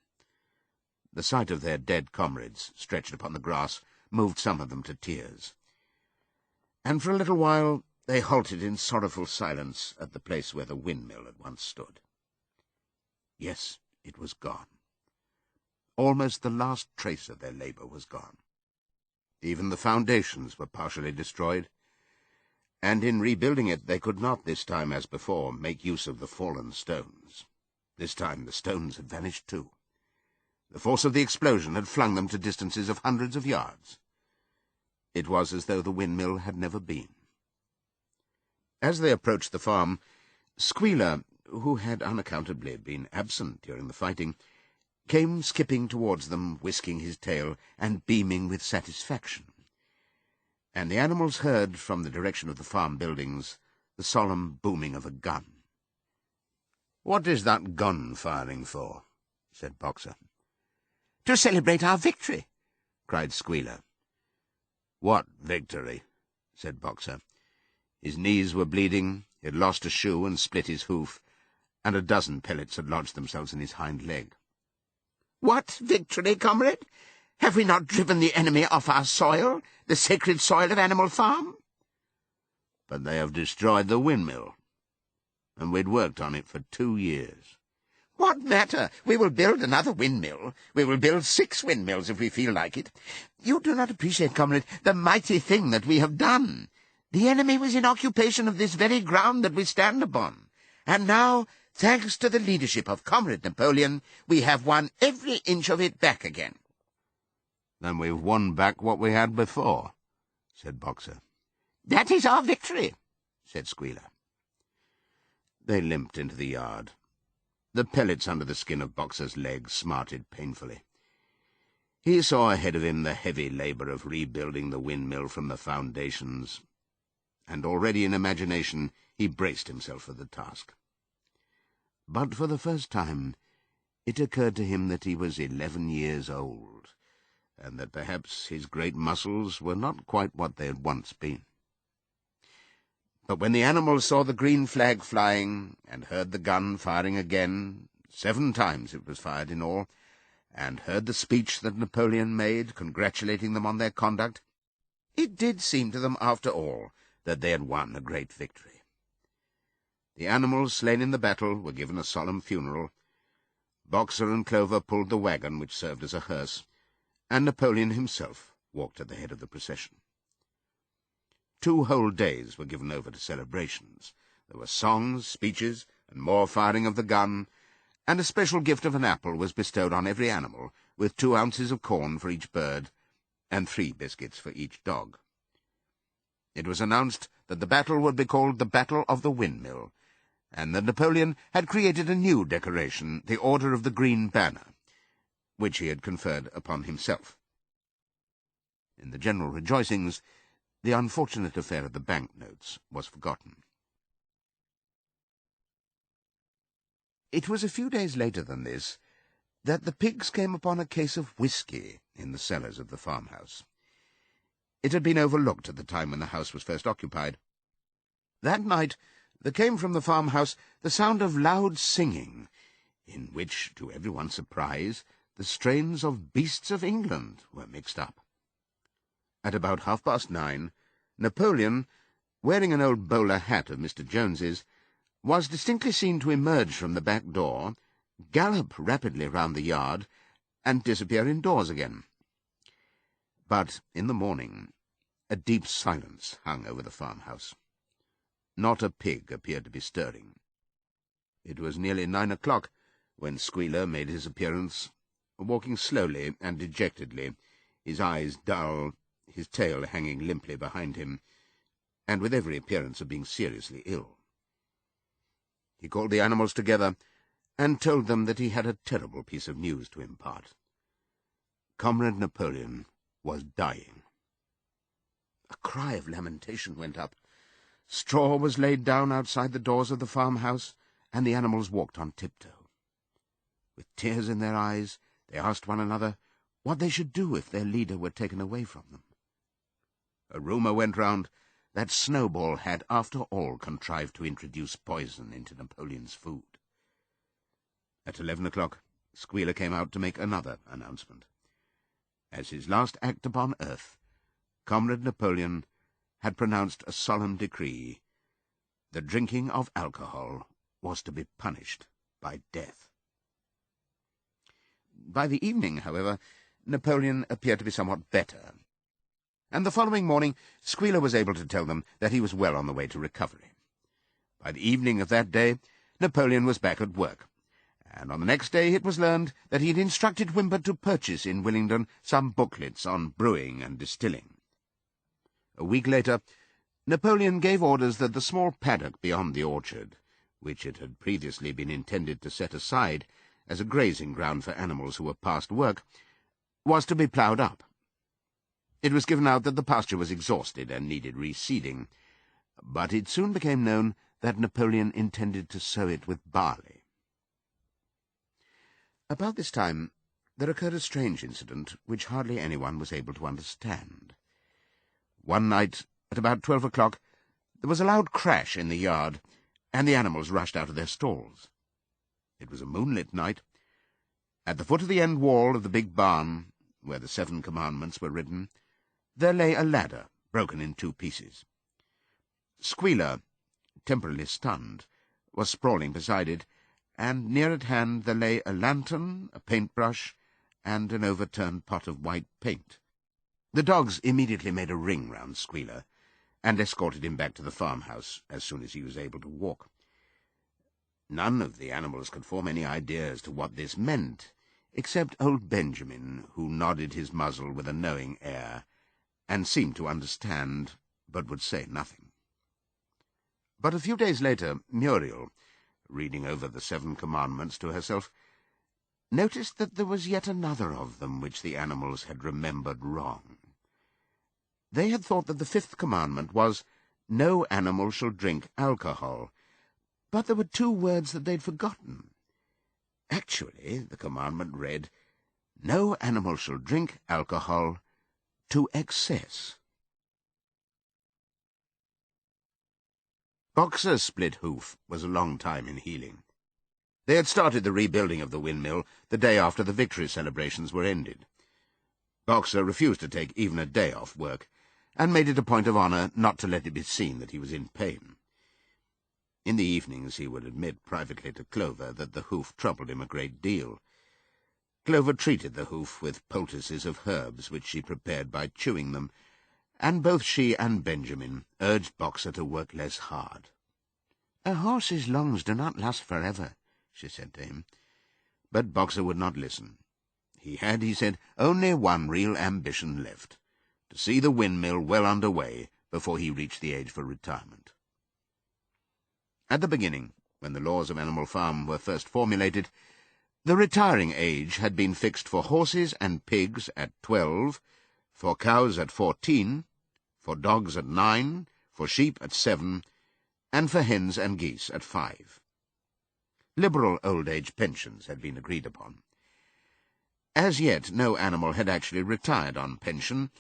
The sight of their dead comrades, stretched upon the grass, moved some of them to tears. And for a little while they halted in sorrowful silence at the place where the windmill had once stood. Yes, it was gone. Almost the last trace of their labour was gone. Even the foundations were partially destroyed, and in rebuilding it they could not this time, as before, make use of the fallen stones. This time the stones had vanished too. The force of the explosion had flung them to distances of hundreds of yards. It was as though the windmill had never been. As they approached the farm, Squealer, who had unaccountably been absent during the fighting, came skipping towards them, whisking his tail and beaming with satisfaction. And the animals heard, from the direction of the farm buildings, the solemn booming of a gun. "What is that gun firing for?" said Boxer. "To celebrate our victory," cried Squealer. "What victory?" said Boxer. His knees were bleeding, he had lost a shoe and split his hoof, and a dozen pellets had lodged themselves in his hind leg. "What victory, comrade? Have we not driven the enemy off our soil, the sacred soil of Animal Farm?" "But they have destroyed the windmill, and we'd worked on it for 2 years. "What matter? We will build another windmill. We will build 6 windmills if we feel like it. You do not appreciate, comrade, the mighty thing that we have done. The enemy was in occupation of this very ground that we stand upon, and now, thanks to the leadership of Comrade Napoleon, we have won every inch of it back again." "Then we've won back what we had before," said Boxer. "That is our victory," said Squealer. They limped into the yard. The pellets under the skin of Boxer's legs smarted painfully. He saw ahead of him the heavy labour of rebuilding the windmill from the foundations, and already in imagination he braced himself for the task. But for the first time it occurred to him that he was 11 years old, and that perhaps his great muscles were not quite what they had once been. But when the animals saw the green flag flying, and heard the gun firing again, 7 times it was fired in all, and heard the speech that Napoleon made, congratulating them on their conduct, it did seem to them, after all, that they had won a great victory. The animals slain in the battle were given a solemn funeral. Boxer and Clover pulled the wagon which served as a hearse, and Napoleon himself walked at the head of the procession. 2 whole days were given over to celebrations. There were songs, speeches, and more firing of the gun, and a special gift of an apple was bestowed on every animal, with 2 ounces of corn for each bird, and 3 biscuits for each dog. It was announced that the battle would be called the Battle of the Windmill, and that Napoleon had created a new decoration, the Order of the Green Banner, which he had conferred upon himself. In the general rejoicings, the unfortunate affair of the banknotes was forgotten. It was a few days later than this that the pigs came upon a case of whisky in the cellars of the farmhouse. It had been overlooked at the time when the house was first occupied. That night there came from the farmhouse the sound of loud singing, in which, to everyone's surprise, the strains of Beasts of England were mixed up. At about 9:30, Napoleon, wearing an old bowler hat of Mr. Jones's, was distinctly seen to emerge from the back door, gallop rapidly round the yard, and disappear indoors again. But in the morning a deep silence hung over the farmhouse. Not a pig appeared to be stirring. It was nearly 9 o'clock when Squealer made his appearance, walking slowly and dejectedly, his eyes dull, his tail hanging limply behind him, and with every appearance of being seriously ill. He called the animals together and told them that he had a terrible piece of news to impart. Comrade Napoleon was dying. A cry of lamentation went up. Straw was laid down outside the doors of the farmhouse, and the animals walked on tiptoe. With tears in their eyes, they asked one another what they should do if their leader were taken away from them. A rumour went round that Snowball had, after all, contrived to introduce poison into Napoleon's food. At 11 o'clock, Squealer came out to make another announcement. As his last act upon earth, Comrade Napoleon had pronounced a solemn decree. The drinking of alcohol was to be punished by death. By the evening, however, Napoleon appeared to be somewhat better, and the following morning Squealer was able to tell them that he was well on the way to recovery. By the evening of that day, Napoleon was back at work, and on the next day it was learned that he had instructed Whymper to purchase in Willingdon some booklets on brewing and distilling. A week later, Napoleon gave orders that the small paddock beyond the orchard, which it had previously been intended to set aside as a grazing ground for animals who were past work, was to be ploughed up. It was given out that the pasture was exhausted and needed reseeding, but it soon became known that Napoleon intended to sow it with barley. About this time there occurred a strange incident which hardly anyone was able to understand. One night, at about 12 o'clock, there was a loud crash in the yard, and the animals rushed out of their stalls. It was a moonlit night. At the foot of the end wall of the big barn, where the 7 commandments were written, there lay a ladder, broken in 2 pieces. Squealer, temporarily stunned, was sprawling beside it, and near at hand there lay a lantern, a paintbrush, and an overturned pot of white paint. The dogs immediately made a ring round Squealer, and escorted him back to the farmhouse as soon as he was able to walk. None of the animals could form any idea as to what this meant, except old Benjamin, who nodded his muzzle with a knowing air, and seemed to understand, but would say nothing. But a few days later, Muriel, reading over the 7 commandments to herself, noticed that there was yet another of them which the animals had remembered wrong. They had thought that the 5th commandment was, "No animal shall drink alcohol," but there were 2 words that they'd forgotten. Actually, the commandment read, "No animal shall drink alcohol to excess." Boxer's split hoof was a long time in healing. They had started the rebuilding of the windmill the day after the victory celebrations were ended. Boxer refused to take even a day off work, and made it a point of honour not to let it be seen that he was in pain. In the evenings he would admit privately to Clover that the hoof troubled him a great deal. Clover treated the hoof with poultices of herbs which she prepared by chewing them, and both she and Benjamin urged Boxer to work less hard. "A horse's lungs do not last forever," she said to him. But Boxer would not listen. He had, he said, only one real ambition left, to see the windmill well under way before he reached the age for retirement. At the beginning, when the laws of Animal Farm were first formulated, the retiring age had been fixed for horses and pigs at 12, for cows at 14, for dogs at 9, for sheep at 7, and for hens and geese at 5. Liberal old-age pensions had been agreed upon. As yet no animal had actually retired on pension,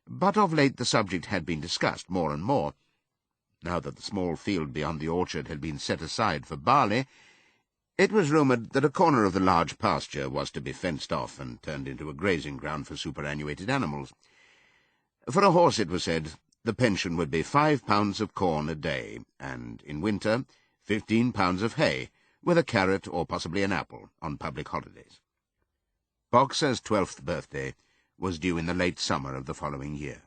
but of late the subject had been discussed more and more. Now that the small field beyond the orchard had been set aside for barley, it was rumoured that a corner of the large pasture was to be fenced off and turned into a grazing ground for superannuated animals. For a horse, it was said, the pension would be 5 pounds of corn a day, and, in winter, 15 pounds of hay, with a carrot or possibly an apple on public holidays. Boxer's 12th birthday was due in the late summer of the following year.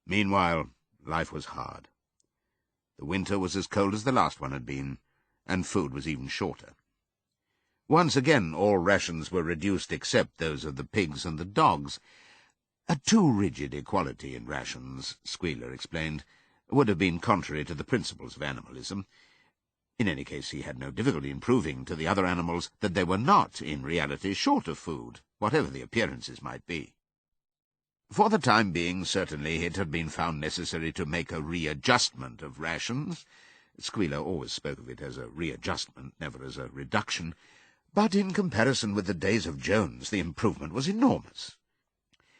Meanwhile, life was hard. The winter was as cold as the last one had been, and food was even shorter. Once again all rations were reduced except those of the pigs and the dogs. A too rigid equality in rations, Squealer explained, would have been contrary to the principles of animalism. In any case, he had no difficulty in proving to the other animals that they were not, in reality, short of food, whatever the appearances might be. For the time being, certainly, it had been found necessary to make a readjustment of rations. Squealer always spoke of it as a readjustment, never as a reduction, but in comparison with the days of Jones, the improvement was enormous.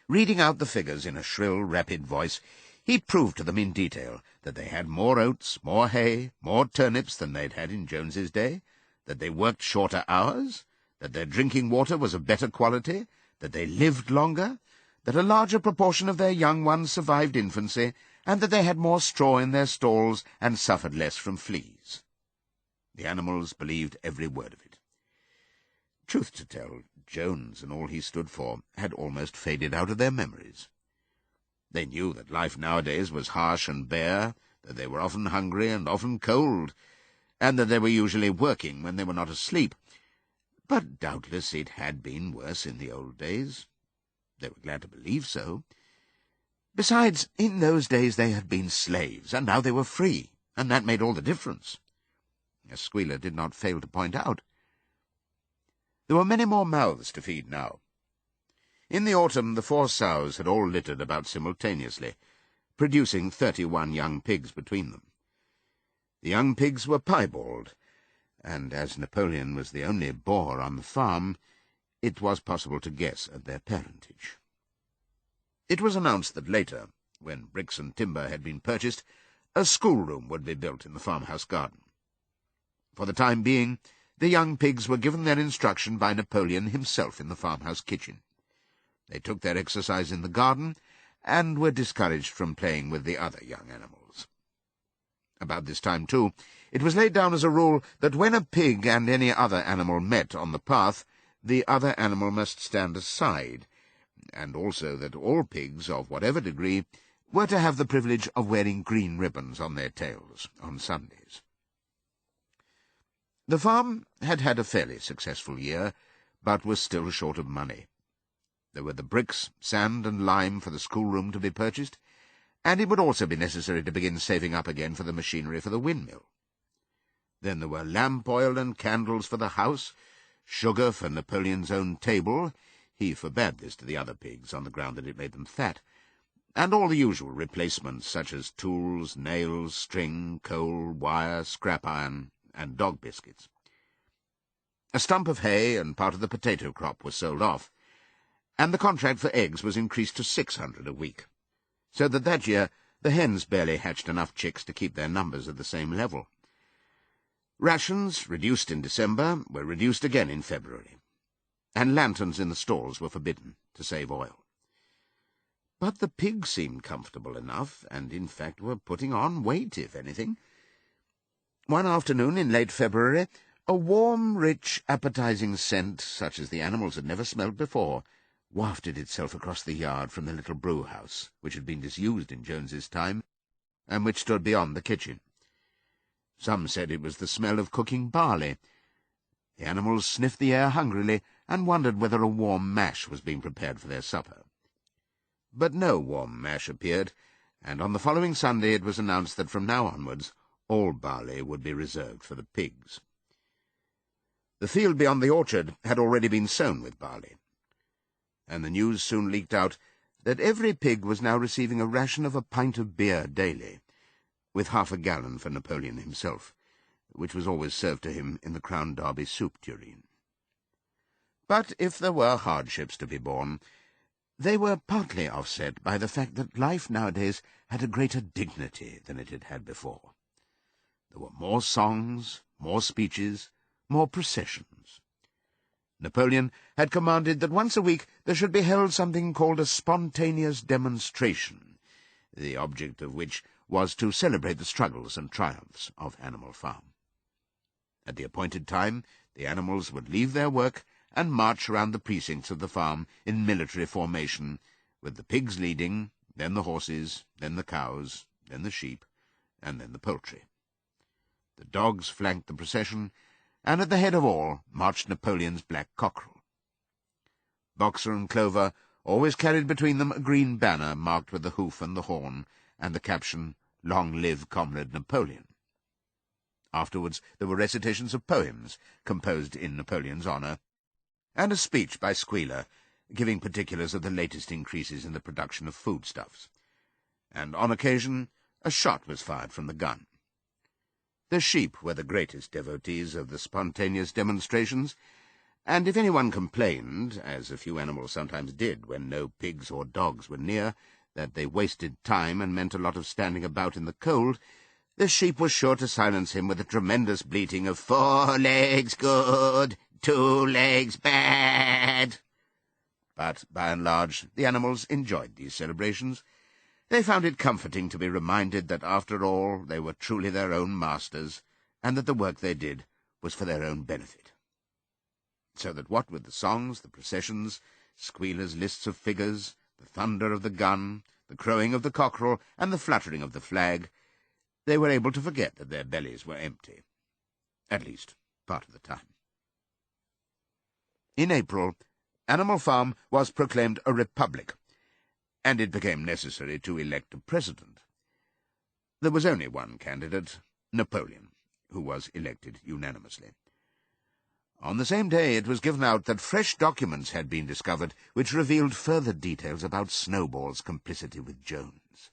Reading out the figures in a shrill, rapid voice, he proved to them in detail that they had more oats, more hay, more turnips than they'd had in Jones's day, that they worked shorter hours, that their drinking water was of better quality, that they lived longer, that a larger proportion of their young ones survived infancy, and that they had more straw in their stalls and suffered less from fleas. The animals believed every word of it. Truth to tell, Jones and all he stood for had almost faded out of their memories. They knew that life nowadays was harsh and bare, that they were often hungry and often cold, and that they were usually working when they were not asleep. But doubtless it had been worse in the old days. They were glad to believe so. Besides, in those days they had been slaves, and now they were free, and that made all the difference, as Squealer did not fail to point out. There were many more mouths to feed now. In the autumn the 4 sows had all littered about simultaneously, producing 31 young pigs between them. The young pigs were piebald, and as Napoleon was the only boar on the farm, it was possible to guess at their parentage. It was announced that later, when bricks and timber had been purchased, a schoolroom would be built in the farmhouse garden. For the time being, the young pigs were given their instruction by Napoleon himself in the farmhouse kitchen. They took their exercise in the garden, and were discouraged from playing with the other young animals. About this time, too, it was laid down as a rule that when a pig and any other animal met on the path, the other animal must stand aside, and also that all pigs, of whatever degree, were to have the privilege of wearing green ribbons on their tails on Sundays. The farm had had a fairly successful year, but was still short of money. There were the bricks, sand, and lime for the schoolroom to be purchased, and it would also be necessary to begin saving up again for the machinery for the windmill. Then there were lamp oil and candles for the house, sugar for Napoleon's own table — he forbade this to the other pigs on the ground that it made them fat — and all the usual replacements such as tools, nails, string, coal, wire, scrap iron, and dog biscuits. A stump of hay and part of the potato crop was sold off, and the contract for eggs was increased to 600 a week, so that year the hens barely hatched enough chicks to keep their numbers at the same level. Rations, reduced in December, were reduced again in February, and lanterns in the stalls were forbidden, to save oil. But the pigs seemed comfortable enough, and in fact were putting on weight, if anything. One afternoon in late February, a warm, rich, appetizing scent, such as the animals had never smelled before, wafted itself across the yard from the little brew-house, which had been disused in Jones's time, and which stood beyond the kitchen. Some said it was the smell of cooking barley. The animals sniffed the air hungrily and wondered whether a warm mash was being prepared for their supper. But no warm mash appeared, and on the following Sunday it was announced that from now onwards all barley would be reserved for the pigs. The field beyond the orchard had already been sown with barley, and the news soon leaked out that every pig was now receiving a ration of a pint of beer daily, with half a gallon for Napoleon himself, which was always served to him in the Crown Derby soup tureen. But if there were hardships to be borne, they were partly offset by the fact that life nowadays had a greater dignity than it had had before. There were more songs, more speeches, more processions. Napoleon had commanded that once a week there should be held something called a spontaneous demonstration, the object of which was to celebrate the struggles and triumphs of Animal Farm. At the appointed time, the animals would leave their work and march round the precincts of the farm in military formation, with the pigs leading, then the horses, then the cows, then the sheep, and then the poultry. The dogs flanked the procession, and at the head of all marched Napoleon's black cockerel. Boxer and Clover always carried between them a green banner marked with the hoof and the horn, and the caption, "Long live Comrade Napoleon." Afterwards there were recitations of poems composed in Napoleon's honour, and a speech by Squealer, giving particulars of the latest increases in the production of foodstuffs. And on occasion a shot was fired from the gun. The sheep were the greatest devotees of the spontaneous demonstrations, and if anyone complained, as a few animals sometimes did when no pigs or dogs were near, that they wasted time and meant a lot of standing about in the cold, the sheep was sure to silence him with a tremendous bleating of 4 legs good, 2 legs bad. But by and large the animals enjoyed these celebrations. They found it comforting to be reminded that after all they were truly their own masters, and that the work they did was for their own benefit. So that what with the songs, the processions, Squealer's lists of figures, the thunder of the gun, the crowing of the cockerel, and the fluttering of the flag, they were able to forget that their bellies were empty, at least part of the time. In April, Animal Farm was proclaimed a republic, and it became necessary to elect a president. There was only one candidate, Napoleon, who was elected unanimously. On the same day it was given out that fresh documents had been discovered which revealed further details about Snowball's complicity with Jones.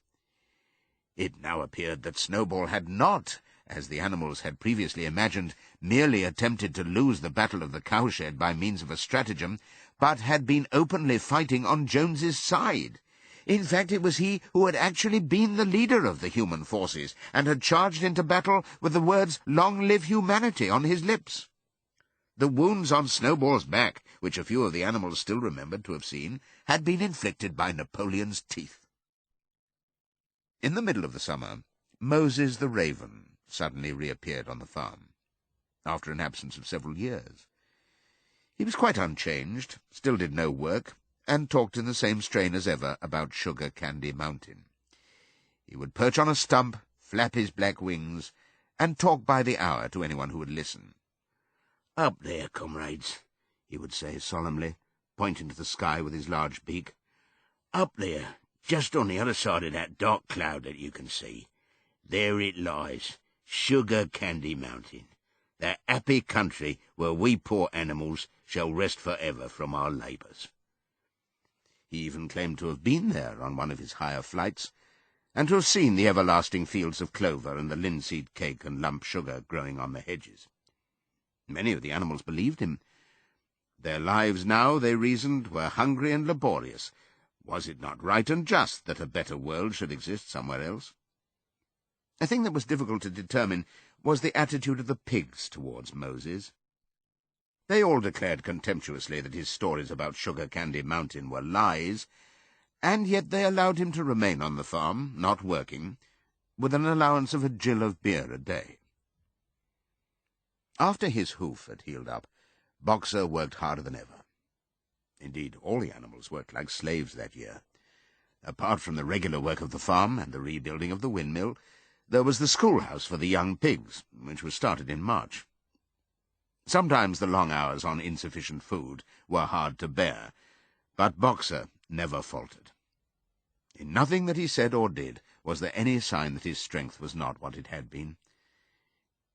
It now appeared that Snowball had not, as the animals had previously imagined, merely attempted to lose the battle of the cowshed by means of a stratagem, but had been openly fighting on Jones's side. In fact, it was he who had actually been the leader of the human forces, and had charged into battle with the words "Long live humanity" on his lips. The wounds on Snowball's back, which a few of the animals still remembered to have seen, had been inflicted by Napoleon's teeth. In the middle of the summer, Moses the raven suddenly reappeared on the farm, after an absence of several years. He was quite unchanged, still did no work, and talked in the same strain as ever about Sugar Candy Mountain. He would perch on a stump, flap his black wings, and talk by the hour to anyone who would listen. "Up there, comrades," he would say solemnly, pointing to the sky with his large beak. "Up there, just on the other side of that dark cloud that you can see. There it lies, Sugar Candy Mountain, that happy country where we poor animals shall rest forever from our labours." He even claimed to have been there on one of his higher flights, and to have seen the everlasting fields of clover and the linseed cake and lump sugar growing on the hedges. Many of the animals believed him. Their lives now, they reasoned, were hungry and laborious. Was it not right and just that a better world should exist somewhere else? A thing that was difficult to determine was the attitude of the pigs towards Moses. They all declared contemptuously that his stories about Sugar Candy Mountain were lies, and yet they allowed him to remain on the farm, not working, with an allowance of a gill of beer a day. After his hoof had healed up, Boxer worked harder than ever. Indeed, all the animals worked like slaves that year. Apart from the regular work of the farm and the rebuilding of the windmill, there was the schoolhouse for the young pigs, which was started in March. Sometimes the long hours on insufficient food were hard to bear, but Boxer never faltered. In nothing that he said or did was there any sign that his strength was not what it had been.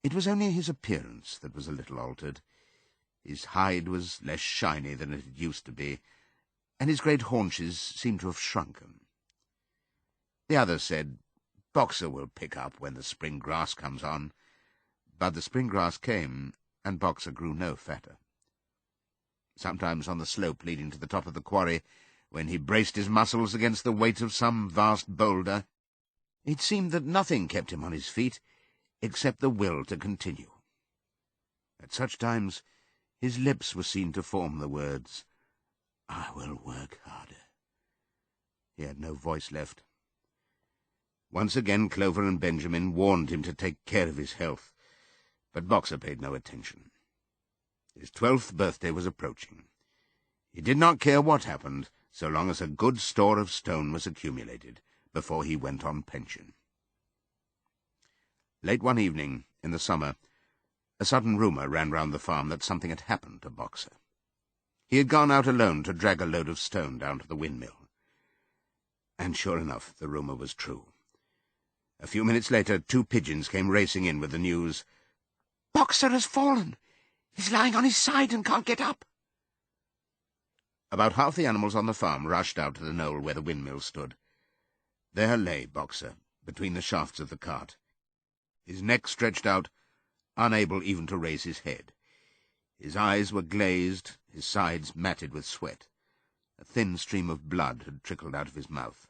It was only his appearance that was a little altered. His hide was less shiny than it had used to be, and his great haunches seemed to have shrunken. The others said, "Boxer will pick up when the spring grass comes on." But the spring grass came, and Boxer grew no fatter. Sometimes on the slope leading to the top of the quarry, when he braced his muscles against the weight of some vast boulder, it seemed that nothing kept him on his feet except the will to continue. At such times his lips were seen to form the words, "I will work harder." He had no voice left. Once again Clover and Benjamin warned him to take care of his health, but Boxer paid no attention. His 12th birthday was approaching. He did not care what happened, so long as a good store of stone was accumulated before he went on pension. Late one evening, in the summer, a sudden rumour ran round the farm that something had happened to Boxer. He had gone out alone to drag a load of stone down to the windmill. And sure enough, the rumour was true. A few minutes later, 2 pigeons came racing in with the news, "Boxer has fallen. He's lying on his side and can't get up." About half the animals on the farm rushed out to the knoll where the windmill stood. There lay Boxer, between the shafts of the cart, his neck stretched out, unable even to raise his head. His eyes were glazed, his sides matted with sweat. A thin stream of blood had trickled out of his mouth.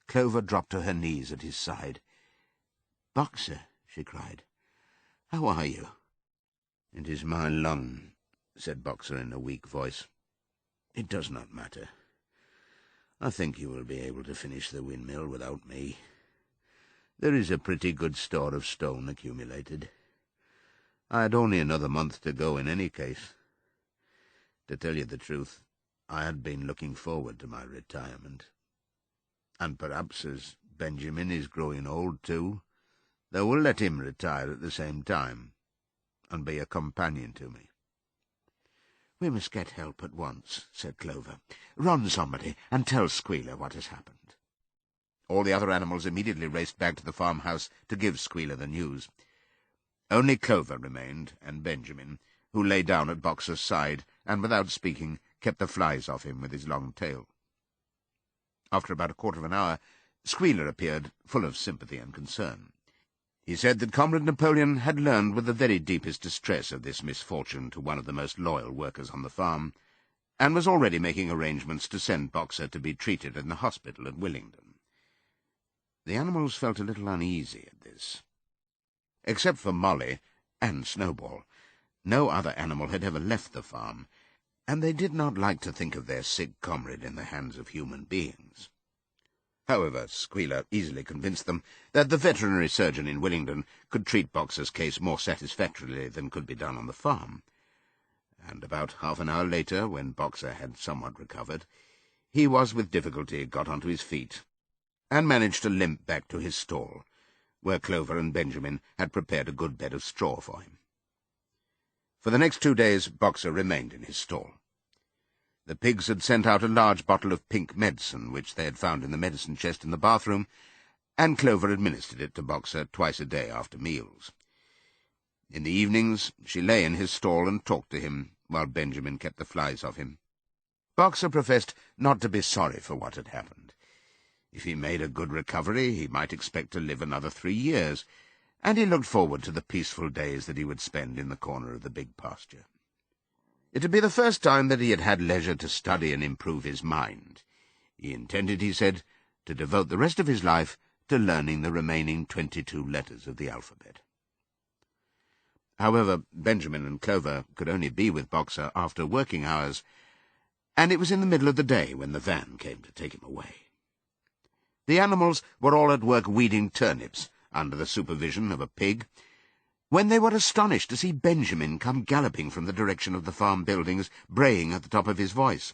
Clover dropped to her knees at his side. "Boxer," she cried, "how are you?" "It is my lung," said Boxer in a weak voice. "It does not matter. I think you will be able to finish the windmill without me. There is a pretty good store of stone accumulated. I had only another month to go in any case. To tell you the truth, I had been looking forward to my retirement. And perhaps, as Benjamin is growing old too, they will let him retire at the same time, and be a companion to me." "We must get help at once," said Clover. "Run, somebody, and tell Squealer what has happened." All the other animals immediately raced back to the farmhouse to give Squealer the news. Only Clover remained, and Benjamin, who lay down at Boxer's side, and without speaking kept the flies off him with his long tail. After about a quarter of an hour, Squealer appeared, full of sympathy and concern. He said that Comrade Napoleon had learned with the very deepest distress of this misfortune to one of the most loyal workers on the farm, and was already making arrangements to send Boxer to be treated in the hospital at Willingdon. The animals felt a little uneasy at this. Except for Molly and Snowball, no other animal had ever left the farm, and they did not like to think of their sick comrade in the hands of human beings. However, Squealer easily convinced them that the veterinary surgeon in Willingdon could treat Boxer's case more satisfactorily than could be done on the farm. And about half an hour later, when Boxer had somewhat recovered, he was with difficulty got onto his feet, and managed to limp back to his stall, where Clover and Benjamin had prepared a good bed of straw for him. For the next 2 days Boxer remained in his stall. The pigs had sent out a large bottle of pink medicine, which they had found in the medicine chest in the bathroom, and Clover administered it to Boxer twice a day after meals. In the evenings she lay in his stall and talked to him, while Benjamin kept the flies off him. Boxer professed not to be sorry for what had happened. If he made a good recovery, he might expect to live another 3 years, and he looked forward to the peaceful days that he would spend in the corner of the big pasture. It would be the first time that he had had leisure to study and improve his mind. He intended, he said, to devote the rest of his life to learning the remaining 22 letters of the alphabet. However, Benjamin and Clover could only be with Boxer after working hours, and it was in the middle of the day when the van came to take him away. The animals were all at work weeding turnips, under the supervision of a pig, when they were astonished to see Benjamin come galloping from the direction of the farm buildings, braying at the top of his voice.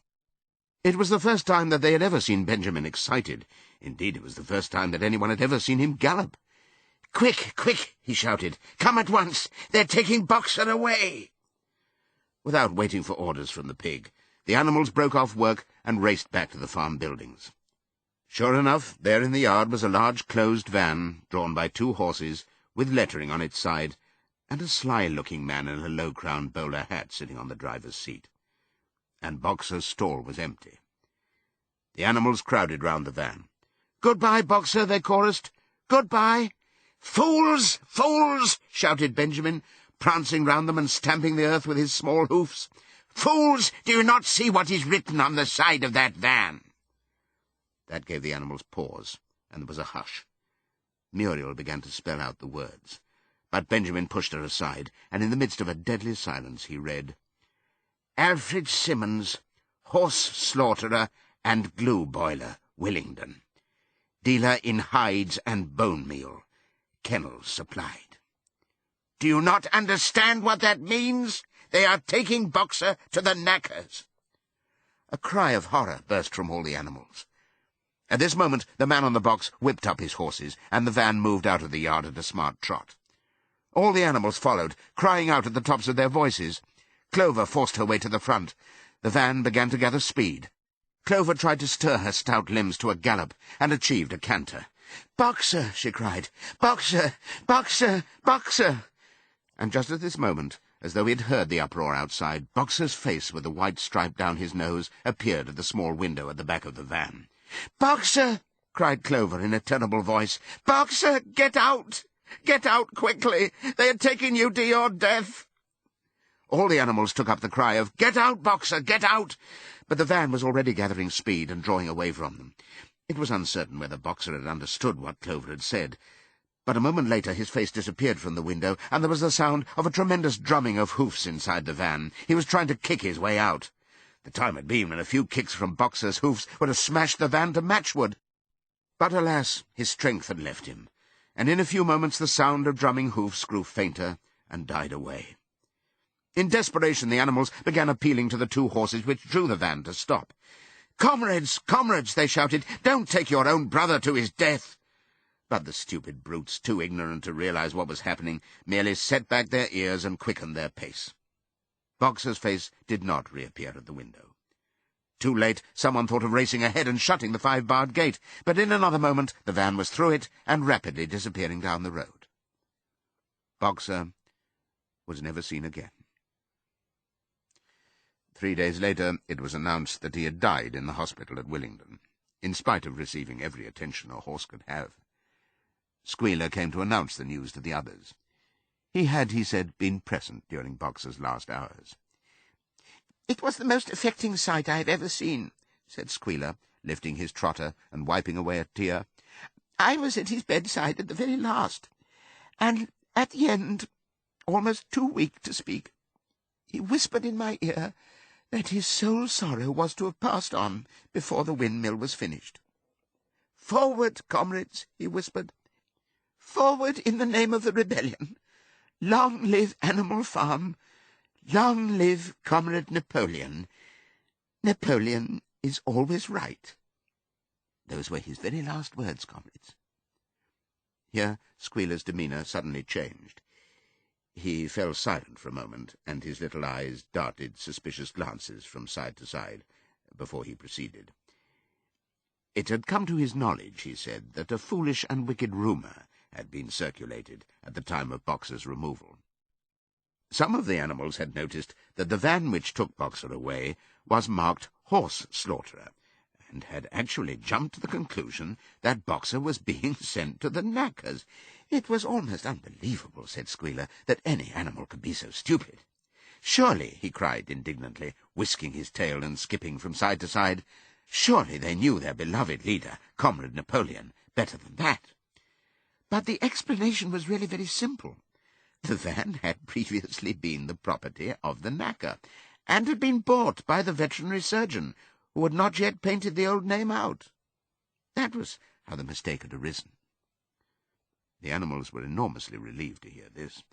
It was the first time that they had ever seen Benjamin excited. Indeed, it was the first time that anyone had ever seen him gallop. "Quick, quick," he shouted. "Come at once! They're taking Boxer away!" Without waiting for orders from the pig, the animals broke off work and raced back to the farm buildings. Sure enough, there in the yard was a large closed van, drawn by 2 horses, with lettering on its side, and a sly-looking man in a low-crowned bowler hat sitting on the driver's seat. And Boxer's stall was empty. The animals crowded round the van. "Goodbye, Boxer," they chorused. "Goodbye." "Fools! Fools!" shouted Benjamin, prancing round them and stamping the earth with his small hoofs. "Fools! Do you not see what is written on the side of that van?" That gave the animals pause, and there was a hush. Muriel began to spell out the words, but Benjamin pushed her aside, and in the midst of a deadly silence he read, "Alfred Simmons, horse slaughterer and glue boiler, Willingdon. Dealer in hides and bone meal. Kennels supplied." "Do you not understand what that means? They are taking Boxer to the knackers." A cry of horror burst from all the animals. At this moment the man on the box whipped up his horses, and the van moved out of the yard at a smart trot. All the animals followed, crying out at the tops of their voices. Clover forced her way to the front. The van began to gather speed. Clover tried to stir her stout limbs to a gallop, and achieved a canter. "Boxer!" she cried. "Boxer! Boxer! Boxer!" And just at this moment, as though he had heard the uproar outside, Boxer's face, with a white stripe down his nose, appeared at the small window at the back of the van. "Boxer!" cried Clover in a terrible voice. "Boxer, get out! Get out quickly! They are taking you to your death!" All the animals took up the cry of, "Get out, Boxer, get out!" But the van was already gathering speed and drawing away from them. It was uncertain whether Boxer had understood what Clover had said, but a moment later his face disappeared from the window, and there was the sound of a tremendous drumming of hoofs inside the van. He was trying to kick his way out. The time had been when a few kicks from Boxer's hoofs would have smashed the van to matchwood. But alas, his strength had left him, and in a few moments the sound of drumming hoofs grew fainter and died away. In desperation the animals began appealing to the 2 horses which drew the van to stop. "Comrades, comrades," they shouted, "don't take your own brother to his death." But the stupid brutes, too ignorant to realize what was happening, merely set back their ears and quickened their pace. Boxer's face did not reappear at the window. Too late, someone thought of racing ahead and shutting the 5-barred gate, but in another moment the van was through it and rapidly disappearing down the road. Boxer was never seen again. 3 days later it was announced that he had died in the hospital at Willingdon, in spite of receiving every attention a horse could have. Squealer came to announce the news to the others. He had, he said, been present during Boxer's last hours. "It was the most affecting sight I have ever seen," said Squealer, lifting his trotter and wiping away a tear. "I was at his bedside at the very last, and at the end, almost too weak to speak, he whispered in my ear that his sole sorrow was to have passed on before the windmill was finished. 'Forward, comrades,' he whispered. 'Forward in the name of the rebellion. Long live Animal Farm. Long live Comrade Napoleon. Napoleon is always right.' Those were his very last words, comrades." Here Squealer's demeanour suddenly changed. He fell silent for a moment, and his little eyes darted suspicious glances from side to side before he proceeded. It had come to his knowledge, he said, that a foolish and wicked rumour had been circulated at the time of Boxer's removal. Some of the animals had noticed that the van which took Boxer away was marked Horse Slaughterer, and had actually jumped to the conclusion that Boxer was being sent to the knackers. "It was almost unbelievable," said Squealer, "that any animal could be so stupid. Surely," he cried indignantly, whisking his tail and skipping from side to side, "surely they knew their beloved leader, Comrade Napoleon, better than that." But the explanation was really very simple. The van had previously been the property of the knacker, and had been bought by the veterinary surgeon, who had not yet painted the old name out. That was how the mistake had arisen. The animals were enormously relieved to hear this,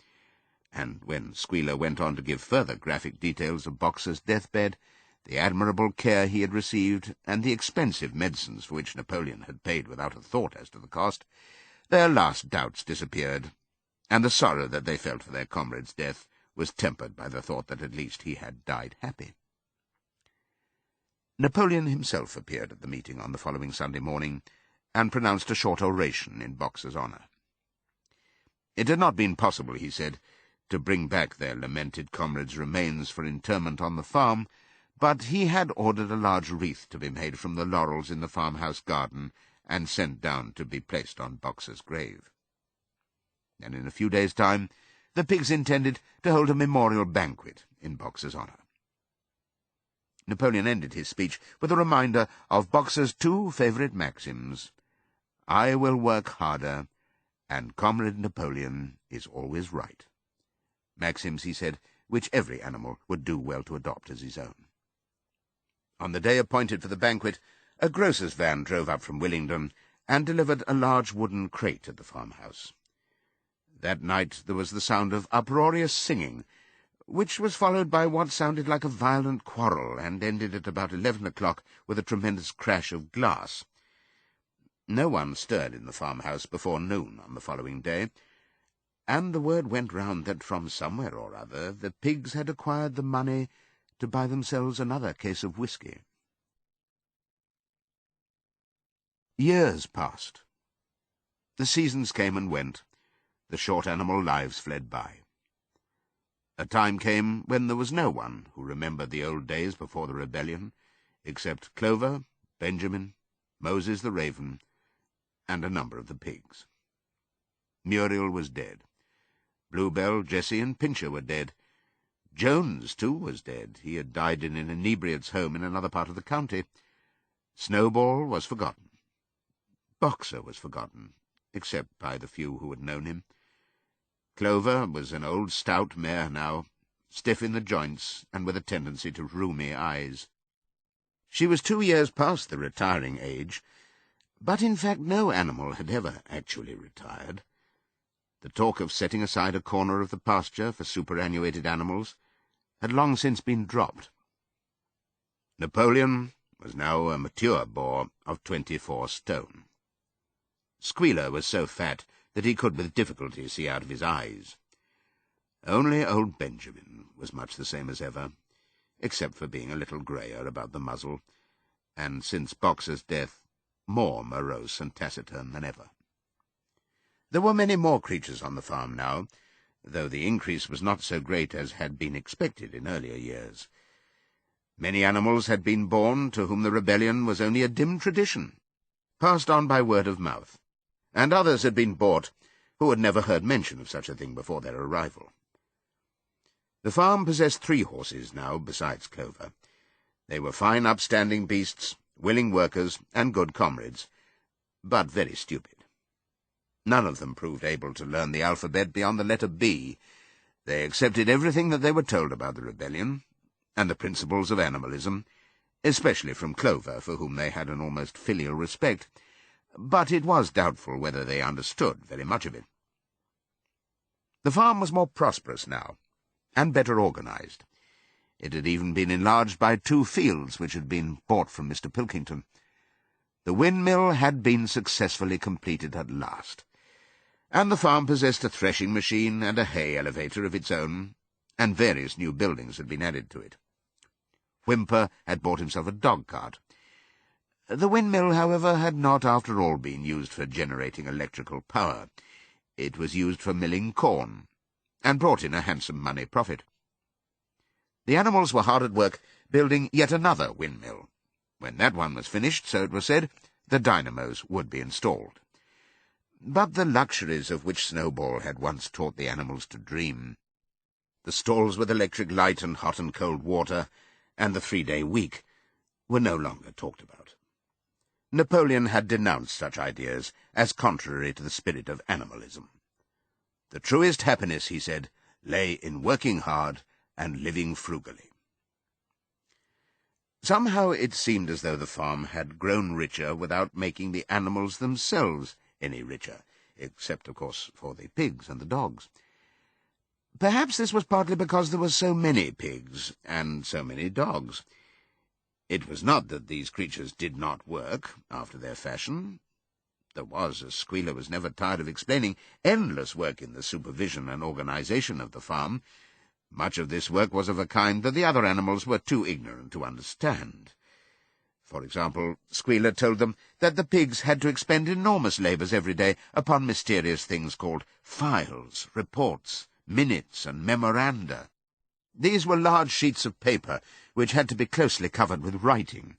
And when Squealer went on to give further graphic details of Boxer's deathbed, the admirable care he had received, and the expensive medicines for which Napoleon had paid without a thought as to the cost, their last doubts disappeared, and the sorrow that they felt for their comrade's death was tempered by the thought that at least he had died happy. Napoleon himself appeared at the meeting on the following Sunday morning, and pronounced a short oration in Boxer's honour. It had not been possible, he said, to bring back their lamented comrade's remains for interment on the farm, but he had ordered a large wreath to be made from the laurels in the farmhouse garden and sent down to be placed on Boxer's grave. And in a few days' time the pigs intended to hold a memorial banquet in Boxer's honour. Napoleon ended his speech with a reminder of Boxer's two favourite maxims: "I will work harder," and "Comrade Napoleon is always right." Maxims, he said, which every animal would do well to adopt as his own. On the day appointed for the banquet, a grocer's van drove up from Willingdon and delivered a large wooden crate at the farmhouse. That night there was the sound of uproarious singing, which was followed by what sounded like a violent quarrel, and ended at about 11 o'clock with a tremendous crash of glass. No one stirred in the farmhouse before noon on the following day, and the word went round that from somewhere or other the pigs had acquired the money to buy themselves another case of whisky. Years passed. The seasons came and went. The short animal lives fled by. A time came when there was no one who remembered the old days before the rebellion, except Clover, Benjamin, Moses the raven, and a number of the pigs. Muriel was dead. Bluebell, Jessie, and Pincher were dead. Jones, too, was dead. He had died in an inebriate's home in another part of the county. Snowball was forgotten. Boxer was forgotten, except by the few who had known him. Clover was an old stout mare now, stiff in the joints and with a tendency to rheumy eyes. She was 2 years past the retiring age, but in fact no animal had ever actually retired. The talk of setting aside a corner of the pasture for superannuated animals had long since been dropped. Napoleon was now a mature boar of 24 stone. Squealer was so fat that he could with difficulty see out of his eyes. Only old Benjamin was much the same as ever, except for being a little greyer about the muzzle, and since Boxer's death, more morose and taciturn than ever. There were many more creatures on the farm now, though the increase was not so great as had been expected in earlier years. Many animals had been born to whom the rebellion was only a dim tradition, passed on by word of mouth, and others had been bought who had never heard mention of such a thing before their arrival. The farm possessed 3 horses now, besides Clover. They were fine upstanding beasts, willing workers, and good comrades, but very stupid. None of them proved able to learn the alphabet beyond the letter B. They accepted everything that they were told about the rebellion, and the principles of animalism, especially from Clover, for whom they had an almost filial respect, but it was doubtful whether they understood very much of it. The farm was more prosperous now, and better organized. It had even been enlarged by 2 fields which had been bought from Mr. Pilkington. The windmill had been successfully completed at last, and the farm possessed a threshing machine and a hay elevator of its own, and various new buildings had been added to it. Whymper had bought himself a dog-cart. The windmill, however, had not after all been used for generating electrical power. It was used for milling corn, and brought in a handsome money profit. The animals were hard at work building yet another windmill. When that one was finished, so it was said, the dynamos would be installed. But the luxuries of which Snowball had once taught the animals to dream, the stalls with electric light and hot and cold water, and the 3-day week, were no longer talked about. Napoleon had denounced such ideas as contrary to the spirit of animalism. The truest happiness, he said, lay in working hard and living frugally. Somehow it seemed as though the farm had grown richer without making the animals themselves any richer, except, of course, for the pigs and the dogs. Perhaps this was partly because there were so many pigs and so many dogs. It was not that these creatures did not work after their fashion. There was, as Squealer was never tired of explaining, endless work in the supervision and organization of the farm. Much of this work was of a kind that the other animals were too ignorant to understand. For example, Squealer told them that the pigs had to expend enormous labours every day upon mysterious things called files, reports, minutes, and memoranda. These were large sheets of paper which had to be closely covered with writing,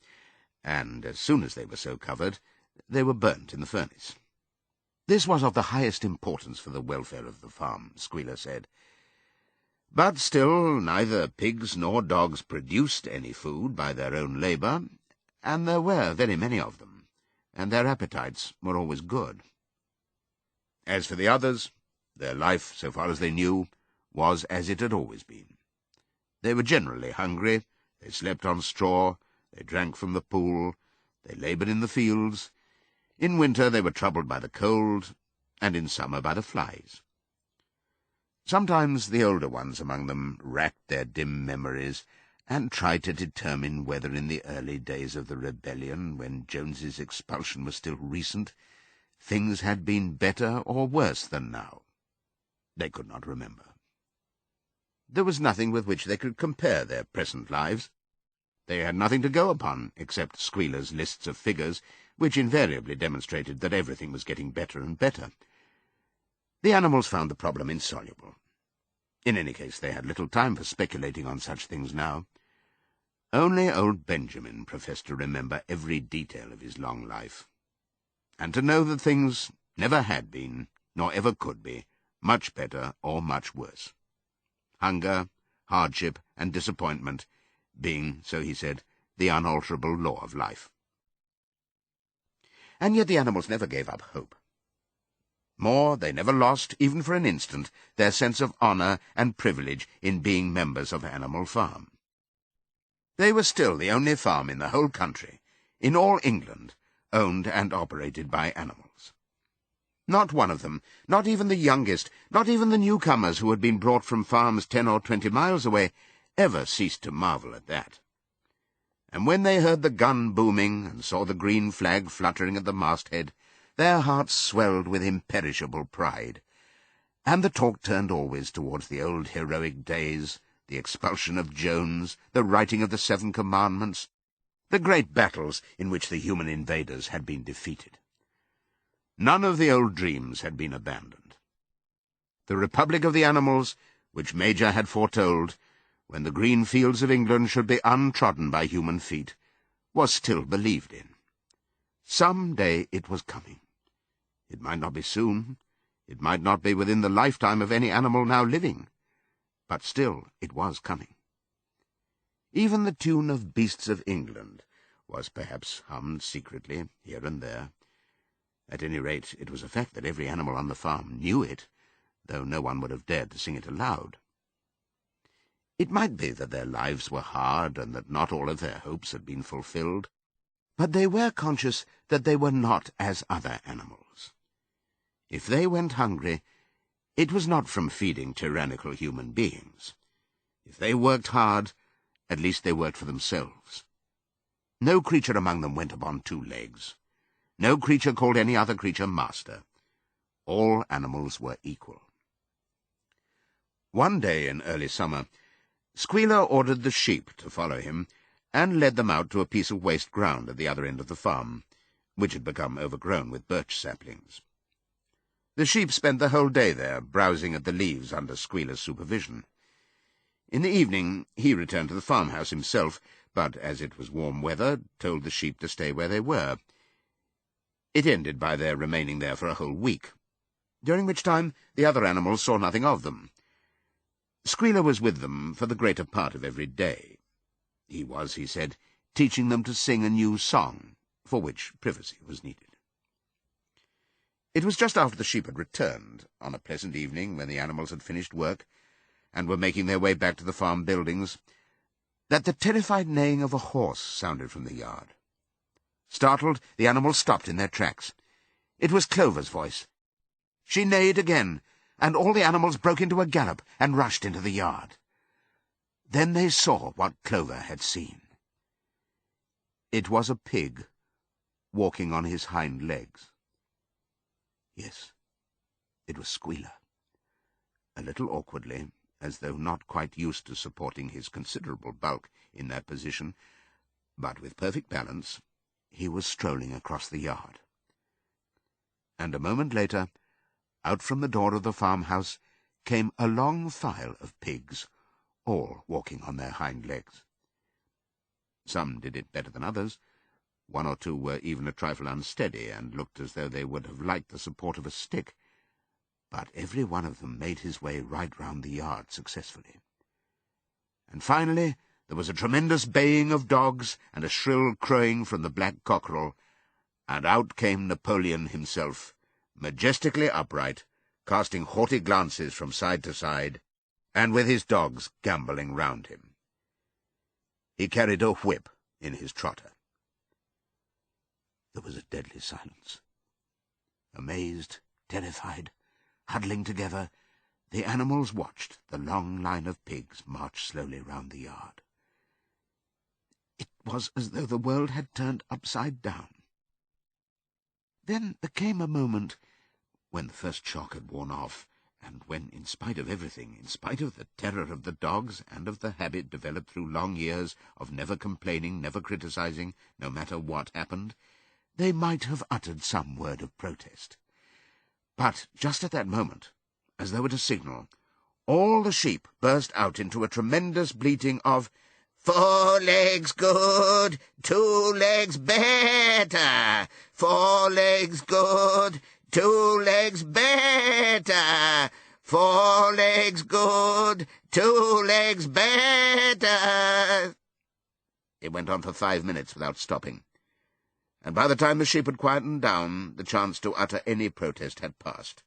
and as soon as they were so covered, they were burnt in the furnace. This was of the highest importance for the welfare of the farm, Squealer said. But still, neither pigs nor dogs produced any food by their own labour, and there were very many of them, and their appetites were always good. As for the others, their life, so far as they knew, was as it had always been. They were generally hungry, they slept on straw, they drank from the pool, they laboured in the fields. In winter they were troubled by the cold, and in summer by the flies. Sometimes the older ones among them racked their dim memories and tried to determine whether in the early days of the rebellion, when Jones's expulsion was still recent, things had been better or worse than now. They could not remember. There was nothing with which they could compare their present lives. They had nothing to go upon except Squealer's lists of figures, which invariably demonstrated that everything was getting better and better. The animals found the problem insoluble. In any case, they had little time for speculating on such things now. Only old Benjamin professed to remember every detail of his long life, and to know that things never had been, nor ever could be, much better or much worse. Hunger, hardship, and disappointment being, so he said, the unalterable law of life. And yet the animals never gave up hope. More, they never lost, even for an instant, their sense of honour and privilege in being members of Animal Farm. They were still the only farm in the whole country, in all England, owned and operated by animals. Not one of them, not even the youngest, not even the newcomers who had been brought from farms 10 or 20 miles away, ever ceased to marvel at that. And when they heard the gun booming and saw the green flag fluttering at the masthead, their hearts swelled with imperishable pride, and the talk turned always towards the old heroic days, the expulsion of Jones, the writing of the 7 Commandments, the great battles in which the human invaders had been defeated. None of the old dreams had been abandoned. The Republic of the Animals, which Major had foretold, when the green fields of England should be untrodden by human feet, was still believed in. Some day it was coming. It might not be soon, it might not be within the lifetime of any animal now living, but still it was coming. Even the tune of Beasts of England was perhaps hummed secretly here and there. At any rate, it was a fact that every animal on the farm knew it, though no one would have dared to sing it aloud. It might be that their lives were hard and that not all of their hopes had been fulfilled, but they were conscious that they were not as other animals. If they went hungry, it was not from feeding tyrannical human beings. If they worked hard, at least they worked for themselves. No creature among them went upon 2 legs. No creature called any other creature master. All animals were equal. One day in early summer, Squealer ordered the sheep to follow him, and led them out to a piece of waste ground at the other end of the farm, which had become overgrown with birch saplings. The sheep spent the whole day there, browsing at the leaves under Squealer's supervision. In the evening he returned to the farmhouse himself, but, as it was warm weather, told the sheep to stay where they were. It ended by their remaining there for a whole week, during which time the other animals saw nothing of them. Squealer was with them for the greater part of every day. He was, he said, teaching them to sing a new song, for which privacy was needed. It was just after the sheep had returned, on a pleasant evening when the animals had finished work, and were making their way back to the farm buildings, that the terrified neighing of a horse sounded from the yard. Startled, the animals stopped in their tracks. It was Clover's voice. She neighed again, and all the animals broke into a gallop and rushed into the yard. Then they saw what Clover had seen. It was a pig walking on his hind legs. Yes, it was Squealer. A little awkwardly, as though not quite used to supporting his considerable bulk in that position, but with perfect balance, he was strolling across the yard. And a moment later, out from the door of the farmhouse came a long file of pigs, all walking on their hind legs. Some did it better than others. One or two were even a trifle unsteady, and looked as though they would have liked the support of a stick, but every one of them made his way right round the yard successfully. And finally there was a tremendous baying of dogs and a shrill crowing from the black cockerel, and out came Napoleon himself, majestically upright, casting haughty glances from side to side, and with his dogs gambolling round him. He carried a whip in his trotter. There was a deadly silence. Amazed, terrified, huddling together, the animals watched the long line of pigs march slowly round the yard. It was as though the world had turned upside down. Then there came a moment when the first shock had worn off, and when, in spite of everything, in spite of the terror of the dogs and of the habit developed through long years of never complaining, never criticizing, no matter what happened, they might have uttered some word of protest. But just at that moment, as though at a signal, all the sheep burst out into a tremendous bleating of, "4 legs good, 2 legs better, 4 legs good, 2 legs better, 4 legs good, 2 legs better." It went on for 5 minutes without stopping, and by the time the sheep had quietened down, the chance to utter any protest had passed,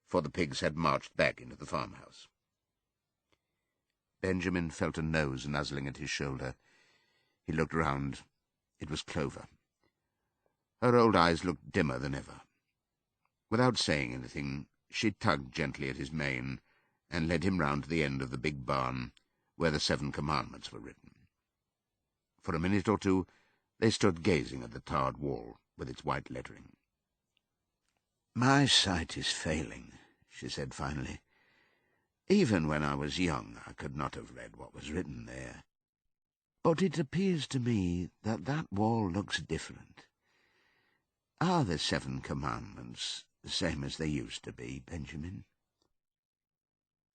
for the pigs had marched back into the farmhouse. Benjamin felt a nose nuzzling at his shoulder. He looked round. It was Clover. Her old eyes looked dimmer than ever. Without saying anything, she tugged gently at his mane and led him round to the end of the big barn where the 7 commandments were written. For a minute or two they stood gazing at the tarred wall with its white lettering. "My sight is failing," she said finally. "Even when I was young I could not have read what was written there. But it appears to me that that wall looks different. Are the 7 commandments the same as they used to be, Benjamin?"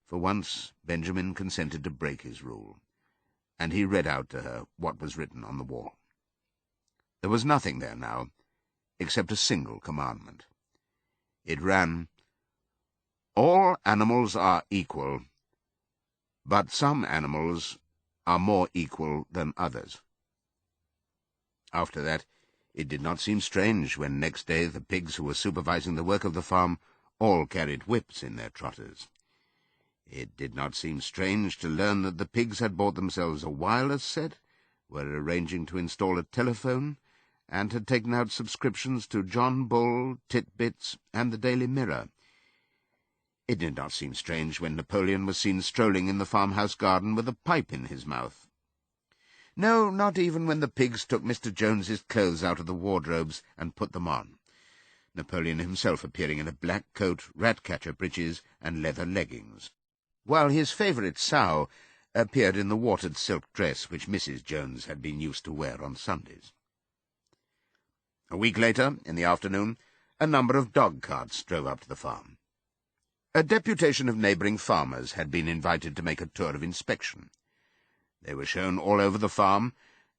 For once Benjamin consented to break his rule, and he read out to her what was written on the wall. There was nothing there now, except a single commandment. It ran, "All animals are equal, but some animals are more equal than others." After that, it did not seem strange when next day the pigs who were supervising the work of the farm all carried whips in their trotters. It did not seem strange to learn that the pigs had bought themselves a wireless set, were arranging to install a telephone, and had taken out subscriptions to John Bull, Titbits, and the Daily Mirror. It did not seem strange when Napoleon was seen strolling in the farmhouse garden with a pipe in his mouth. No, not even when the pigs took Mr. Jones's clothes out of the wardrobes and put them on, Napoleon himself appearing in a black coat, rat-catcher breeches, and leather leggings, while his favourite sow appeared in the watered silk dress which Mrs. Jones had been used to wear on Sundays. A week later, in the afternoon, a number of dog-carts drove up to the farm. A deputation of neighbouring farmers had been invited to make a tour of inspection. They were shown all over the farm,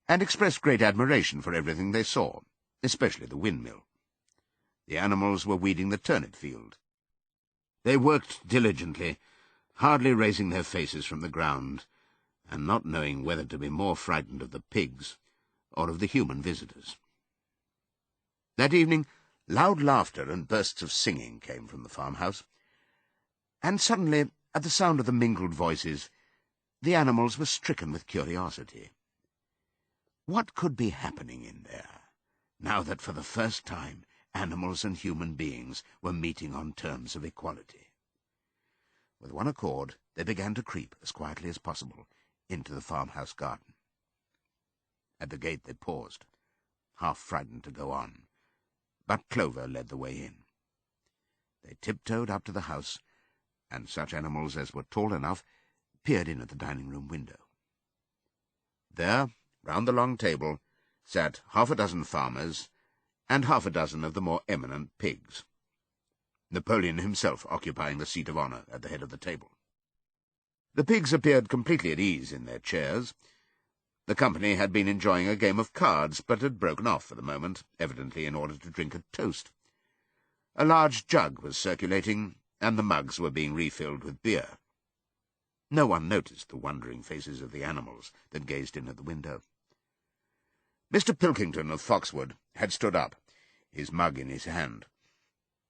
and expressed great admiration for everything they saw, especially the windmill. The animals were weeding the turnip field. They worked diligently, hardly raising their faces from the ground, and not knowing whether to be more frightened of the pigs or of the human visitors. That evening, loud laughter and bursts of singing came from the farmhouse, and suddenly, at the sound of the mingled voices, the animals were stricken with curiosity. What could be happening in there, now that for the first time animals and human beings were meeting on terms of equality? With one accord, they began to creep, as quietly as possible, into the farmhouse garden. At the gate they paused, half frightened to go on, but Clover led the way in. They tiptoed up to the house, and such animals as were tall enough peered in at the dining-room window. There, round the long table, sat half a dozen farmers and half a dozen of the more eminent pigs, Napoleon himself occupying the seat of honour at the head of the table. The pigs appeared completely at ease in their chairs. The company had been enjoying a game of cards, but had broken off for the moment, evidently in order to drink a toast. A large jug was circulating, and the mugs were being refilled with beer. No one noticed the wondering faces of the animals that gazed in at the window. Mr. Pilkington of Foxwood had stood up, his mug in his hand.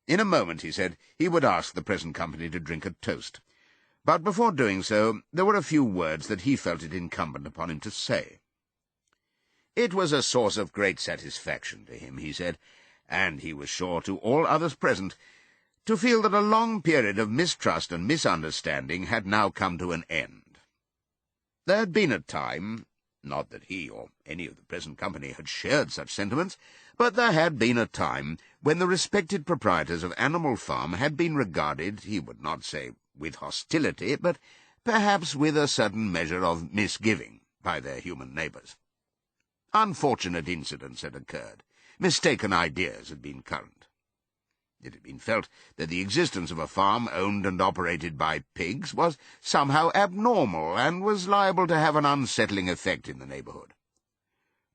In a moment, he said, he would ask the present company to drink a toast. But before doing so, there were a few words that he felt it incumbent upon him to say. It was a source of great satisfaction to him, he said, and he was sure to all others present, to feel that a long period of mistrust and misunderstanding had now come to an end. There had been a time, not that he or any of the present company had shared such sentiments, but there had been a time when the respected proprietors of Animal Farm had been regarded, he would not say with hostility, but perhaps with a certain measure of misgiving by their human neighbours. Unfortunate incidents had occurred. Mistaken ideas had been current. It had been felt that the existence of a farm owned and operated by pigs was somehow abnormal and was liable to have an unsettling effect in the neighbourhood.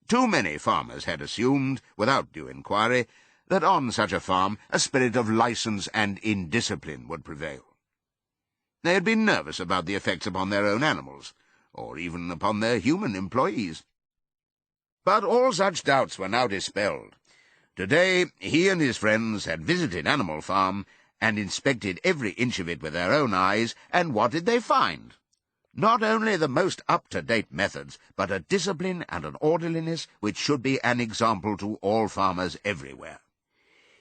Too many farmers had assumed, without due inquiry, that on such a farm a spirit of licence and indiscipline would prevail. They had been nervous about the effects upon their own animals, or even upon their human employees. But all such doubts were now dispelled. Today he and his friends had visited Animal Farm and inspected every inch of it with their own eyes, and what did they find? Not only the most up-to-date methods, but a discipline and an orderliness which should be an example to all farmers everywhere.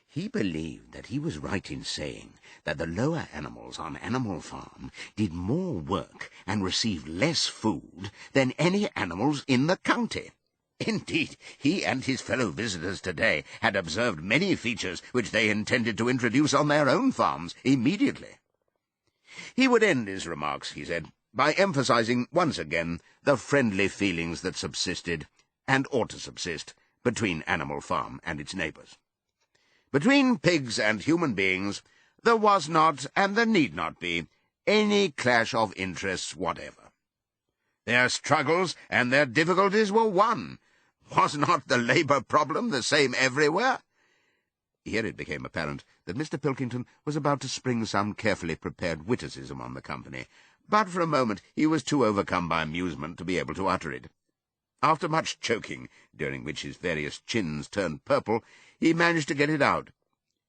He believed that he was right in saying that the lower animals on Animal Farm did more work and received less food than any animals in the county. Indeed, he and his fellow visitors today had observed many features which they intended to introduce on their own farms immediately. He would end his remarks, he said, by emphasizing once again the friendly feelings that subsisted, and ought to subsist, between Animal Farm and its neighbours. Between pigs and human beings there was not, and there need not be, any clash of interests whatever. Their struggles and their difficulties were one. Was not the labour problem the same everywhere? Here it became apparent that Mr. Pilkington was about to spring some carefully prepared witticism on the company, but for a moment he was too overcome by amusement to be able to utter it. After much choking, during which his various chins turned purple, he managed to get it out.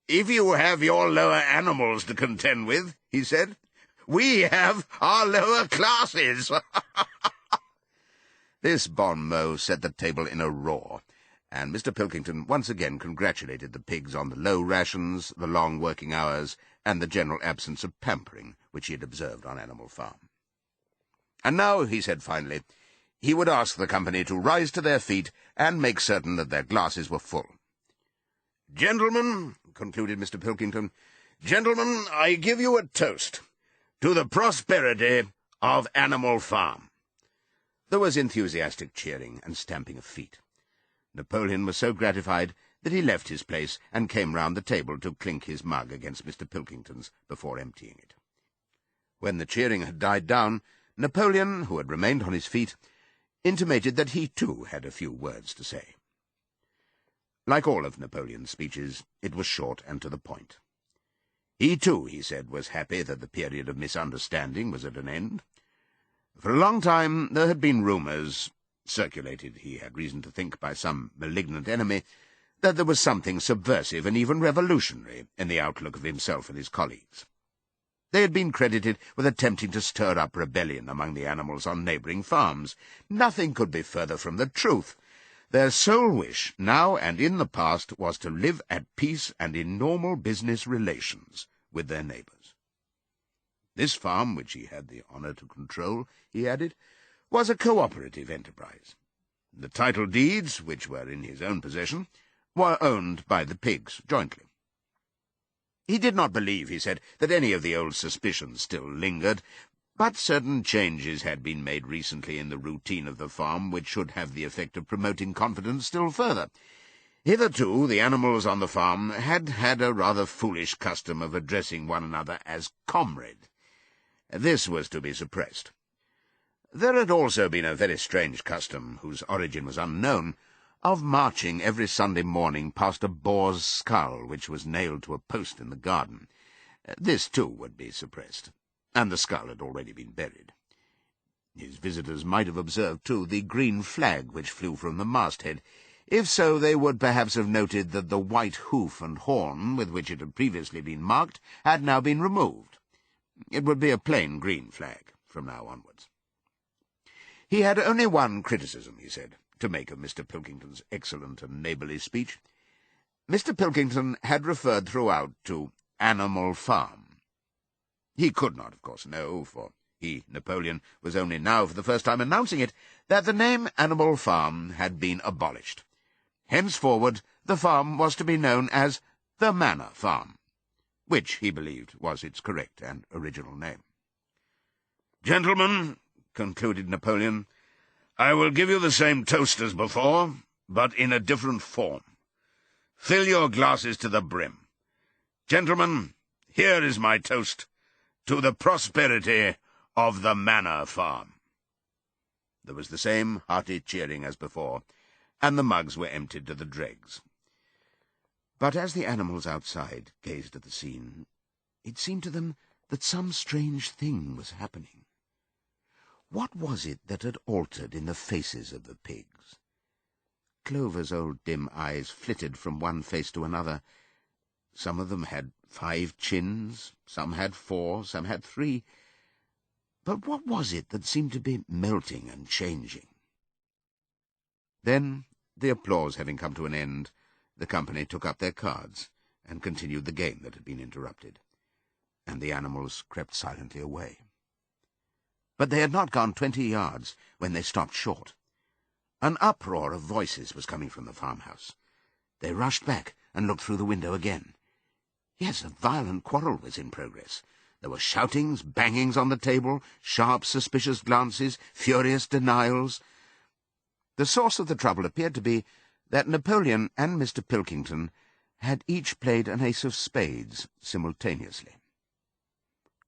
"If you have your lower animals to contend with," he said, "we have our lower classes." This bon mot set the table in a roar, and Mr. Pilkington once again congratulated the pigs on the low rations, the long working hours, and the general absence of pampering which he had observed on Animal Farm. And now, he said finally, he would ask the company to rise to their feet and make certain that their glasses were full. "Gentlemen," concluded Mr. Pilkington, "gentlemen, I give you a toast to the prosperity of Animal Farm." There was enthusiastic cheering and stamping of feet. Napoleon was so gratified that he left his place and came round the table to clink his mug against Mr. Pilkington's before emptying it. When the cheering had died down, Napoleon, who had remained on his feet, intimated that he too had a few words to say. Like all of Napoleon's speeches, it was short and to the point. He too, he said, was happy that the period of misunderstanding was at an end. For a long time there had been rumours, circulated, he had reason to think, by some malignant enemy, that there was something subversive and even revolutionary in the outlook of himself and his colleagues. They had been credited with attempting to stir up rebellion among the animals on neighbouring farms. Nothing could be further from the truth. Their sole wish, now and in the past, was to live at peace and in normal business relations with their neighbours. This farm, which he had the honour to control, he added, was a cooperative enterprise. The title deeds, which were in his own possession, were owned by the pigs jointly. He did not believe, he said, that any of the old suspicions still lingered, but certain changes had been made recently in the routine of the farm which should have the effect of promoting confidence still further. Hitherto, the animals on the farm had had a rather foolish custom of addressing one another as comrade. This was to be suppressed. There had also been a very strange custom, whose origin was unknown, of marching every Sunday morning past a boar's skull which was nailed to a post in the garden. This, too, would be suppressed, and the skull had already been buried. His visitors might have observed, too, the green flag which flew from the masthead. If so, they would perhaps have noted that the white hoof and horn with which it had previously been marked had now been removed. It would be a plain green flag from now onwards. He had only one criticism, he said, to make of Mr. Pilkington's excellent and neighbourly speech. Mr. Pilkington had referred throughout to Animal Farm. He could not, of course, know, for he, Napoleon, was only now for the first time announcing it, that the name Animal Farm had been abolished. Henceforward the farm was to be known as the Manor Farm, which, he believed, was its correct and original name. "Gentlemen," concluded Napoleon, "I will give you the same toast as before, but in a different form. Fill your glasses to the brim. Gentlemen, here is my toast to the prosperity of the Manor Farm." There was the same hearty cheering as before, and the mugs were emptied to the dregs. But as the animals outside gazed at the scene, it seemed to them that some strange thing was happening. What was it that had altered in the faces of the pigs? Clover's old dim eyes flitted from one face to another. Some of them had 5 chins, some had 4, some had 3. But what was it that seemed to be melting and changing? Then, the applause having come to an end, the company took up their cards and continued the game that had been interrupted, and the animals crept silently away. But they had not gone 20 yards when they stopped short. An uproar of voices was coming from the farmhouse. They rushed back and looked through the window again. Yes, a violent quarrel was in progress. There were shoutings, bangings on the table, sharp, suspicious glances, furious denials. The source of the trouble appeared to be that Napoleon and Mr. Pilkington had each played an ace of spades simultaneously.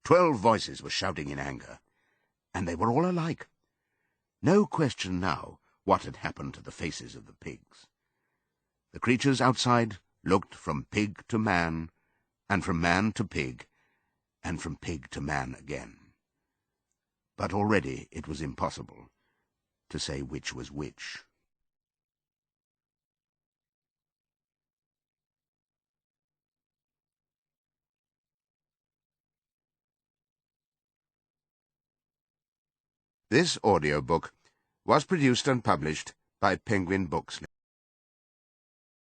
12 voices were shouting in anger, and they were all alike. No question now what had happened to the faces of the pigs. The creatures outside looked from pig to man, and from man to pig, and from pig to man again. But already it was impossible to say which was which. This audiobook was produced and published by Penguin Books.